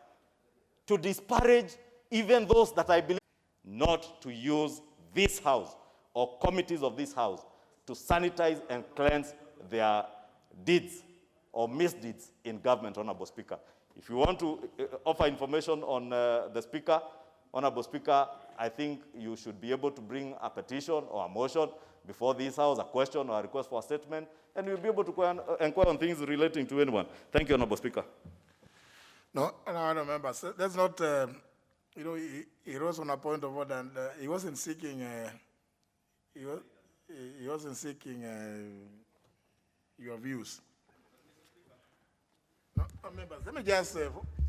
K: to disparage even those that I believe not to use this House or committees of this House to sanitize and cleanse their deeds or misdeeds in government, Honorable Speaker. If you want to offer information on the Speaker, Honorable Speaker, I think you should be able to bring a petition or a motion before this House, a question or a request for a statement, and you'll be able to inquire on things relating to anyone. Thank you, Honorable Speaker.
B: No, member. That's not, he rose on a point of order, and he wasn't seeking, he wasn't seeking your views. No, members, let me just,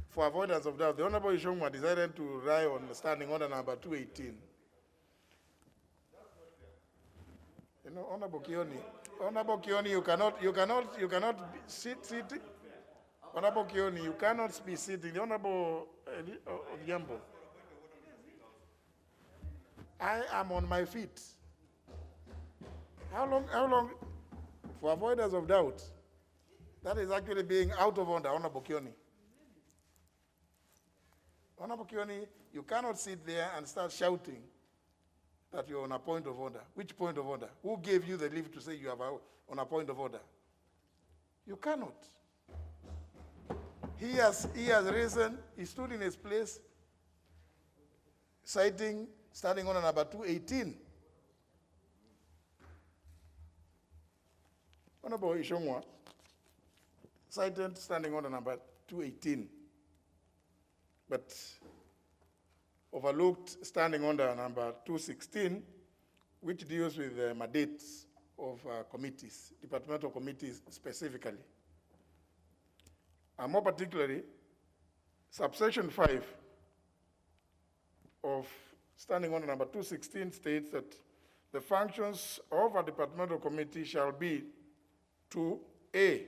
B: for avoidance of doubt, the Honorable Ishongwa decided to rely on standing order number 218. Honorable Kioni, you cannot sit. Honorable Kioni, you cannot be sitting. The Honorable Yambo, I am on my feet. How long? For avoidance of doubt, that is actually being out of order, Honorable Kioni. Honorable Kioni, you cannot sit there and start shouting that you're on a point of order. Which point of order? Who gave you the leave to say you are on a point of order? You cannot. He has risen, he stood in his place, citing, starting on number 218. Honorable Ishongwa, cited standing order number 218, but overlooked standing order number 216, which deals with the mandates of committees, departmental committees specifically. And more particularly, subsection 5, of Standing Order number 216 states that the functions of a departmental committee shall be to A,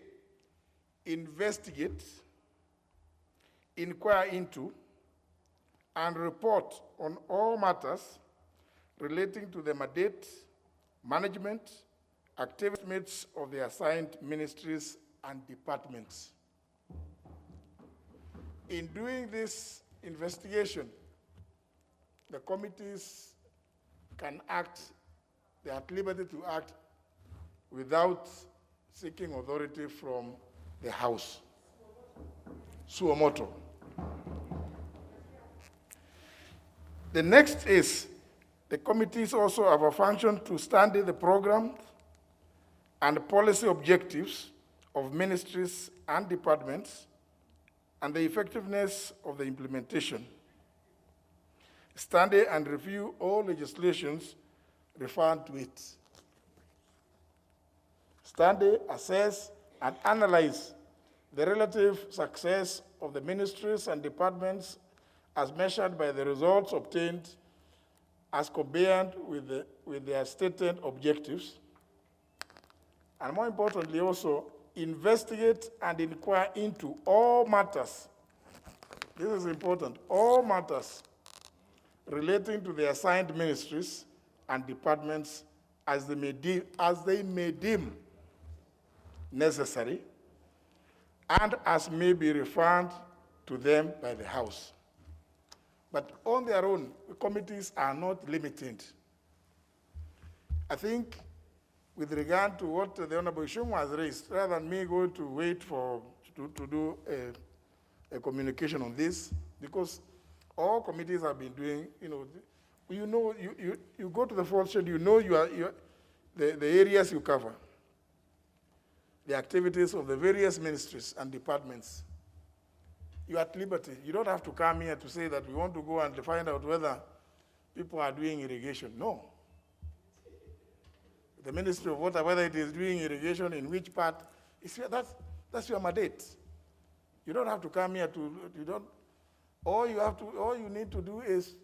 B: investigate, inquire into, and report on all matters relating to the mandate, management, activities of the assigned ministries and departments. In doing this investigation, the committees can act, they are at liberty to act without seeking authority from the House. Suo moto. The next is, the committees also have a function to study the program and policy objectives of ministries and departments and the effectiveness of the implementation. Study and review all legislations referred to it. Study, assess, and analyze the relative success of the ministries and departments as measured by the results obtained as compared with their stated objectives. And more importantly also, investigate and inquire into all matters, this is important, all matters relating to the assigned ministries and departments as they may deem necessary and as may be referred to them by the House. But on their own, the committees are not limited. I think with regard to what the Honorable Ishungu has raised, rather than me going to wait to do a communication on this, because all committees have been doing, you go to the fourth schedule, you know the areas you cover, the activities of the various ministries and departments. You're at liberty. You don't have to come here to say that we want to go and find out whether people are doing irrigation. No. The Ministry of Water, whether it is doing irrigation in which part, that's your mandate. You don't have to come here all you need to do is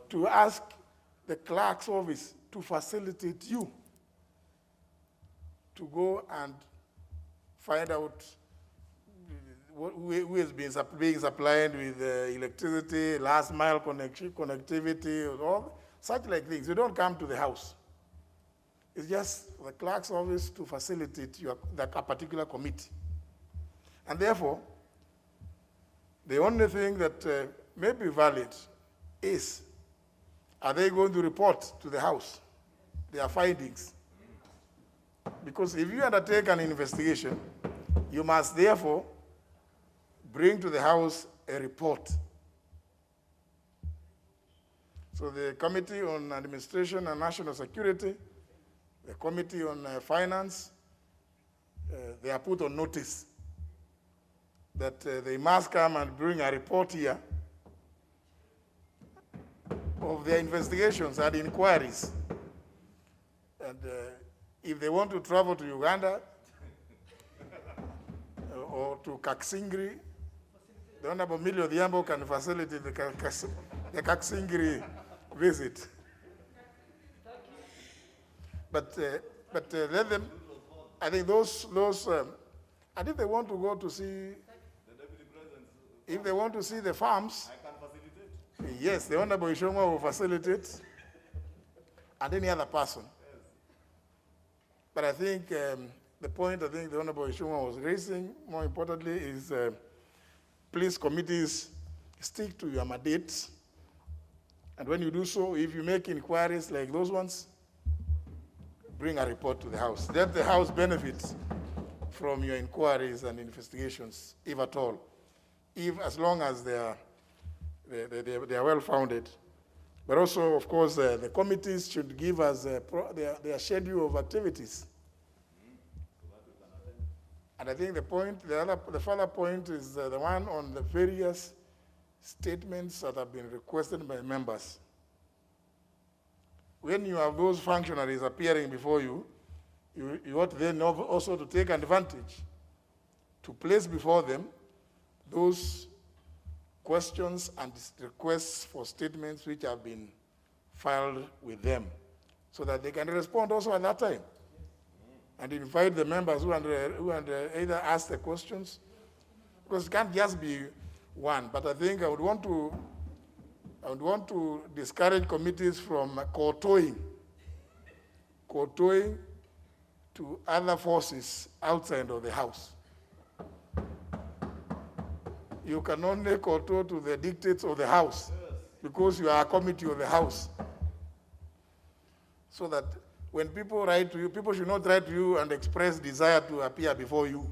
B: to ask the clerk's office to facilitate you to go and find out who is being supplied with electricity, last mile connectivity, all such like things. You don't come to the House. It's just the clerk's office to facilitate a particular committee. And therefore, the only thing that may be valid is, are they going to report to the House their findings? Because if you undertake an investigation, you must therefore bring to the House a report. So the Committee on Administration and National Security, the Committee on Finance, they are put on notice that they must come and bring a report here of their investigations and inquiries. And if they want to travel to Uganda or to Kaksingri, the Honorable Millie Odhiambo can facilitate the Kaksingri visit. But let them, I think and if they want to go to see, if they want to see the farms, I can facilitate. Yes, the Honorable Ishungu will facilitate, and any other person. Yes. But I think the point I think the Honorable Ishungu was raising, more importantly, is please, committees, stick to your mandates. And when you do so, if you make inquiries like those ones, bring a report to the House. Let the House benefit from your inquiries and investigations, if at all, as long as they are well-founded. But also, of course, the committees should give us their schedule of activities. And I think the further point is the one on the various statements that have been requested by members. When you have those functionaries appearing before you, you ought then also to take advantage to place before them those questions and requests for statements which have been filed with them, so that they can respond also at that time. And invite the members who either ask the questions, because it can't just be one. But I think I would want to discourage committees from kowtowing to other forces outside of the House. You can only kowtow to the dictates of the House because you are a committee of the House. So that when people write to you, people should not write to you and express desire to appear before you.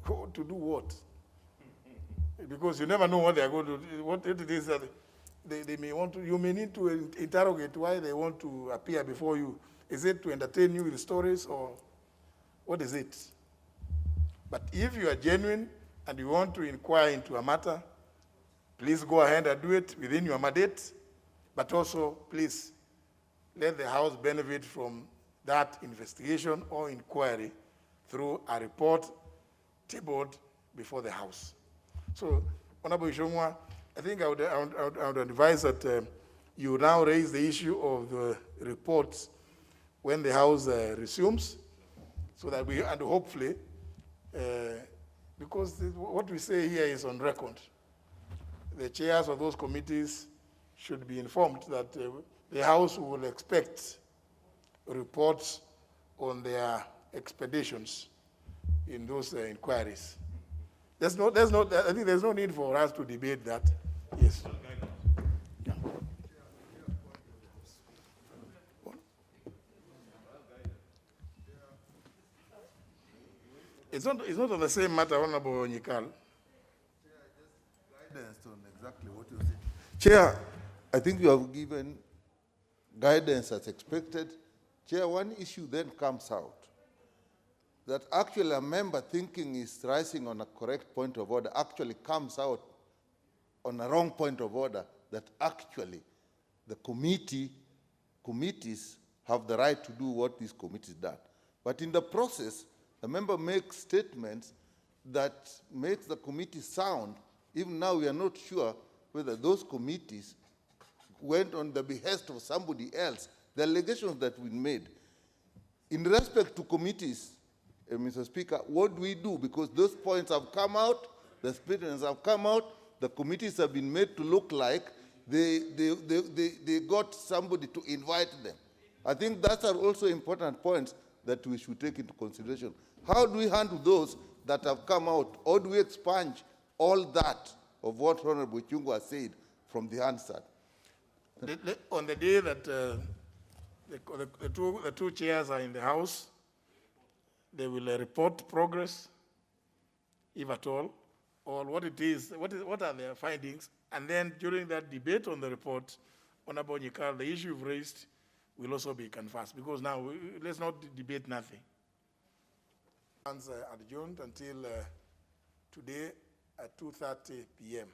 B: To do what? Because you never know what they are going to do, what it is that they may want to. You may need to interrogate why they want to appear before you. Is it to entertain you with stories, or what is it? But if you are genuine and you want to inquire into a matter, please go ahead and do it within your mandate, but also please let the House benefit from that investigation or inquiry through a report tabled before the House. So, Honorable Ishongwa, I think I would advise that you now raise the issue of the reports when the House resumes, so that we, and hopefully, because what we say here is on record, the chairs of those committees should be informed that the House will expect reports on their expeditions in those inquiries. I think there's no need for us to debate that. Yes. Yeah. It's not on the same matter, Honorable Nyikal.
O: Guidance on exactly what you said. Chair, I think you have given guidance as expected. Chair, one issue then comes out, that actually a member thinking is rising on a correct point of order actually comes out on a wrong point of order, that actually the committees have the right to do what these committees done. But in the process, the member makes statements that makes the committee sound. Even now we are not sure whether those committees went on the behest of somebody else. The allegations that we made. In respect to committees, Mr. Speaker, what do we do? Because those points have come out, the statements have come out, the committees have been made to look like they got somebody to invite them. I think that are also important points that we should take into consideration. How do we handle those that have come out, or do we expunge all that of what Honorable Chungu has said from the answer?
B: On the day that the two chairs are in the House, they will report progress, if at all, or what it is, what are their findings, and then during that debate on the report, Honorable Nyikal, the issue you've raised will also be canvassed, because now let's not debate nothing. Adjourned until today at 2:30 p.m.